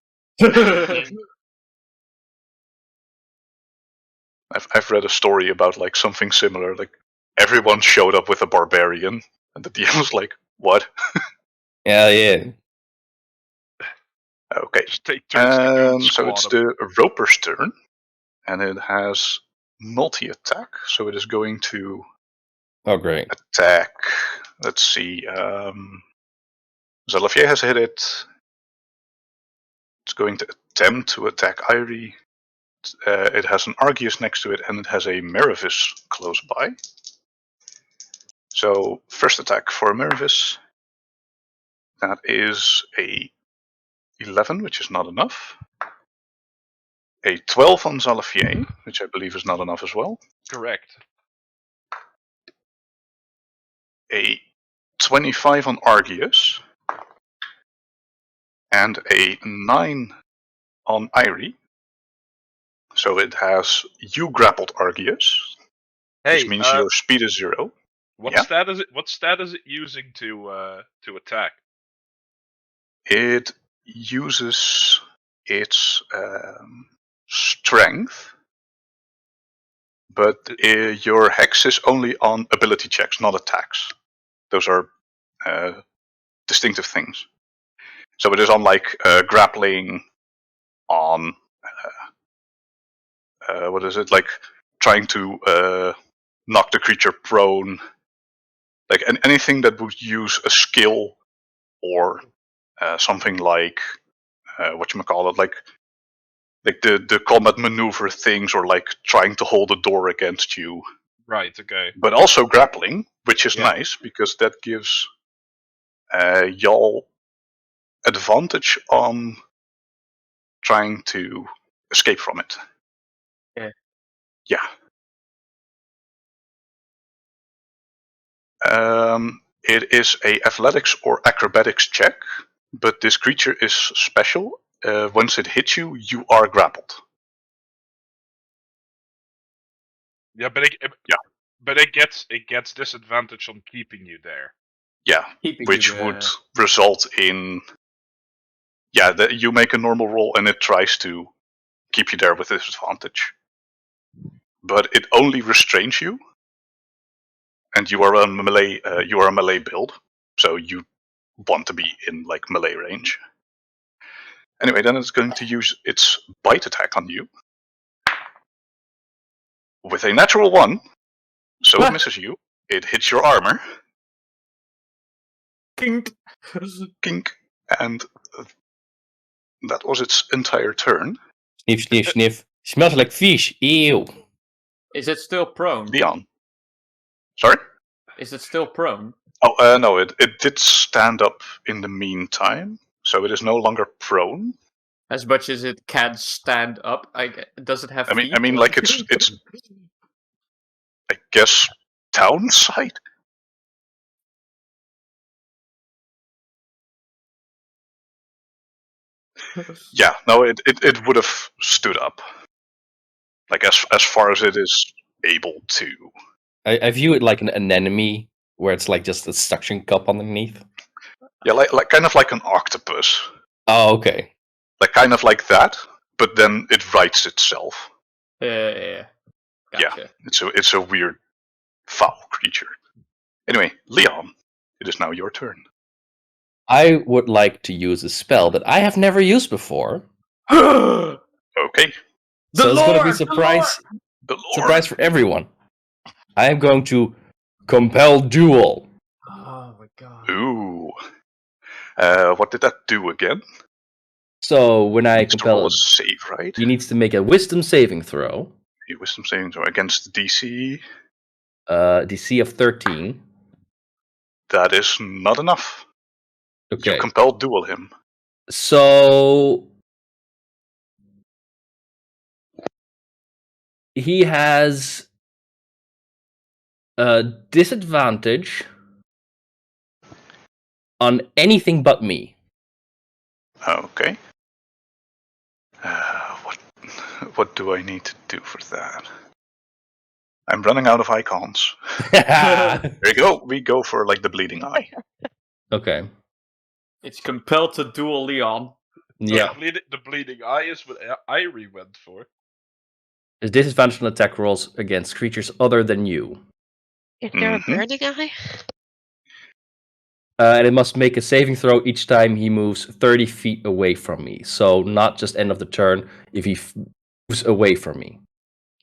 I've read a story about something similar. Everyone showed up with a barbarian, and the DM was like, "What?" Hell yeah. Okay. Just take turns to goon So it's squad 'em. the Roper's turn, and it has multi-attack. So it is going to Oh, great. attack. Let's see. Zalafier has hit it. It's going to attempt to attack Irie. It has an Arceus next to it, and it has a Meruvis close by. So first attack for Meruvis. That is a 11, which is not enough. A 12 on Zalafier, which I believe is not enough as well. Correct. A 25 on Arceus. And a 9 on Irie. So it has you grappled Arceus, Hey, which means your speed is 0. what yeah. stat is it? What stat is it using to attack? It uses its strength, but your hex is only on ability checks, not attacks. Those are distinctive things. So it is on grappling, on what is it, trying to knock the creature prone, like anything that would use a skill or something like whatchamacallit, like the combat maneuver things, or like trying to hold a door against you. Right. Okay. But also grappling, which is Yeah. nice because that gives y'all advantage on trying to escape from it. Yeah. Yeah. It is a athletics or acrobatics check, but this creature is special. Once it hits you, you are grappled. Yeah, but it gets disadvantage on keeping you there. Yeah, Keeping which you there. would result in you make a normal roll and it tries to keep you there with disadvantage. But it only restrains you, and you are a melee build, so you want to be in like melee range. Anyway, then it's going to use its bite attack on you with a natural 1, so it misses you. It hits your armor, Kink. kink, and that was its entire turn. Sniff, sniff, sniff. Smells like fish. Ew. Is it still prone? Leon. Sorry? Is it still prone? Oh, no, it did stand up in the meantime, so it is no longer prone. As much as it can stand up, does it have I feet? mean, like it's I guess downside. Yeah, no, it would have stood up, like as far as it is able to. I view it like an anemone, where it's like just a suction cup underneath. Yeah, like kind of like an octopus, Oh, okay. like kind of like that, but then it rights itself. Yeah. Gotcha. It's a weird, foul creature. Anyway, Leon, it is now your turn. I would like to use a spell that I have never used before. Okay, So it's going to be a Lord, the Lord. surprise for everyone. I am going to compel duel. Oh my god. Ooh. What did that do again? So when I Needs to roll compel a it, save, right? he needs to make a wisdom saving throw. A wisdom saving throw against DC. DC of 13. That is not enough. Okay. You compel duel him. So he has a disadvantage on anything but me. Okay. What do I need to do for that? I'm running out of icons. There you go. We go for like the bleeding eye. Okay. It's compelled to duel Leon. Yeah. The bleeding eye is what Irie went for. There's disadvantage on attack rolls against creatures other than you. Is there a Mhm. burning eye? And it must make a saving throw each time he moves 30 feet away from me. So not just end of the turn, if he moves away from me.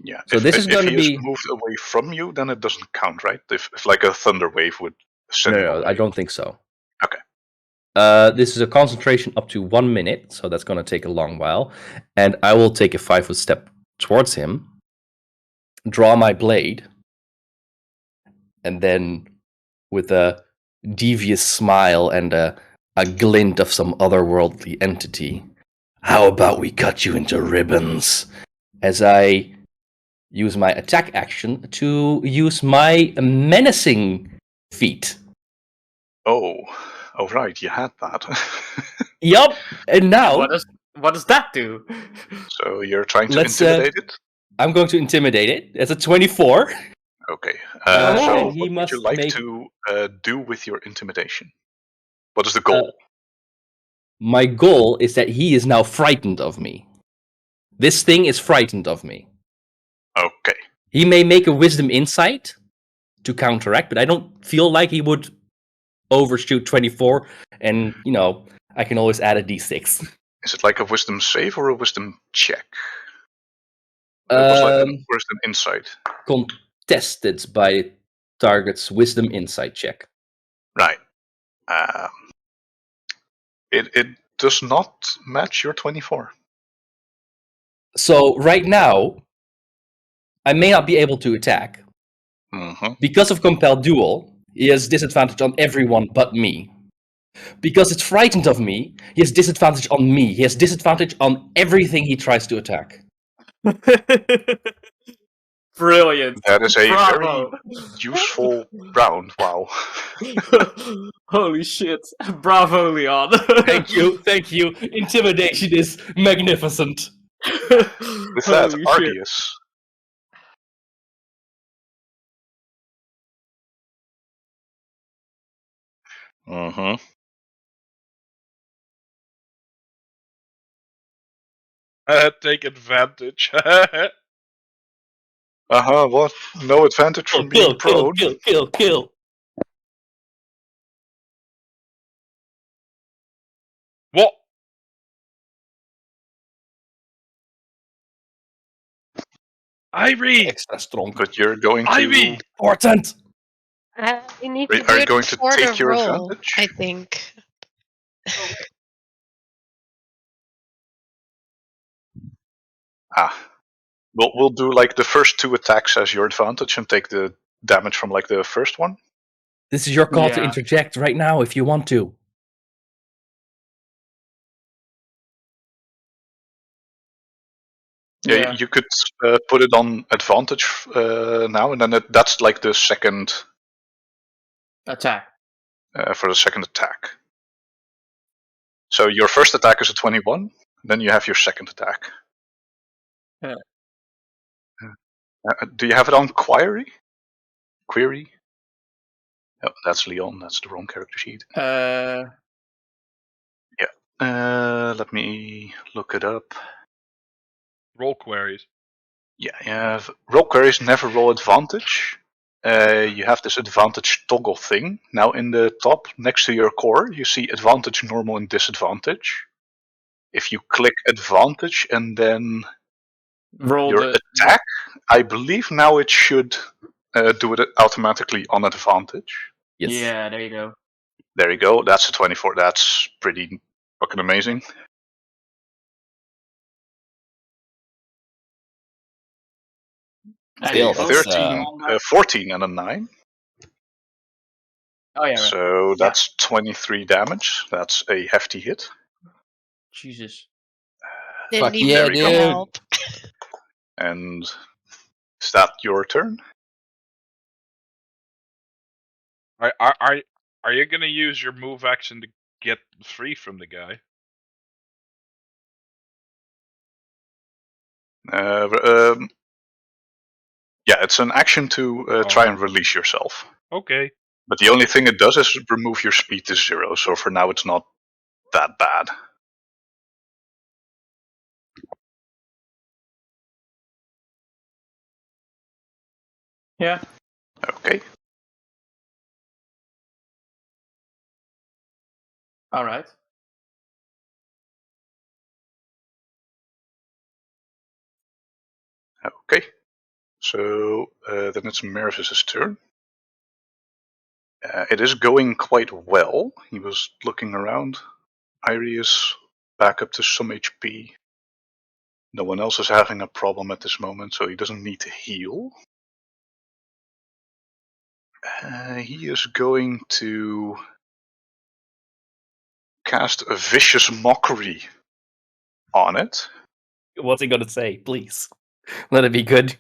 Yeah. So this is if gonna he be- is moved away from you, then it doesn't count, right? If like a thunder wave would send him No, away. I don't think so. Okay. This is a concentration up to 1 minute, so that's going to take a long while. And I will take a 5-foot step towards him, draw my blade, and then with a devious smile and a glint of some otherworldly entity, how about we cut you into ribbons? As I use my attack action to use my menacing feat. Oh, right. You had that. Yup, and now What does that do? So you're trying to Let's, intimidate it. I'm going to intimidate it. It's a 24. Okay. and So he what would must you like make- to do with your intimidation? What is the goal? My goal is that he is now frightened of me. This thing is frightened of me. Okay. He may make a wisdom insight to counteract, but I don't feel like he would overshoot 24. And, I can always add a d6. Is it like a wisdom save or a wisdom check? It was like wisdom insight. Contested by target's wisdom insight check. Right. It does not match your 24. So right now, I may not be able to attack. Mm-hmm. Because of Compelled Duel, he has disadvantage on everyone but me. Because it's frightened of me, he has disadvantage on me. He has disadvantage on everything he tries to attack. Brilliant. That is a Bravo. very useful round. Wow. Holy shit. Bravo, Leon. Thank you. Intimidation is magnificent. With that, Holy shit. Argius. Mm-hmm. Take advantage. What? No advantage from being prone? Kill. What? Ivy! Extra strong. But you're going to... Ivy! Important! You need to Are do you it going to before take the your roll, advantage? I think. We'll do like the first 2 attacks as your advantage and take the damage from like the first one. This is your call to Yeah. interject right now if you want to. Yeah, you could put it on advantage now, and then that's like the second Attack. for the second attack. So your first attack is a 21, then you have your second attack. Yeah. Do you have it on Query? Oh, that's Leon. That's the wrong character sheet. Let me look it up. Roll queries. Yeah. Roll queries never roll advantage. You have this advantage toggle thing. Now in the top, next to your core, you see advantage, normal, and disadvantage. If you click advantage and then Roll your attack, I believe now it should do it automatically on advantage. Yes. Yeah, there you go. There you go. That's a 24. That's pretty fucking amazing. Still, A that's, 13, 14, and a 9. Oh, yeah, right. So that's 23 damage. That's a hefty hit. Jesus. Didn't Fuck even yeah, need dude. help. And is that your turn? Are you gonna use your move action to get free from the guy? Yeah, it's an action to try and release yourself. Okay. But the only thing it does is remove your speed to 0. So for now, it's not that bad. Yeah. Okay. All right. Okay. So then it's Meruvis' turn. It is going quite well. He was looking around. Irie is back up to some HP. No one else is having a problem at this moment, so he doesn't need to heal. He is going to cast a vicious mockery on it. What's he gonna say? Please. Let it be good.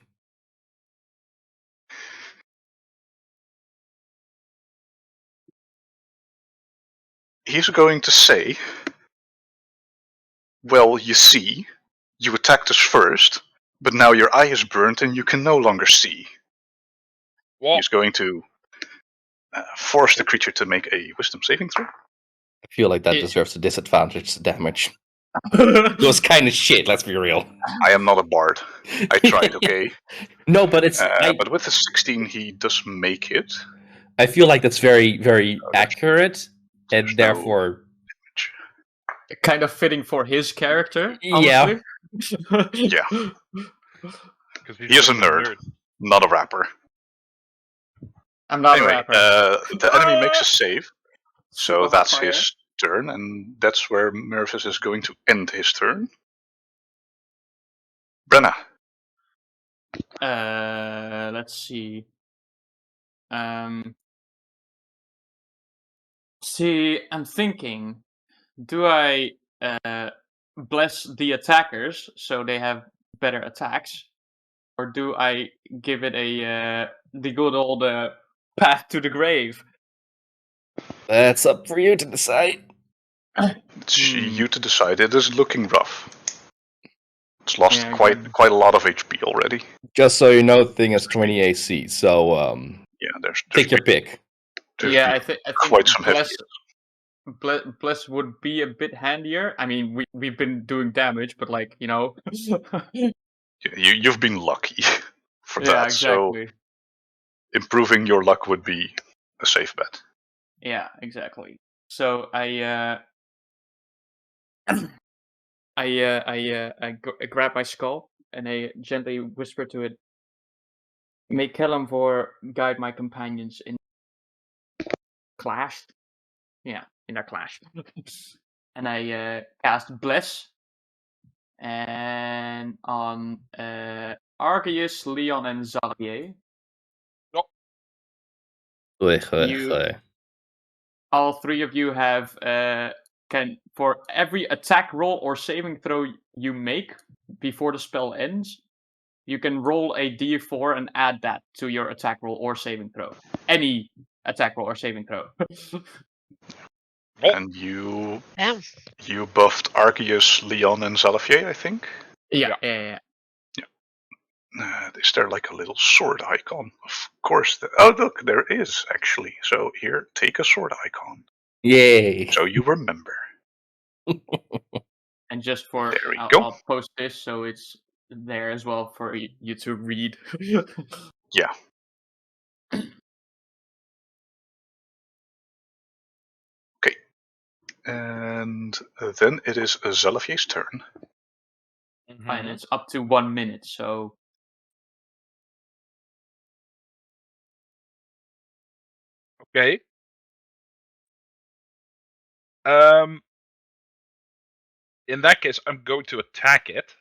He's going to say, well, you see, you attacked us first, but now your eye is burnt and you can no longer see. What? He's going to force the creature to make a wisdom saving throw. I feel like that deserves a disadvantage damage. It was kind of shit, let's be real. I am not a bard. I tried, okay? No, but it's... but with a 16, he does make it. I feel like that's very, very accurate, and There's therefore... Kind of fitting for his character, Yeah. honestly. Yeah. 'cause he's He is a just nerd, not a rapper. I'm not Anyway, a rapper. the enemy makes a save, so Super that's hot fire. his turn, and that's where Meruvis is going to end his turn. Brenna. Let's see. See, I'm thinking, do I bless the attackers so they have better attacks, or do I give it a the good old path to the grave? That's up for you to decide. It's you to decide. It is looking rough. It's lost Yeah, quite a lot of HP already. Just so you know, the thing is 20 AC, so Yeah, there's take your pick. there's Yeah, been I think quite some heavy. bless would be a bit handier. I mean, we've been doing damage, but like You've been lucky for yeah, that. exactly. So improving your luck would be a safe bet. Yeah, exactly. So I grab my skull and I gently whisper to it, "May Kellamvor guide my companions in clash." Yeah, in our clash. And I cast Bless and on Arceus, Leon, and Xavier. You- All three of you have can, for every attack roll or saving throw you make before the spell ends, you can roll a d4 and add that to your attack roll or saving throw. Any attack roll or saving throw. And you Damn. you buffed Arceus, Leon, and Zalafier, I think. Yeah. Is there like a little sword icon? Of course. Oh, look, there is actually. So here, take a sword icon. Yay! So you remember. And just for There we go. I'll post this so it's there as well for you to read. Yeah. Okay. And then it is Zalafier's turn. And it's up to 1 minute, so Okay. In that case, I'm going to attack it.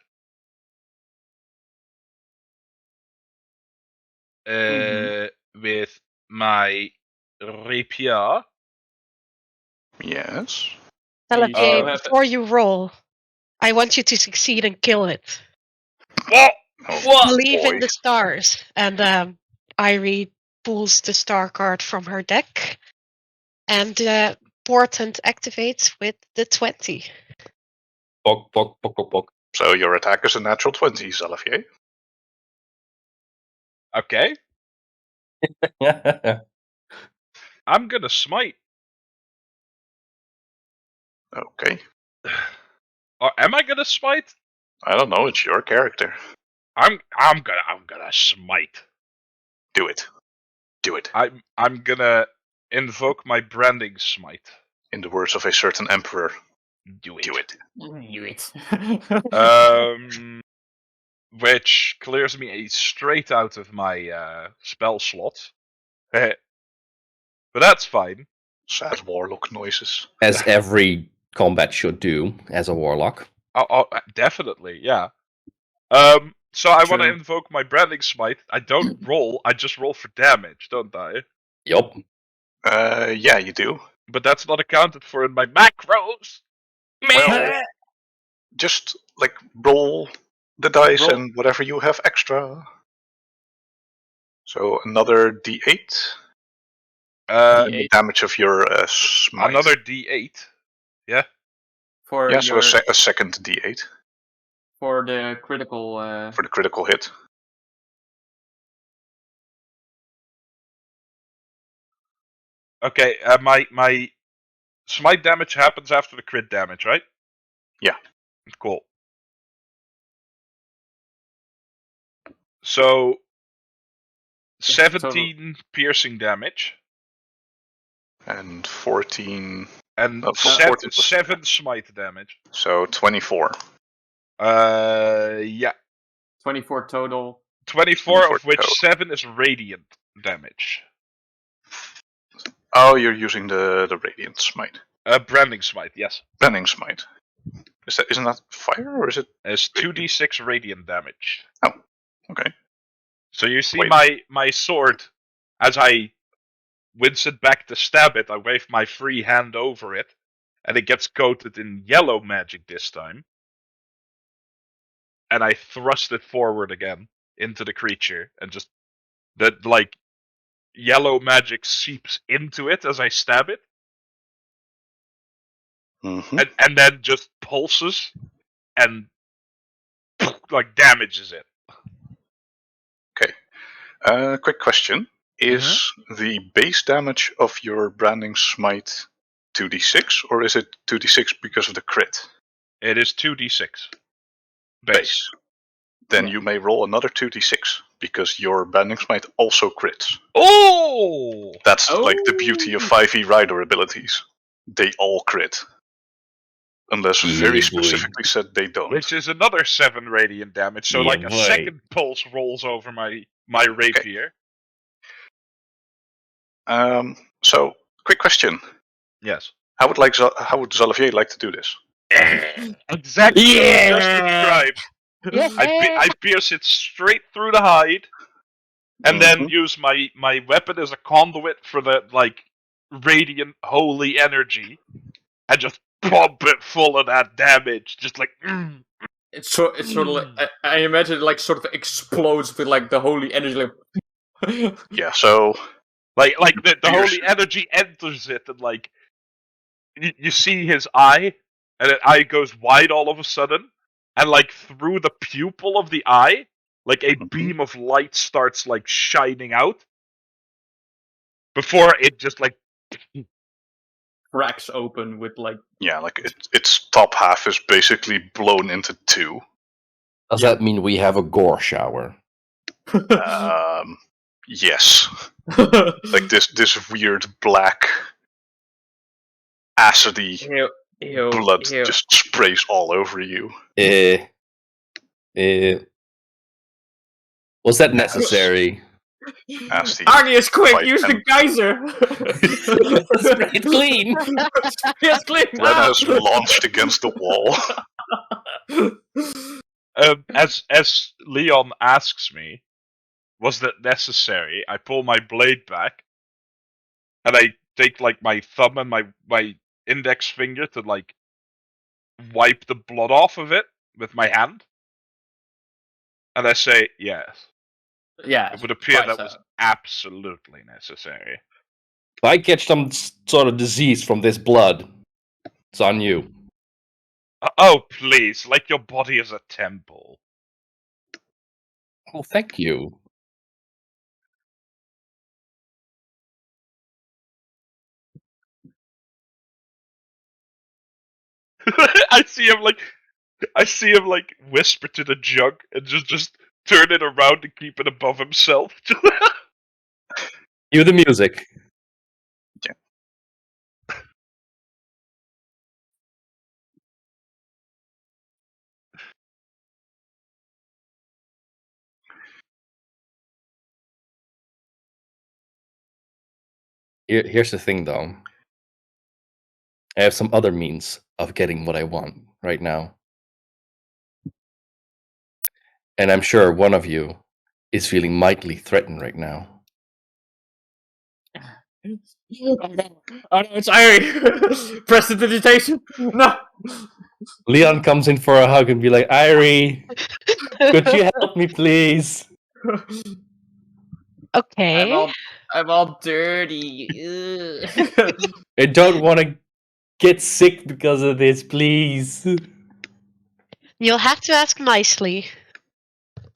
With my rapier. Yes. You still Telephone, have- before you roll, I want you to succeed and kill it. What? Oh, Believe in boy. the stars. And Irie pulls the star card from her deck. And Portent activates with the 20. Pok, pok, pok, pok, pok. So your attack is a natural 20, Zalafier. Okay. I'm gonna smite. Okay. Or am I gonna smite? I don't know. It's your character. I'm gonna smite. Do it. Do it. I'm gonna invoke my branding smite. In the words of a certain emperor, Do it. do it. Knew it. Which clears me straight out of my spell slot. But that's fine. Sad warlock noises. As every combat should do as a warlock. Definitely, yeah. So I want to True. invoke my branding smite. I don't roll. I just roll for damage, don't I? Yup. Yeah, you do. But that's not accounted for in my macros. Well, just like roll the dice Roll. and whatever you have extra. So another d8. D8. Damage of your smite. Another D8. Yeah. For Yeah, so your, a second d8 for the critical. for the critical hit. Okay. My smite damage happens after the crit damage, right? Yeah. Cool. So 17 piercing damage And 14. and Oh, 14 plus- 7 smite damage. So 24. Yeah. 24 total. 24 of 24 which total. 7 is radiant damage. Oh, you're using the Radiant Smite. Branding Smite, yes. Branding Smite. Isn't that fire, or is it? It's 2d6 radiant damage. Oh, okay. So you see Wait. my sword, as I wince it back to stab it, I wave my free hand over it, and it gets coated in yellow magic this time. And I thrust it forward again into the creature, and just that like yellow magic seeps into it as I stab it, Mm-hmm. and then just pulses and like damages it. Quick question. Is the base damage of your Branding Smite 2d6, or is it 2d6 because of the crit? It is 2d6 Base. Then Yeah. you may roll another 2d6, because your Branding Smite also crits. Oh! That's like the beauty of 5e Rider abilities. They all crit. Unless very Yeah, boy. specifically said they don't. Which is another 7 radiant damage, so Yeah, like a boy. second pulse rolls over my rapier. So, quick question. Yes. How would Xalavier like to do this? Exactly what you just Yeah! described. I pierce it straight through the hide, and then use my weapon as a conduit for the like radiant holy energy, and just pump it full of that damage. Just like It's sort of like I imagine it like sort of explodes with like the holy energy. Like, Yeah, so like the Pierce. holy energy enters it, and like you see his eye, and the eye goes wide all of a sudden, and like through the pupil of the eye, like a beam of light starts like shining out before it just like cracks open with like. Yeah, like its top half is basically blown into two. Does that mean we have a gore shower? Yes. Like this weird black acidy Ew, blood ew. just sprays all over you. Was that necessary? As the Arnius, quick! fight Use the ends. geyser. Spray it clean. Yes, clean. Brenna is launched against the wall. as Leon asks me, was that necessary? I pull my blade back, and I take like my thumb and my index finger to like wipe the blood off of it with my hand, and I say yes. Yeah, It would appear that was absolutely necessary. If I catch some sort of disease from this blood, it's on you. Oh, please, like your body is a temple. Oh, thank you. I see him like whisper to the jug and just turn it around and keep it above himself. Cue the music. Here's the thing, though. I have some other means of getting what I want right now. And I'm sure one of you is feeling mightily threatened right now. Oh no, it's Irie! Prestidigitation! No! Leon comes in for a hug and be like, Irie, could you help me, please? Okay. I'm all dirty. I don't want to get sick because of this, please. You'll have to ask nicely.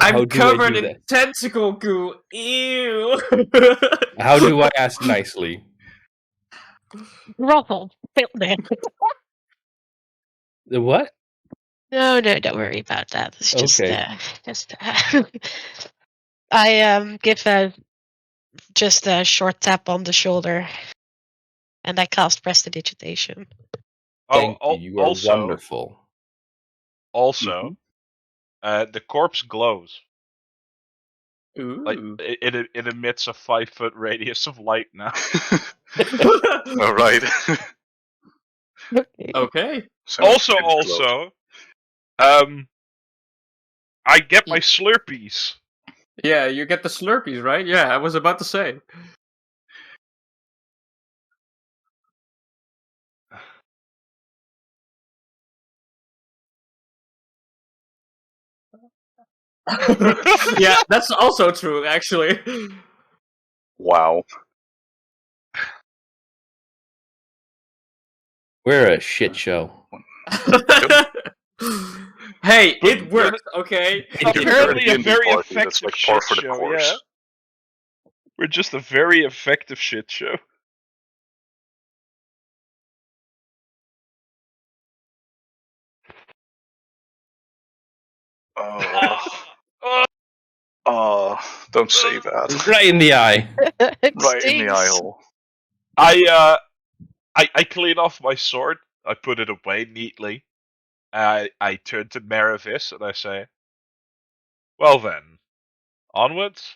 How I'm do I covered do in that? tentacle goo. Ew. How do I ask nicely? Roll. The The what? No, don't worry about that. It's Okay. just. I give just a short tap on the shoulder, and I cast Prestidigitation. Thank you. You are also, wonderful. Also, the corpse glows. Ooh. Like it emits a 5-foot radius of light now. All right. Okay. Okay. So Also, it's glowed. I get my Slurpees. Yeah, you get the Slurpees, right? Yeah, I was about to say. Yeah, that's also true, actually. Wow. We're a shit show. Hey, But it works, okay? Apparently a D&D very party that's effective like par shit for the show, course. yeah. We're just a very effective shit show. Oh, don't say that. Right in the eye. It Right in the eye stings. hole. I clean off my sword. I put it away neatly. I turn to Meruvis and I say, "Well then, onwards."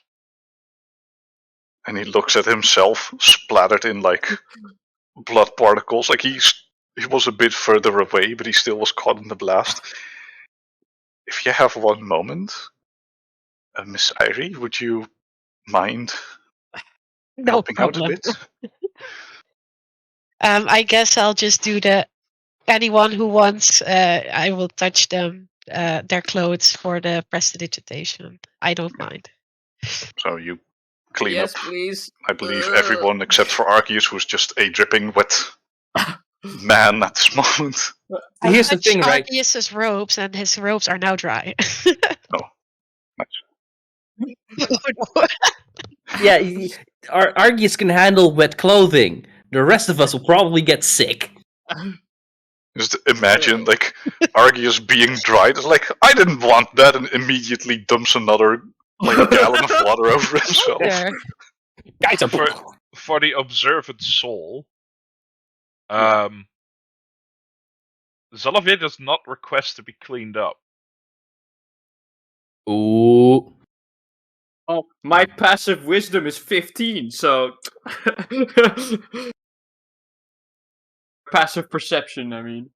And he looks at himself, splattered in like blood particles. Like he was a bit further away, but he still was caught in the blast. If you have one moment, Miss Irie, would you mind No helping out a problem. bit? I guess I'll just do the anyone who wants. I will touch them, their clothes for the prestidigitation. I don't mind. So you clean Yes, up, please. I believe, everyone except for Arceus, who's just a dripping wet man at this moment. I Here's the touch thing, right? Arceus's robes, and his robes are now dry. Yeah, Argus can handle wet clothing. The rest of us will probably get sick. Just imagine, like, Arceus being dried. It's like, I didn't want that, and immediately dumps another like gallon of water over himself. There. Guys are For the observant soul, Zalavier does not request to be cleaned up. Ooh. Oh, my passive wisdom is 15, so passive perception, I mean.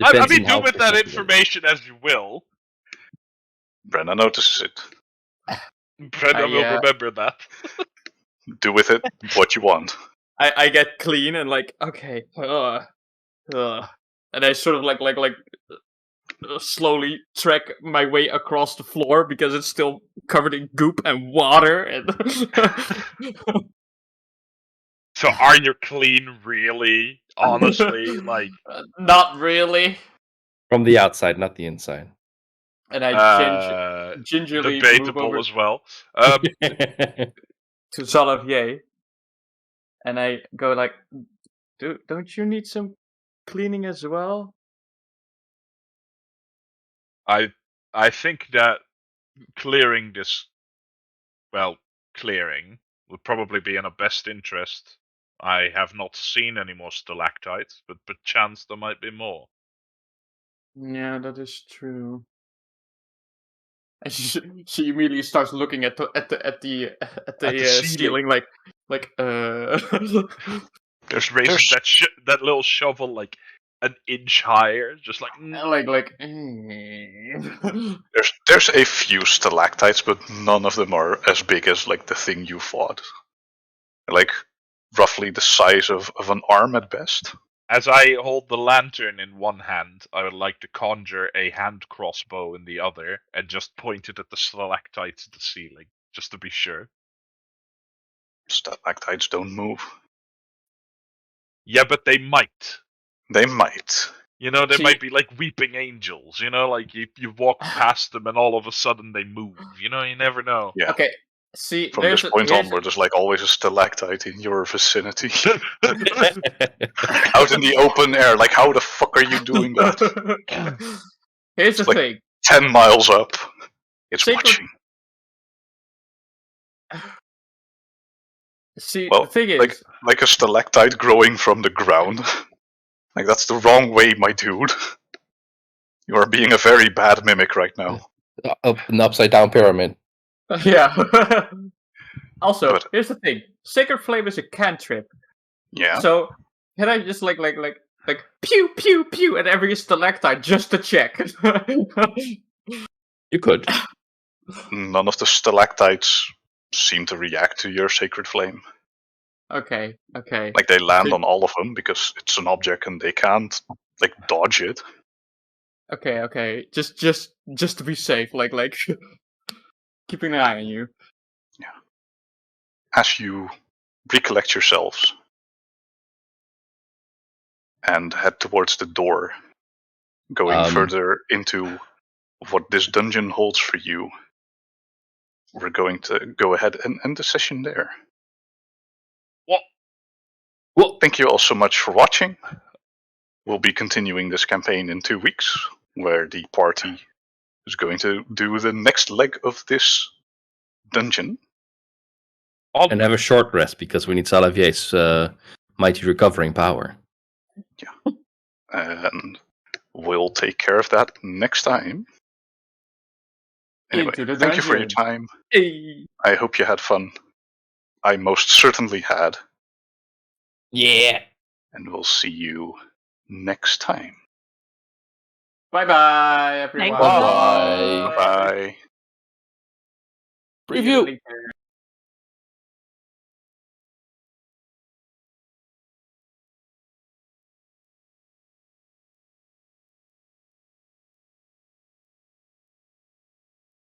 I Depends mean, on do how with that perceptive. information as you will. Brenna notices it. Brenda will remember that. Do with it what you want. I get clean and like, okay, and I sort of like slowly trek my way across the floor because it's still covered in goop and water. And So are you clean, really? Honestly, like, not really. From the outside, not the inside. And I gingerly move debatable over as well. to Zalavier, and I go like, don't you need some cleaning as well? I think that clearing would probably be in our best interest. I have not seen any more stalactites, but perchance there might be more. Yeah, that is true. And she immediately starts looking at the ceiling, like Just raises that little shovel like an inch higher, just like There's a few stalactites, but none of them are as big as like the thing you fought. Like roughly the size of an arm at best. As I hold the lantern in one hand, I would like to conjure a hand crossbow in the other and just point it at the stalactites at the ceiling, just to be sure. Stalactites don't move. Yeah, but they might. They might. You know, they might be like weeping angels. You know, like you walk past them and all of a sudden they move. You know, you never know. Yeah. Okay. See, From this point onward, there's like always a stalactite in your vicinity. Out in the open air, like how the fuck are you doing that? Here's the like thing. 10 miles up. It's watching. See, Well, the thing is, like a stalactite growing from the ground. Like that's the wrong way, my dude. You are being a very bad mimic right now. An upside down pyramid. Yeah. Also, But- here's the thing: Sacred Flame is a cantrip. Yeah. So can I just like pew pew pew at every stalactite just to check? You could. None of the stalactites seem to react to your sacred flame. Okay. Like they land on all of them because it's an object and they can't like dodge it. Okay. Just to be safe, like keeping an eye on you. As you recollect yourselves and head towards the door, going further into what this dungeon holds for you, we're going to go ahead and end the session there. Well, Thank you all so much for watching. We'll be continuing this campaign in 2 weeks, where the party is going to do the next leg of this dungeon. and have a short rest because we need Salavier's mighty recovering power. And we'll take care of that next time. Anyway, Into the thank you for your dungeon. time. Hey. I hope you had fun. I most certainly had. Yeah. And we'll see you next time. Bye bye everyone. Thank you. Bye. Bye. Preview. See you later.